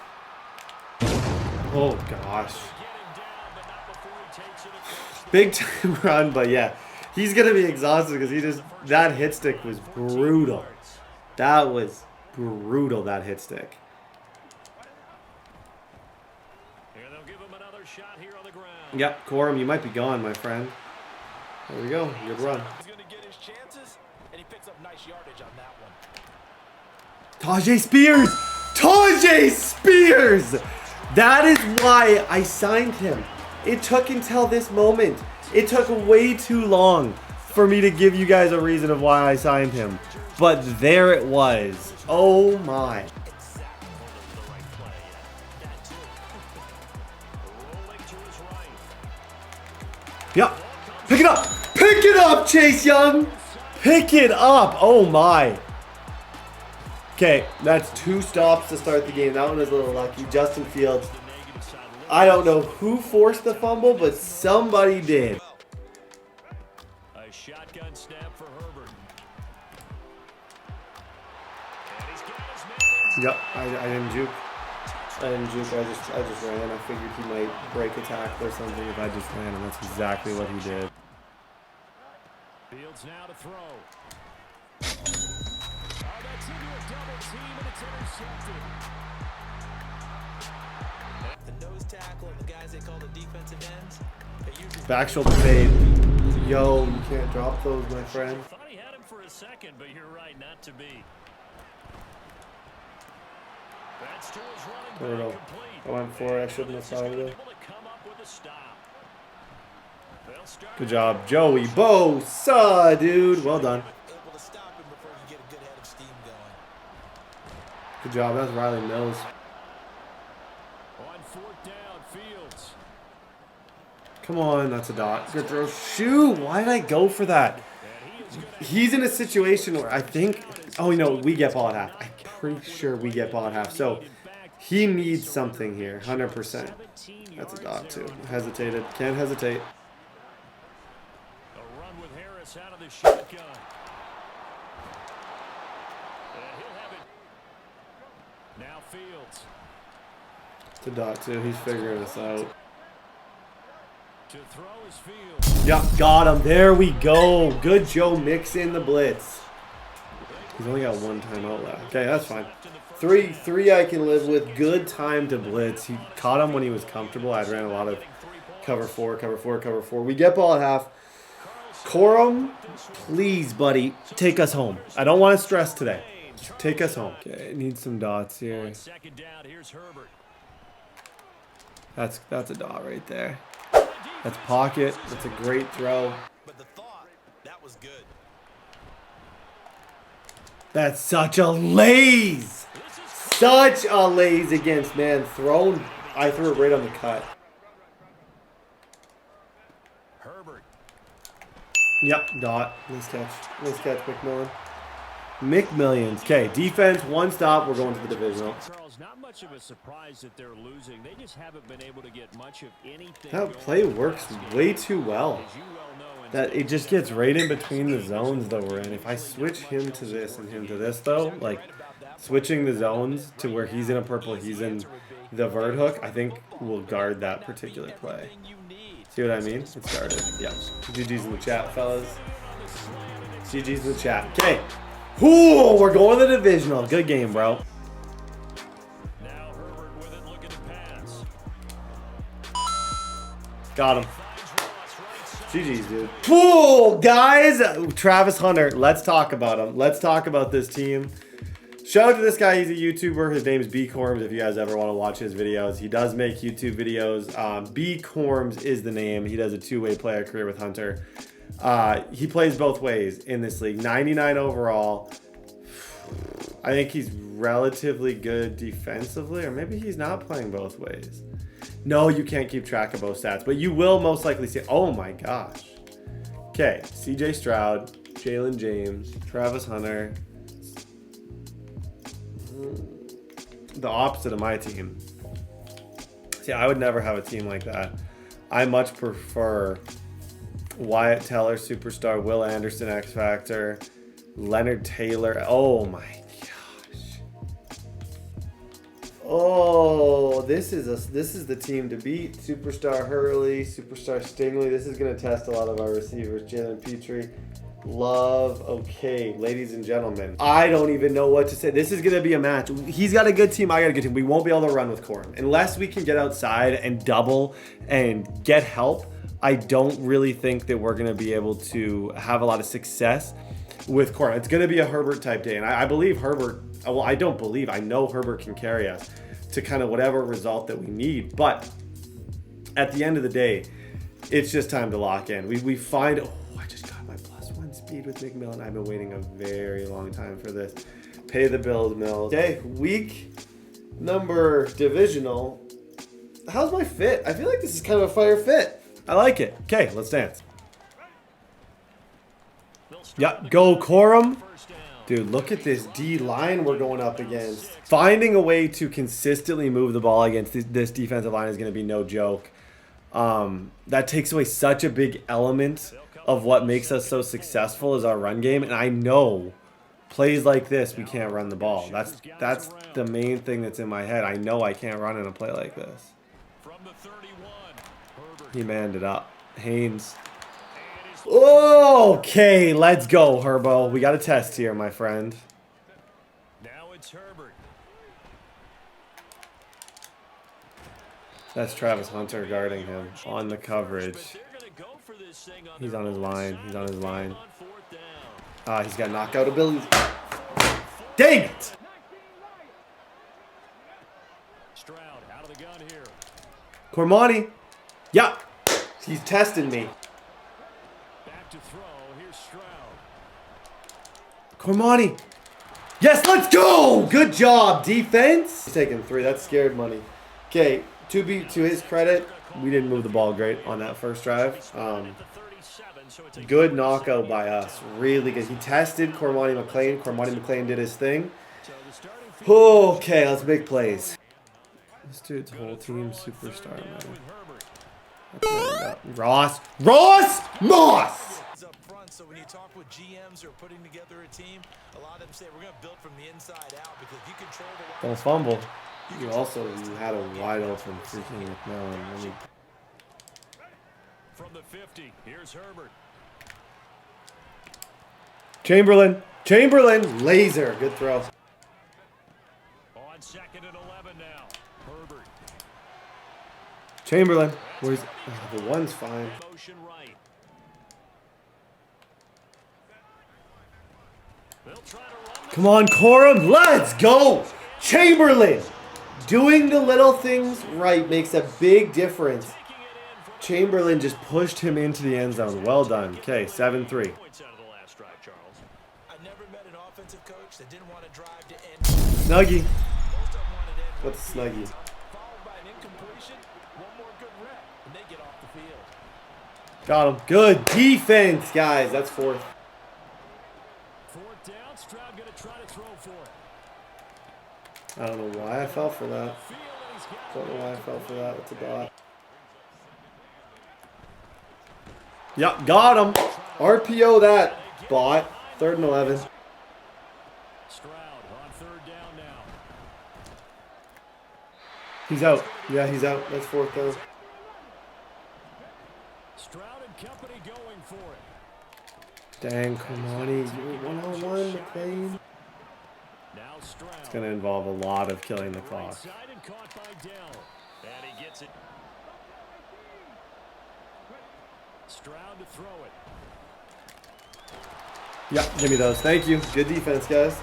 ground. Oh, gosh. Big time run, but yeah. He's going to be exhausted because that hit stick was brutal. That was brutal, that hit stick. Shot here on the ground. Yep, Corum, you might be gone, my friend. There we go. Good run. He's going to get his chances, and he picks up nice yardage on that one. Tajay Spears! Tajay Spears! That is why I signed him. It took until this moment. It took way too long for me to give you guys a reason of why I signed him. But there it was. Oh my. Yep. Pick it up. Pick it up, Chase Young. Pick it up. Oh, my. Okay, that's 2 stops to start the game. That one was a little lucky. Justin Fields. I don't know who forced the fumble, but somebody did. A shotgun snap for Herbert. Yep, I didn't juke. I didn't juke. I just ran. I figured he might break a tackle or something if I just ran, and that's exactly what he did. Fields now to throw. Oh, that's into a double team, and it's intercepted. The nose tackle and the guys they call the defensive ends. Back shoulder fade. Yo, you can't drop those, my friend. Thought he had him for a second, but you're right, not to be. That's to his running back, complete. I went for it. I shouldn't have started it. Good job, Joey Bosa, dude. Well done. Good job. That's Riley Mills. On 4th down, Fields. Come on, that's a dot. Good throw. Shoot, why did I go for that? He's in a situation where I think, oh, you know, we get ball at half. I'm pretty sure we get ball at half. So he needs something here, 100%. That's a dot, too. Hesitated. Can't hesitate. A run with Harris out of the shotgun. He'll have it. Now Fields. It's a dot, too. He's figuring us out. To throw his Fields. Yep, got him. There we go. Good Joe Mixon the blitz. He's only got 1 timeout left. Okay, that's fine. Three I can live with. Good time to blitz. He caught him when he was comfortable. I ran a lot of cover 4, cover 4, cover 4. We get ball at half. Corum, please, buddy, take us home. I don't want to stress today. Just take us home. Okay, need some dots here. Second down, here's Herbert. That's a dot right there. That's pocket. That's a great throw. But the thought, that was good. That's such a laze. Such a laze against, man. I threw it right on the cut. Yep, dot. Nice catch. Nice catch, McMillan. McMillions. Okay, defense, one stop. We're going to the divisional. Charles, not much of a surprise that they're losing. They just haven't been able to get much of anything. That play works way too well. That it just gets right in between the zones that we're in. If I switch him to this and him to this, though, like switching the zones to where he's in a purple, he's in the vert hook, I think we'll guard that particular play. See what I mean? It's guarded. Yeah. GG's in the chat, fellas. GG's in the chat. Okay. Ooh, we're going to the divisional. Good game, bro. Now Herbert with it, looking to pass. Got him. GG's, dude. Whoa, guys. Travis Hunter. Let's talk about him. Let's talk about this team. Shout out to this guy. He's a YouTuber. His name is B Corms. If you guys ever want to watch his videos, he does make YouTube videos. B Corms is the name. He does a two-way player career with Hunter. He plays both ways in this league. 99 overall. I think he's relatively good defensively, or maybe he's not playing both ways. No, you can't keep track of both stats, but you will most likely see. Oh my gosh. Okay, CJ Stroud, Jalen James, Travis Hunter. The opposite of my team. See, I would never have a team like that. I much prefer Wyatt Teller, Superstar, Will Anderson, X Factor, Leonard Taylor. Oh my gosh. Oh, this is the team to beat. Superstar Hurley, Superstar Stingley. This is going to test a lot of our receivers. Jalen Petrie. Love. Okay, ladies and gentlemen, I don't even know what to say. This is going to be a match. He's got a good team. I got a good team. We won't be able to run with Corum. Unless we can get outside and double and get help, I don't really think that we're going to be able to have a lot of success with Corum. It's going to be a Herbert type day. And I believe Herbert, well, I don't believe, I know Herbert can carry us to kind of whatever result that we need. But at the end of the day, it's just time to lock in. We find... I just got my +1 speed with McMillan. I've been waiting a very long time for this. Pay the bills, Mills. Okay, week number divisional. How's my fit? I feel like this is kind of a fire fit. I like it. Okay, let's dance. Yeah, go Corum. Dude, look at this D line we're going up against. Finding a way to consistently move the ball against this defensive line is going to be no joke. That takes away such a big element of what makes us so successful is our run game. And I know plays like this, we can't run the ball. That's the main thing that's in my head. I know I can't run in a play like this. He manned it up. Haynes. Okay, let's go, Herbo. We got a test here, my friend. Now it's Herbert. That's Travis Hunter guarding him on the coverage. He's on his line. He's on his line. He's got knockout abilities. Dang it! Stroud out of the gun here. Cormani. Yeah. He's testing me. Back to throw. Here's Stroud. Cormani. Yes, let's go! Good job, defense. He's taking 3. That's scared money. Okay, to his credit, we didn't move the ball great on that first drive. Good knockout by us. Really good. He tested Cormani McLean. Cormani McLean did his thing. Okay, let's make plays. This dude's whole team superstar, man. Ross Moss! Up front, so when you talk with GMs or putting together a team, a lot of them say we're going to build from the inside out because if you control the don't fumble. You had a wide open freaking McMillan. From the 50, here's Herbert. Chamberlain, laser, good throw. On 2nd and 11 now. Herbert. Chamberlain, where's the one's fine. Motion right. They'll try to run. Come on, Corum, let's go. Chamberlain, doing the little things right makes a big difference. Chamberlain just pushed him into the end zone. Well done. Okay, 7-3. offensive coach that didn't want to drive to end. Snuggie. What's Snuggie? Followed by an incompletion, one more good rep, and they get off the field. Got him. Good defense, guys. That's fourth. Fourth down. Stroud going to try to throw for it. I don't know why I fell for that. Don't know why I fell for that. It's a dot. Yep, got him. RPO that bot. 3rd and 11. Stroud on 3rd down now. He's out. Yeah, he's out. That's 4th down. Stroud and company going for it. Dang, come on. You're 1-on-1, McLean. Now Stroud. It's going to involve a lot of killing the clock. Right side and caught by Dell. And he gets it. Stroud to throw it. Yeah, give me those. Thank you. Good defense, guys.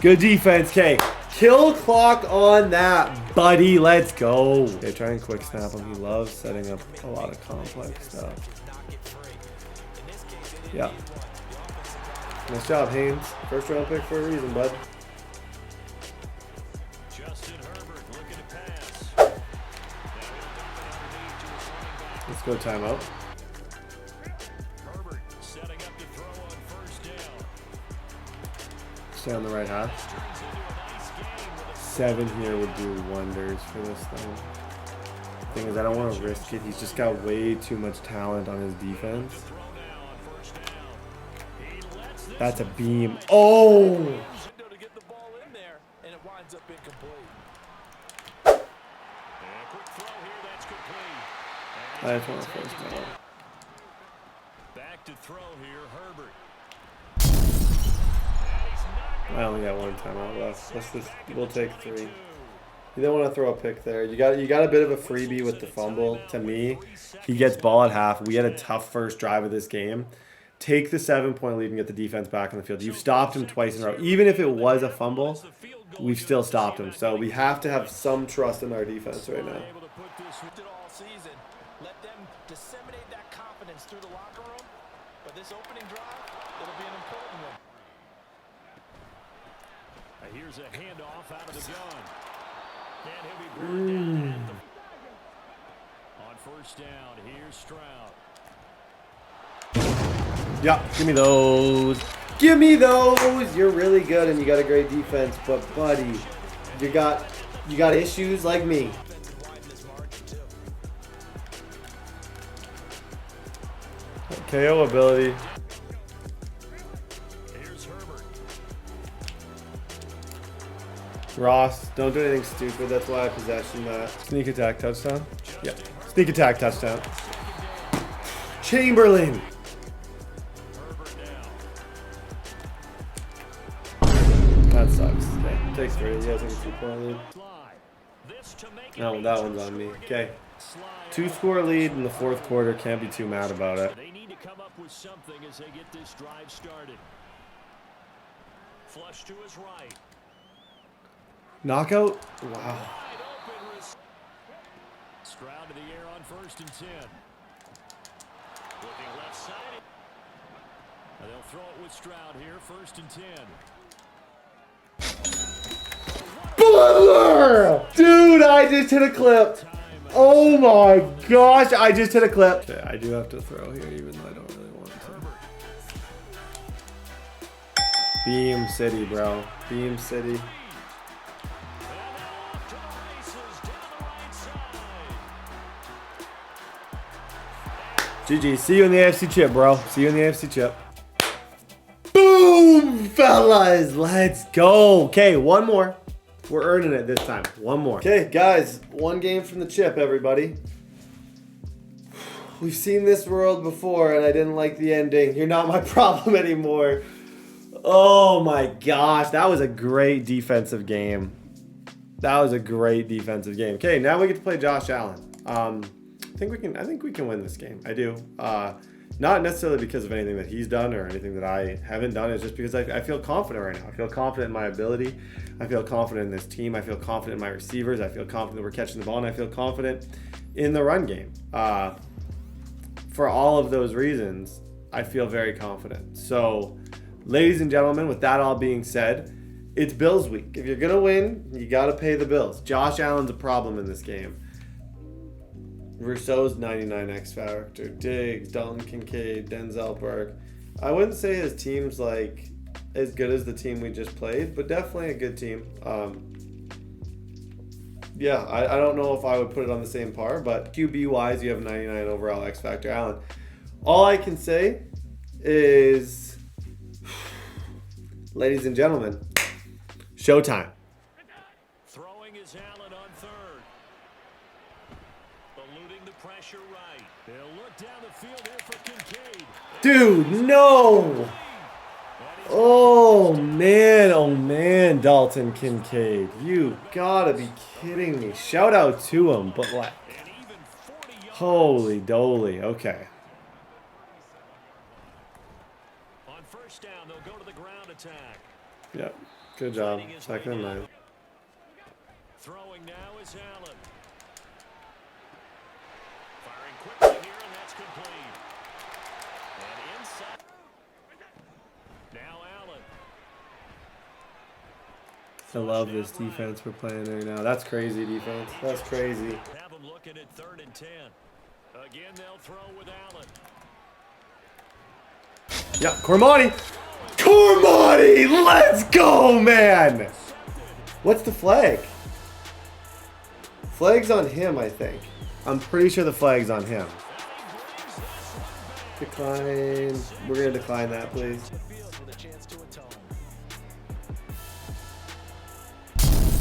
Good defense, K. Kill clock on that, buddy. Let's go. Okay, try and quick snap him. He loves setting up a lot of complex stuff. Yeah. Nice job, Haynes. 1st round pick for a reason, bud. Justin Herbert looking to pass. Let's go timeout. Herbert setting up to throw on 1st down. Stay on the right half. 7 here would do wonders for this thing. Thing is, I don't want to risk it. He's just got way too much talent on his defense. That's a beam. Oh! To get the ball in there, and it winds up incomplete. And a quick throw here, that's complete. I just want to first down. Back to throw here, Herbert. I only got 1 timeout left. We'll take 3. You don't want to throw a pick there. You got a bit of a freebie with the fumble. To me, he gets ball at half. We had a tough first drive of this game. Take the 7-point lead and get the defense back on the field. You've stopped him twice in a row. Even if it was a fumble, we've still stopped him. So we have to have some trust in our defense right now. All season. Let them disseminate that confidence through the locker room. But this opening drive, it'll be an important one. Here's a handoff out of the gun. And he'll be brought down. On 1st down, here's Stroud. Yeah, give me those. Give me those. You're really good and you got a great defense, but buddy, you got issues like me. KO ability. Here's Herbert. Ross, don't do anything stupid. That's why I possession that. Sneak attack touchdown. Yeah. Sneak attack touchdown. Chamberlain. That sucks. Okay, takes 3. He has a 2-point lead. No, that one's on me. Okay. 2-score lead in the 4th quarter. Can't be too mad about it. They need to come up with something as they get this drive started. Flush to his right. Knockout? Wow. Stroud to the air on 1st and 10. Looking left side. And they'll throw it with Stroud here, 1st and 10. Dude, I just hit a clip. Oh my gosh, I just hit a clip. Okay, I do have to throw here, even though I don't really want to. Beam City, bro. Beam City. GG. See you in the AFC chip, bro. See you in the AFC chip. Boom, fellas. Let's go. Okay, one more. We're earning it this time. One more. Okay, guys. One game from the chip, everybody. We've seen this world before, and I didn't like the ending. You're not my problem anymore. Oh, my gosh. That was a great defensive game. That was a great defensive game. Okay, now we get to play Josh Allen. I think we can win this game. I do. Not necessarily because of anything that he's done or anything that I haven't done. It's just because I feel confident right now. I feel confident in my ability. I feel confident in this team. I feel confident in my receivers. I feel confident that we're catching the ball, and I feel confident in the run game. For all of those reasons, I feel very confident. So, ladies and gentlemen, with that all being said, it's Bills week. If you're going to win, you got to pay the bills. Josh Allen's a problem in this game. Rousseau's 99 X Factor. Diggs, Dalton Kincaid, Denzel Burke. I wouldn't say his team's like as good as the team we just played, but definitely a good team. Yeah, I don't know if I would put it on the same par, but QB-wise, you have 99 overall X Factor. Allen, all I can say is, ladies and gentlemen, showtime. Throwing is Allen on third. Eluding the pressure right. They'll look down the field here for Kincaid. Dude, no! Oh man, Dalton Kincaid. You gotta be kidding me. Shout out to him, but like, holy doly. Okay. On first down, they'll go to the ground attack. Yep. Good job. Second and 9. Throwing now is Allen. Firing quickly here, and that's complete. And inside. Now Allen. I love this defense we're playing right now. That's crazy defense. That's crazy. Have them looking at 3rd and 10. Again, they'll throw with Allen. Yeah, Cormani. Cormani, let's go, man. What's the flag? Flag's on him, I think. I'm pretty sure the flag's on him. Decline. We're going to decline that, please.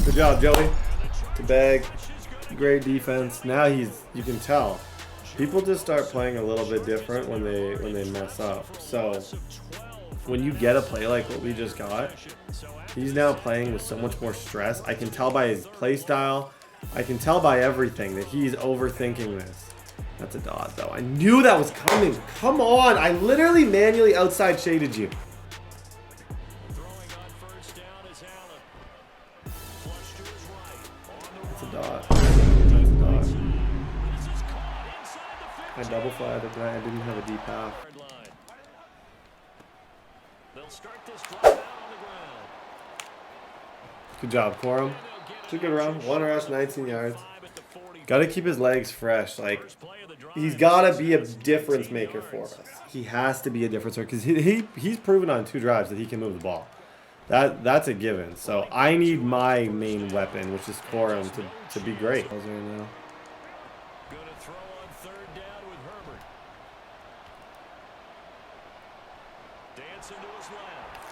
Good job, Joey. The bag. Great defense. Now you can tell. People just start playing a little bit different when they mess up. So when you get a play like what we just got, he's now playing with so much more stress. I can tell by his play style. I can tell by everything that he's overthinking this. That's a dot, though. I knew that was coming. Come on. I literally manually outside shaded you. That's a dot. That's a dot. I double fired it, but I didn't have a deep half. Good job, Corum. It's a good run. 1 rush, 19 yards. Got to keep his legs fresh. Like, he's got to be a difference maker for us. He has to be a difference maker because he's proven on 2 drives that he can move the ball. That's a given. So I need my main weapon, which is Corum, to be great. Right now.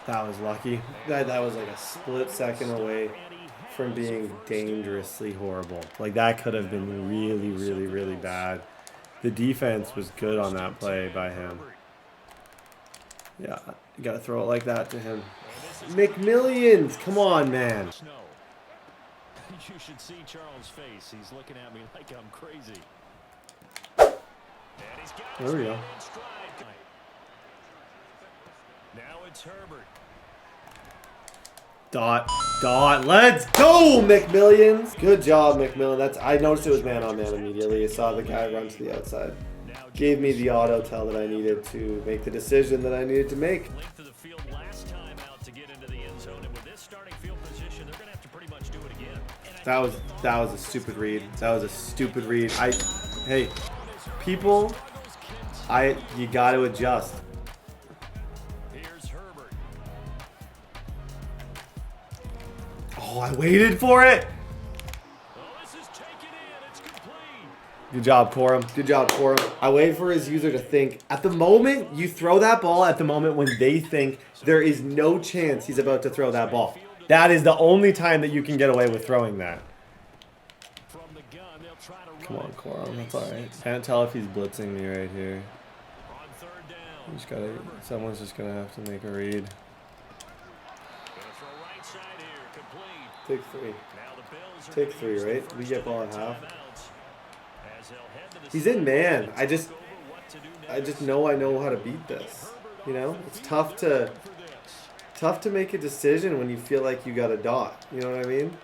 That was lucky. That was like a split second away from being dangerously horrible. Like, that could have been really, really, really bad. The defense was good on that play by him. Yeah, you got to throw it like that to him. McMillions, come on, man. You should see Charles' face. He's looking at me like I'm crazy. There we go. Now it's Herbert. Dot. Let's go, McMillions. Good job, McMillan. I noticed it was man on man immediately. I saw the guy run to the outside. Gave me the auto tell that I needed to make the decision that I needed to make. Length of the field last time out to get into the end zone, and with this starting field position, they're going to have to pretty much do it again. That was a stupid read. That was a stupid read. Hey, people, you got to adjust. Here's Herbert. Oh, I waited for it. Oh, this is taken in. It's complete. Good job, Corum. Good job, Corum. I waited for his user to think. At the moment you throw that ball, at the moment when they think there is no chance he's about to throw that ball. That is the only time that you can get away with throwing that. Come on, Corum. That's all right. Can't tell if he's blitzing me right here. Someone's just gonna have to make a read. Take 3. Take 3, right? We get ball at half. He's in man. I just know I know how to beat this. You know, it's tough to make a decision when you feel like you got a dot. You know what I mean?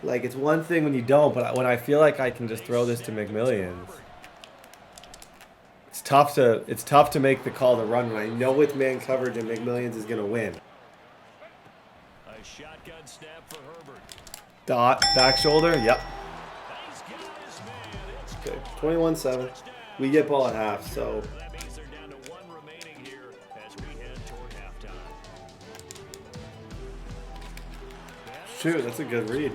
Like, it's one thing when you don't, but when I feel like I can just throw this to McMillions, it's tough to make the call to run when I know it's man coverage and McMillions is gonna win. A shotgun snap for Herbert. Dot, back shoulder, yep. Okay. 21-7. We get ball at half, so. That means they're down to 1 remaining here as we head toward halftime. Shoot, that's a good read.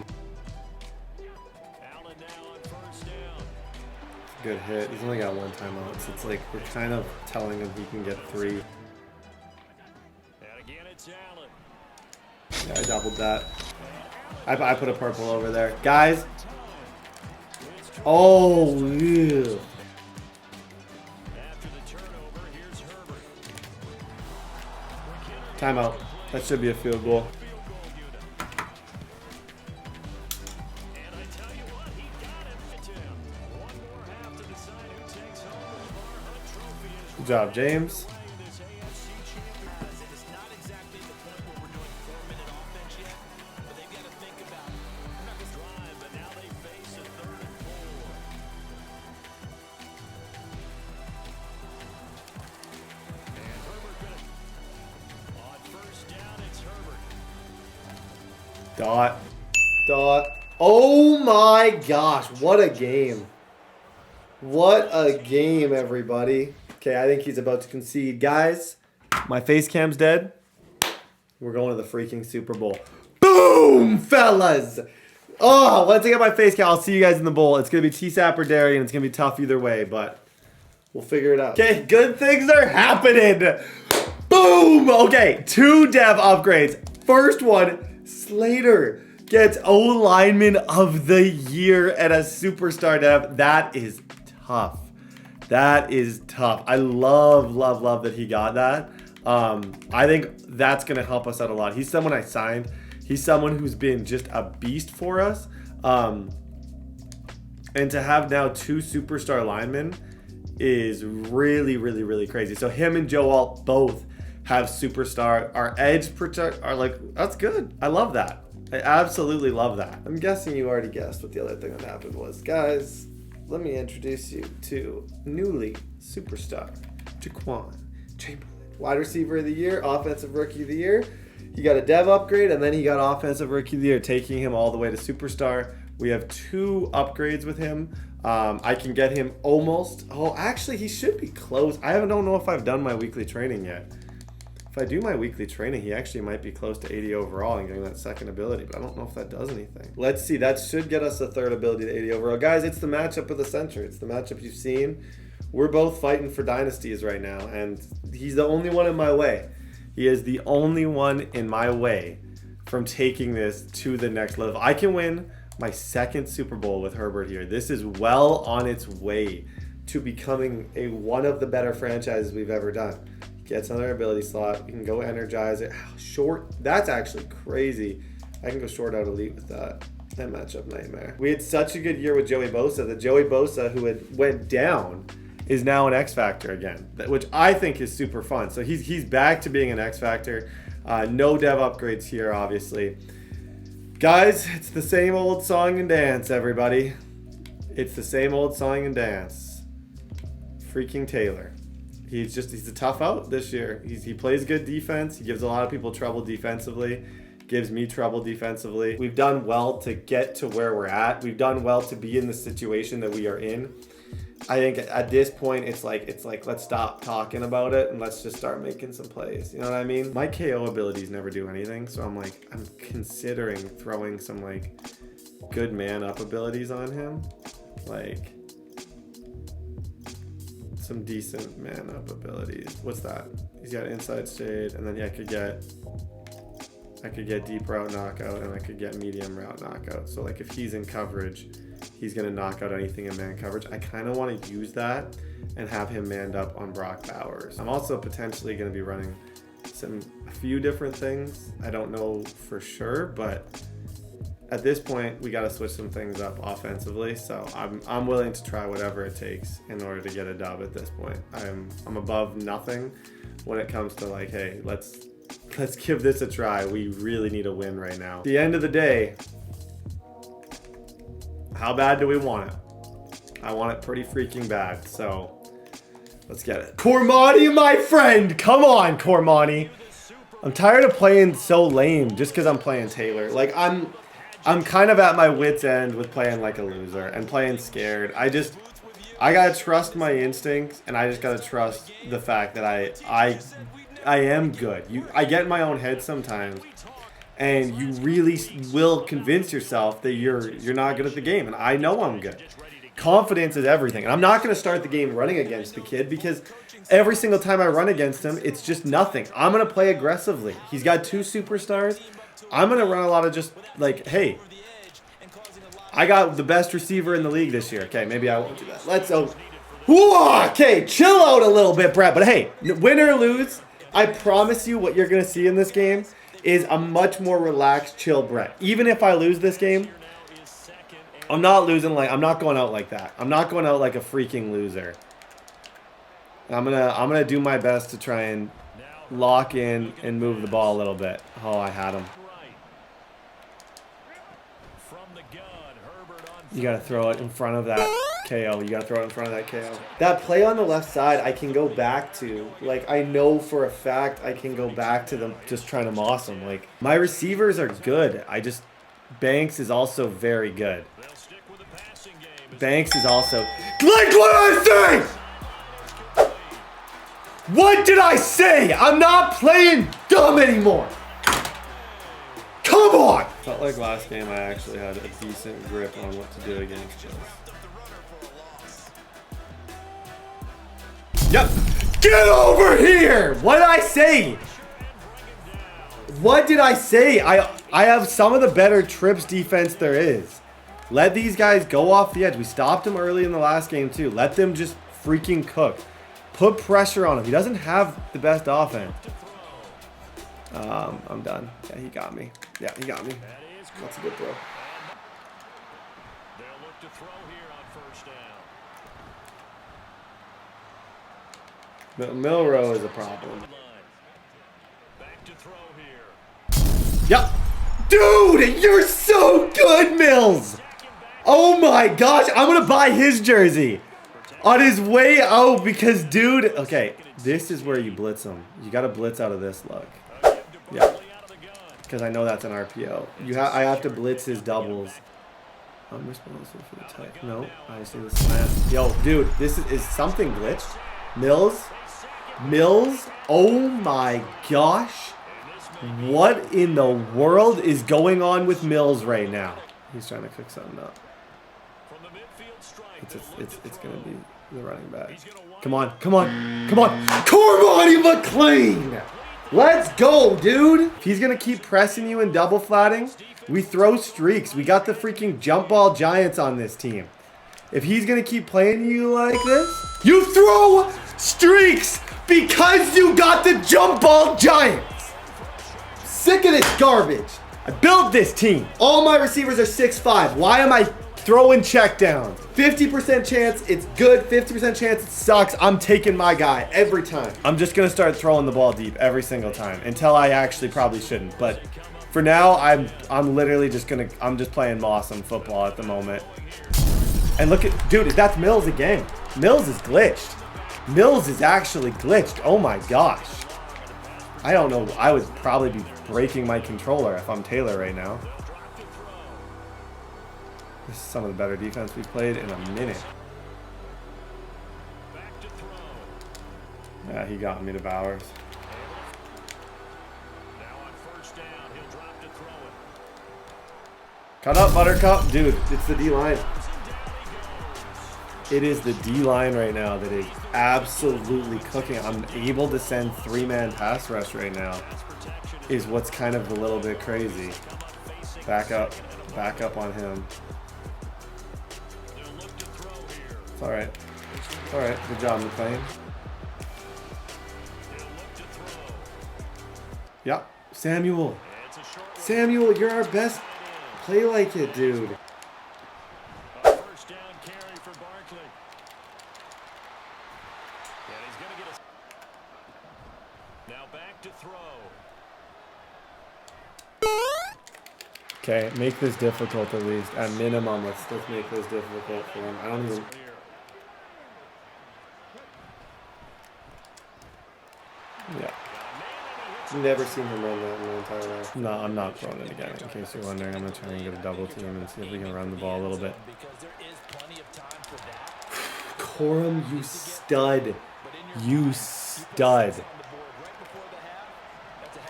Allen now on first down. Good hit. He's only got 1 timeout, so it's like we're kind of telling him he can get 3. And again, it's Allen. Yeah, I doubled that. I put a purple over there. Guys. Oh, ew. After the turnover, here's Herbert. Timeout. That should be a field goal. And I tell you what, he got it. One more half to decide who takes home the Bar Hunt trophy as Good job, James. this AFC championship. It's not exactly the point where we're doing 4-minute offense yet, but they've got to think about it. We're not gonna Drive, but now they face a 3rd and 4. And Herbert gonna, on first down, it's Herbert. Dot. Dot. Oh my gosh. What a game. What a game, everybody. Okay, I think he's about to concede. Guys, my face cam's dead. We're going to the freaking Super Bowl. Boom, fellas. Oh, once I get my face cam, I'll see you guys in the bowl. It's going to be T-Sap or Derry, and it's going to be tough either way, but we'll figure it out. Okay, good things are happening. Boom. Okay, 2 dev upgrades. First one, Slater gets O-Lineman of the Year and a Superstar dev. That is tough. That is tough. I love that he got that. I think that's going to help us out a lot. He's someone I signed. He's someone who's been just a beast for us. And to have now 2 superstar linemen is really crazy. So him and Joe Alt both have superstar. Our edge protect are like, that's good. I love that. I absolutely love that. I'm guessing you already guessed what the other thing that happened was. Guys, let me introduce you to newly superstar Jaquan Chamberlain. Wide receiver of the year, offensive rookie of the year. He got a dev upgrade, and then he got offensive rookie of the year, taking him all the way to superstar. We have 2 upgrades with him. I can get him almost. Oh, actually, he should be close. I don't know if I've done my weekly training yet. If I do my weekly training, he actually might be close to 80 overall and getting that 2nd ability, but I don't know if that does anything. Let's see. That should get us a 3rd ability to 80 overall. Guys, it's the matchup of the century. It's the matchup you've seen. We're both fighting for dynasties right now, and he's the only one in my way. He is the only one in my way from taking this to the next level. I can win my 2nd Super Bowl with Herbert here. This is well on its way to becoming one of the better franchises we've ever done. Gets another ability slot. We can go energize it. Short. That's actually crazy. I can go short out elite with that. That matchup nightmare. We had such a good year with Joey Bosa that Joey Bosa, who had went down, is now an X Factor again, which I think is super fun. So he's back to being an X Factor. No dev upgrades here, obviously. Guys, it's the same old song and dance, everybody. It's the same old song and dance. Freaking Taylor. He's a tough out this year. He plays good defense. He gives a lot of people trouble defensively. Gives me trouble defensively. We've done well to get to where we're at. We've done well to be in the situation that we are in. I think at this point, it's like let's stop talking about it and let's just start making some plays. You know what I mean? My KO abilities never do anything, so I'm considering throwing some good man up abilities on him, some decent man up abilities. What's that? He's got inside shade, and then I could get deep route knockout, and I could get medium route knockout. So if he's in coverage, he's going to knock out anything in man coverage. I kind of want to use that and have him manned up on Brock Bowers. I'm also potentially going to be running a few different things. I don't know for sure, but at this point, we got to switch some things up offensively. So I'm willing to try whatever it takes in order to get a dub at this point. I'm above nothing when it comes to hey, let's give this a try. We really need a win right now. At the end of the day, how bad do we want it? I want it pretty freaking bad. So let's get it. Cormani, my friend. Come on, Cormani. I'm tired of playing so lame just because I'm playing Taylor. I'm kind of at my wit's end with playing like a loser and playing scared. I gotta trust my instincts, and I just gotta trust the fact that I am good. I get in my own head sometimes, and you really will convince yourself that you're not good at the game, and I know I'm good. Confidence is everything, and I'm not gonna start the game running against the kid because every single time I run against him, it's just nothing. I'm gonna play aggressively. He's got 2 superstars. I'm gonna run a lot of just like, hey, I got the best receiver in the league this year. Okay, maybe I won't do that. Let's go. Okay, chill out a little bit, Brett. But hey, win or lose, I promise you what you're going to see in this game is a much more relaxed, chill Brett. Even if I lose this game, I'm not going out like that. I'm not going out like a freaking loser. I'm gonna do my best to try and lock in and move the ball a little bit. Oh, I had him. You got to throw it in front of that KO. You got to throw it in front of that KO. That play on the left side, I can go back to. Like, I know for a fact I can go back to them just trying to moss them. Like, my receivers are good. Banks is also very good. Banks is also... Like what I say! What did I say? I'm not playing dumb anymore. Come on! Felt like last game I actually had a decent grip on what to do against this. Yep. Get over here! What did I say? What did I say? I have some of the better trips defense there is. Let these guys go off the edge. We stopped him early in the last game too. Let them just freaking cook. Put pressure on him. He doesn't have the best offense. I'm done. Yeah, he got me. Yeah, he got me. That's a good throw. They'll look to throw here on first down. Milrow is a problem. Back to throw here. Yep. Dude, you're so good, Mills. Oh my gosh, I'm going to buy his jersey on his way out because, dude, okay, this is where you blitz him. You got to blitz out of this look. Yeah, because I know that's an RPO. I have to blitz his doubles. I'm responsible for the tight. No, I see the slant. Yo, dude, this is something glitched. Mills. Oh my gosh. What in the world is going on with Mills right now? He's trying to cook something up. It's gonna be the running back. Come on. Cormani McLean! Let's go, dude! If he's gonna keep pressing you and double flatting, we throw streaks. We got the freaking jump ball giants on this team. If he's gonna keep playing you like this, you throw streaks because you got the jump ball giants. Sick of this garbage. I built this team. All my receivers are 6'5". Why am I throwing check downs? 50% chance it's good, 50% chance it sucks. I'm taking my guy every time. I'm just gonna start throwing the ball deep every single time until I actually probably shouldn't. But for now, I'm literally just I'm just playing awesome football at the moment. And look at, dude, that's Mills again. Mills is glitched. Mills is actually glitched. Oh my gosh. I don't know. I would probably be breaking my controller if I'm Taylor right now. This is some of the better defense we've played in a minute. Yeah, he got me to Bowers. Cut up, Buttercup. Dude, it's the D-line. It is the D-line right now that is absolutely cooking. I'm able to send 3-man pass rush right now. Is what's kind of a little bit crazy. Back up on him. It's alright. It's alright. Good job, McLean. Yep. Samuel, you're our best. Play like it, dude. First down carry for Barkley. And he's going to get a... Now back to throw. Okay, make this difficult at least. At minimum, let's make this difficult for him. I don't even... Yeah. Never seen him run that in my entire life. No, I'm not throwing it again. In case you're wondering, I'm going to try and get a double team and see if we can run the ball a little bit. Corum, you stud. You stud.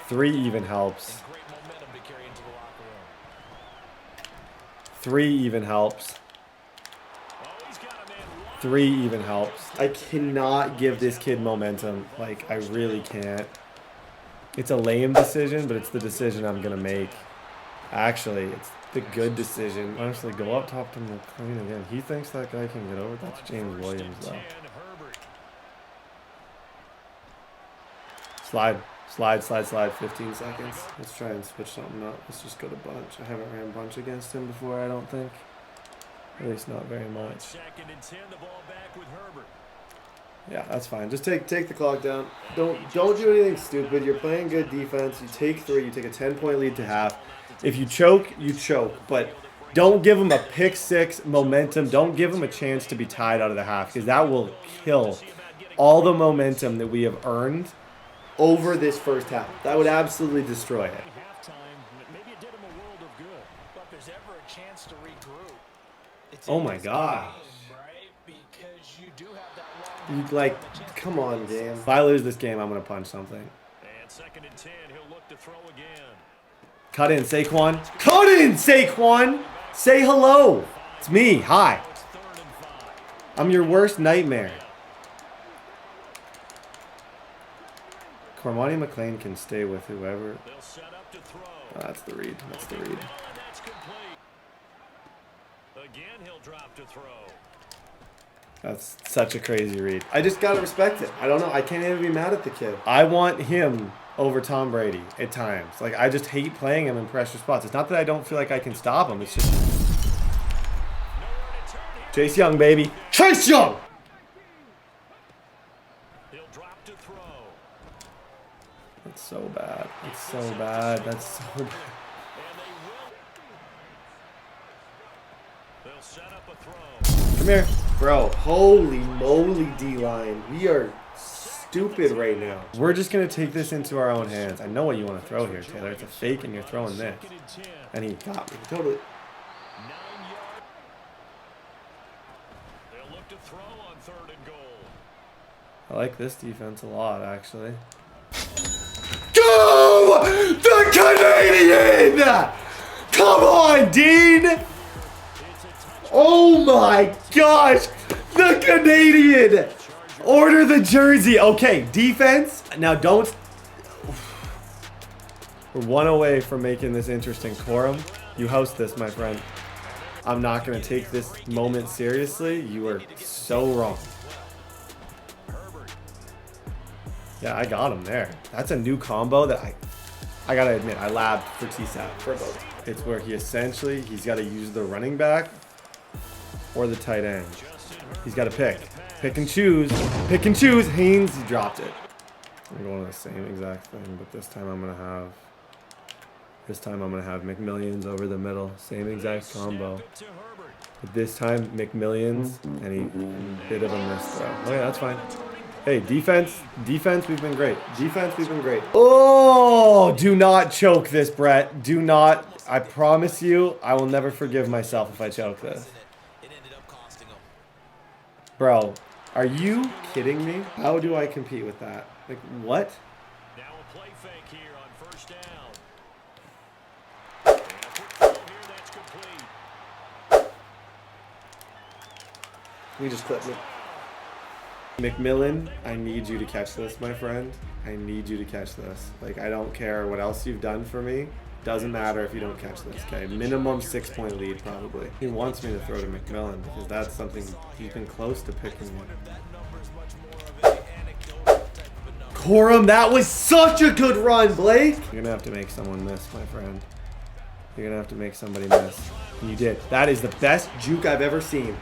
3 even helps. 3 even helps. 3 even helps. I cannot give this kid momentum. Like, I really can't. It's a lame decision, but it's the decision I'm going to make. Actually, it's the good decision. Honestly, go up top to McLean again. He thinks that guy can get over. That's James Williams, though. Slide. Slide, slide, slide. 15 seconds. Let's try and switch something up. Let's just go to bunch. I haven't ran bunch against him before, I don't think. At least not very much. 2nd and 10, the ball back with Herbert. Yeah, that's fine. Just take the clock down. Don't do anything stupid. You're playing good defense. You take 3. You take a 10-point lead to half. If you choke, you choke. But don't give them a pick 6 momentum. Don't give them a chance to be tied out of the half, because that will kill all the momentum that we have earned over this first half. That would absolutely destroy it. Maybe it did him a world of good. But if there's ever a chance to regroup, it's Oh in my this gosh. game, right? Because you do have that long Like, come on, game. If I lose this game, I'm going to punch something. And 2nd and 10, he'll look to throw again. Cut in, Saquon. Cut in, Saquon! Say hello. It's me. Hi. It's 3rd and 5. I'm your worst nightmare. Cormani McLean can stay with whoever. They'll set up to throw. Oh, that's the read. That's the read. And that's complete. Again, he'll drop to throw. That's such a crazy read. I just gotta respect it. I don't know. I can't even be mad at the kid. I want him over Tom Brady at times. Like, I just hate playing him in pressure spots. It's not that I don't feel like I can stop him. It's just Chase Young, baby. Chase Young! He'll drop to throw. That's so bad. It's so bad. That's so bad. And they will. They'll set up a throw. Come here. Bro, holy moly, D-line. We are stupid right now. We're just going to take this into our own hands. I know what you want to throw here, Taylor. It's a fake, and you're throwing this. 2nd and 10. And he got me. Totally. 9 yards. They'll look to throw on 3rd and goal. I like this defense a lot, actually. Go! The Canadian! Come on, Dean! Oh my gosh! The Canadian! Order the jersey. Okay, defense. Now don't... We're 1 away from making this interesting. Corum, you host this, my friend. I'm not going to take this moment seriously. You are so wrong. Yeah, I got him there. That's a new combo that I gotta admit, I labbed for TSAT for both. It's where he's got to use the running back or the tight end. He's got to pick. Pick and choose. Pick and choose. Haynes, he dropped it. I'm going to the same exact thing, but this time I'm going to have McMillions over the middle. Same exact combo. But this time, McMillions, and he bit of a miss throw. Okay, that's fine. Hey, defense, we've been great. Defense, we've been great. Oh, do not choke this, Brett. Do not. I promise you, I will never forgive myself if I choke this. Bro, are you kidding me? How do I compete with that? Like, what? Now a play fake here on 1st down. And a quick throw here, that's complete. We just clipped me. McMillan, I need you to catch this, my friend. I need you to catch this. Like, I don't care what else you've done for me. Doesn't matter if you don't catch this, okay? Minimum 6-point lead, probably. He wants me to throw to McMillan because that's something he's been close to picking me. Corum, that was such a good run, Blake! You're gonna have to make someone miss, my friend. You're gonna have to make somebody miss. And you did. That is the best juke I've ever seen.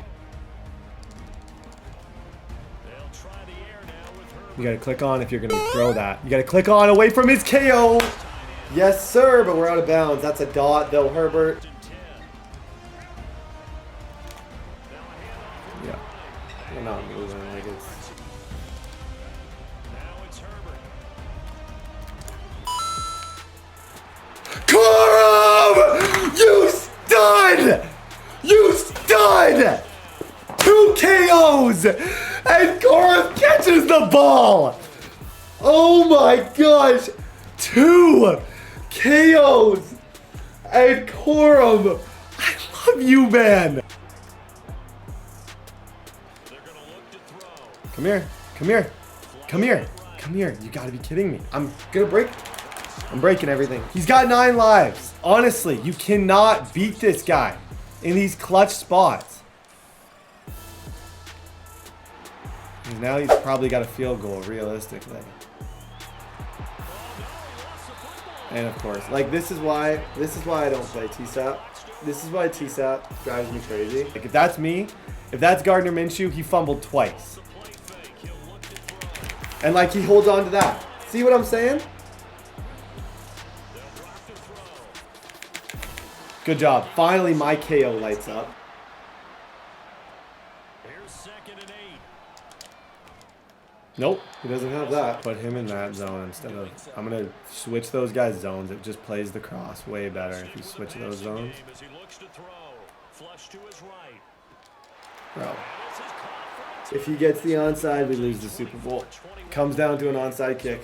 You gotta click on if you're gonna throw that. You gotta click on away from his KO. Yes, sir, but we're out of bounds. That's a dot, though, Herbert. Yeah. We're not moving like it's... Corum! You stud! You stud! 2 KOs! KOs! And Corum catches the ball! Oh my gosh! 2 KOs! And Corum, I love you, man! Come here, come here, come here, come here. You gotta be kidding me. I'm gonna break. I'm breaking everything. He's got 9 lives. Honestly, you cannot beat this guy in these clutch spots. And now he's probably got a field goal, realistically. And of course, like this is why I don't play TSAP. This is why TSAP drives me crazy. Like if that's me, if that's Gardner Minshew, he fumbled twice. And like he holds on to that. See what I'm saying? Good job. Finally my KO lights up. Nope, he doesn't have that. Put him in that zone instead of... I'm going to switch those guys' zones. It just plays the cross way better if you switch those zones. Bro. If he gets the onside, we lose the Super Bowl. Comes down to an onside kick.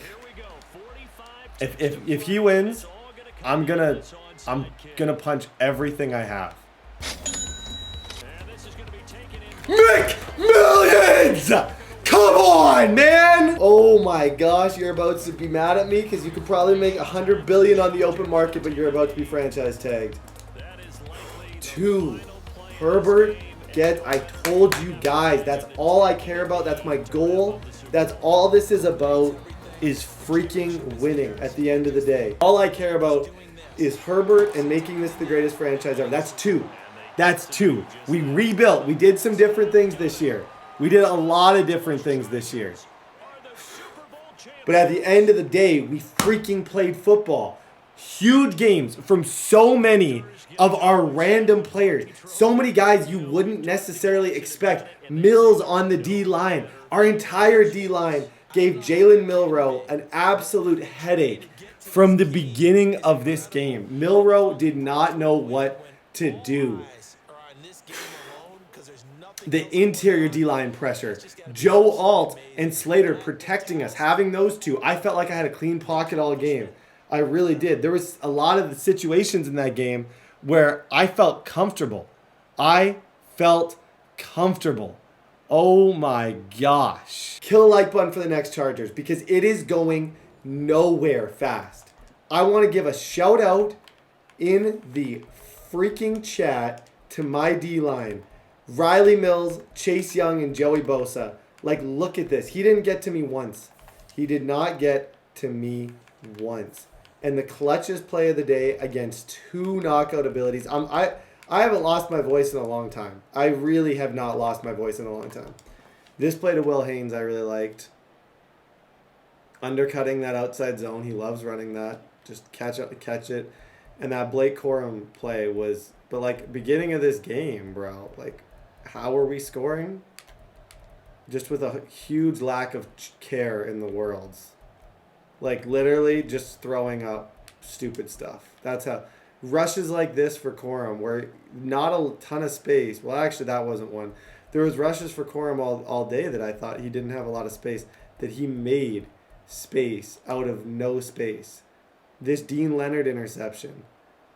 If he wins, I'm gonna punch everything I have. McMillions! Come on, man! Oh my gosh, you're about to be mad at me because you could probably make $100 billion on the open market, but you're about to be franchise tagged. 2. Herbert, I told you guys, that's all I care about. That's my goal. That's all this is about, is freaking winning at the end of the day. All I care about is Herbert and making this the greatest franchise ever. That's 2. That's 2. We rebuilt. We did some different things this year. We did a lot of different things this year. But at the end of the day, we freaking played football. Huge games from so many of our random players. So many guys you wouldn't necessarily expect. Mills on the D-line. Our entire D-line gave Jalen Milroe an absolute headache from the beginning of this game. Milroe did not know what to do. The interior D-line pressure. Joe Alt and Slater protecting us. Having those two, I felt like I had a clean pocket all game. I really did. There was a lot of the situations in that game where I felt comfortable. I felt comfortable. Oh my gosh. Kill a like button for the next Chargers because it is going nowhere fast. I want to give a shout out in the freaking chat to my D-line. Riley Mills, Chase Young, and Joey Bosa. Like, look at this. He didn't get to me once. He did not get to me once. And the clutchest play of the day against 2 knockout abilities. I haven't lost my voice in a long time. I really have not lost my voice in a long time. This play to Will Haynes I really liked. Undercutting that outside zone. He loves running that. Just catch it. And that Blake Corum play was... But, like, beginning of this game, bro, like... How are we scoring? Just with a huge lack of care in the worlds. Like, literally just throwing up stupid stuff. That's how... Rushes like this for Corum, where not a ton of space. Well, actually, that wasn't one. There was rushes for Corum all day that I thought he didn't have a lot of space. That he made space out of no space. This Dean Leonard interception.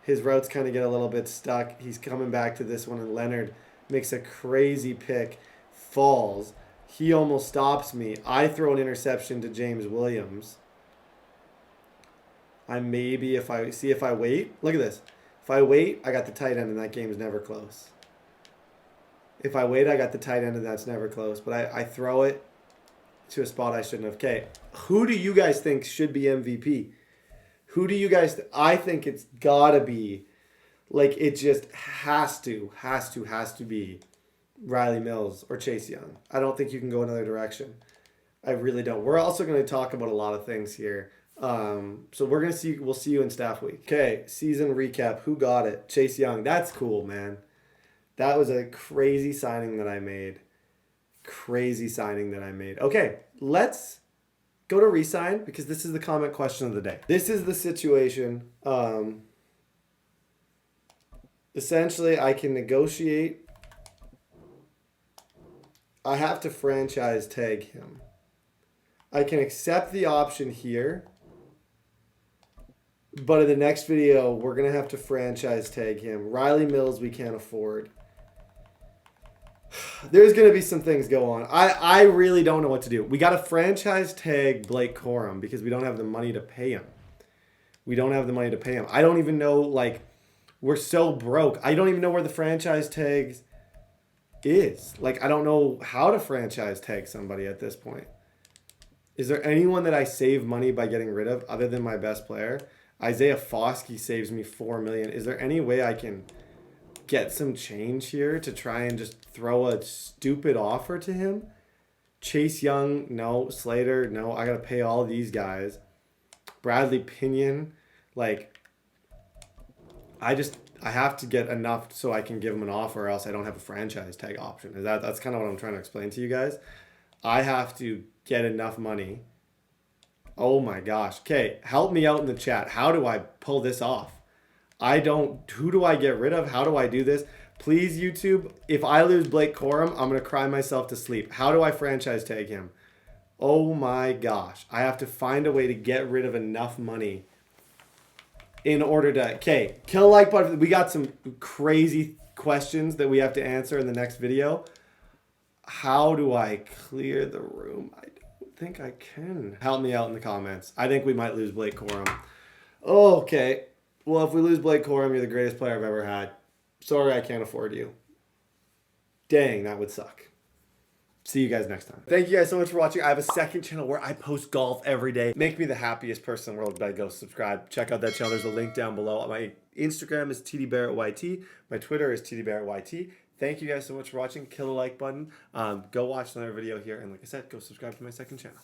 His routes kind of get a little bit stuck. He's coming back to this one, and Leonard... makes a crazy pick, falls. He almost stops me. I throw an interception to James Williams. If I wait, look at this. If I wait, I got the tight end, and that game's never close. If I wait, I got the tight end, and that's never close. But I throw it to a spot I shouldn't have. Okay, who do you guys think should be MVP? Who do you guys... I think it's got to be... Like, it just has to be Riley Mills or Chase Young. I don't think you can go another direction. I really don't. We're also going to talk about a lot of things here. So we'll see you in staff week. Okay, season recap. Who got it? Chase Young. That's cool, man. That was a crazy signing that I made. Okay, let's go to resign because this is the comment question of the day. This is the situation. Essentially, I can negotiate I have to franchise tag him. I can accept the option here. But in the next video, we're going to have to franchise tag him. Riley Mills, we can't afford. There's going to be some things go on. I really don't know what to do. We got to franchise tag Blake Corum because we don't have the money to pay him. We don't have the money to pay him. I don't even know, like, we're so broke. I don't even know where the franchise tags is. Like, I don't know how to franchise tag somebody at this point. Is there anyone that I save money by getting rid of other than my best player? Isaiah Foskey saves me $4 million. Is there any way I can get some change here to try and just throw a stupid offer to him? Chase Young, no. Slater, no. I got to pay all these guys. Bradley Pinion, like, I have to get enough so I can give him an offer or else I don't have a franchise tag option. That's kind of what I'm trying to explain to you guys. I have to get enough money. Oh my gosh. Okay, help me out in the chat. How do I pull this off? Who do I get rid of? How do I do this? Please, YouTube, if I lose Blake Corum, I'm going to cry myself to sleep. How do I franchise tag him? Oh my gosh. I have to find a way to get rid of enough money in order to... Okay, kill a like button. We got some crazy questions that we have to answer in the next video. How do I clear the room? I don't think I can. Help me out in the comments. I think we might lose Blake Corum. Okay. Well, if we lose Blake Corum, you're the greatest player I've ever had. Sorry, I can't afford you. Dang, that would suck. See you guys next time. Thank you guys so much for watching. I have a second channel where I post golf every day. Make me the happiest person in the world by go subscribe. Check out that channel. There's a link down below. My Instagram is tdbarrettYT. My Twitter is tdbarrettYT. Thank you guys so much for watching. Kill the like button. Go watch another video here. And like I said, go subscribe to my second channel.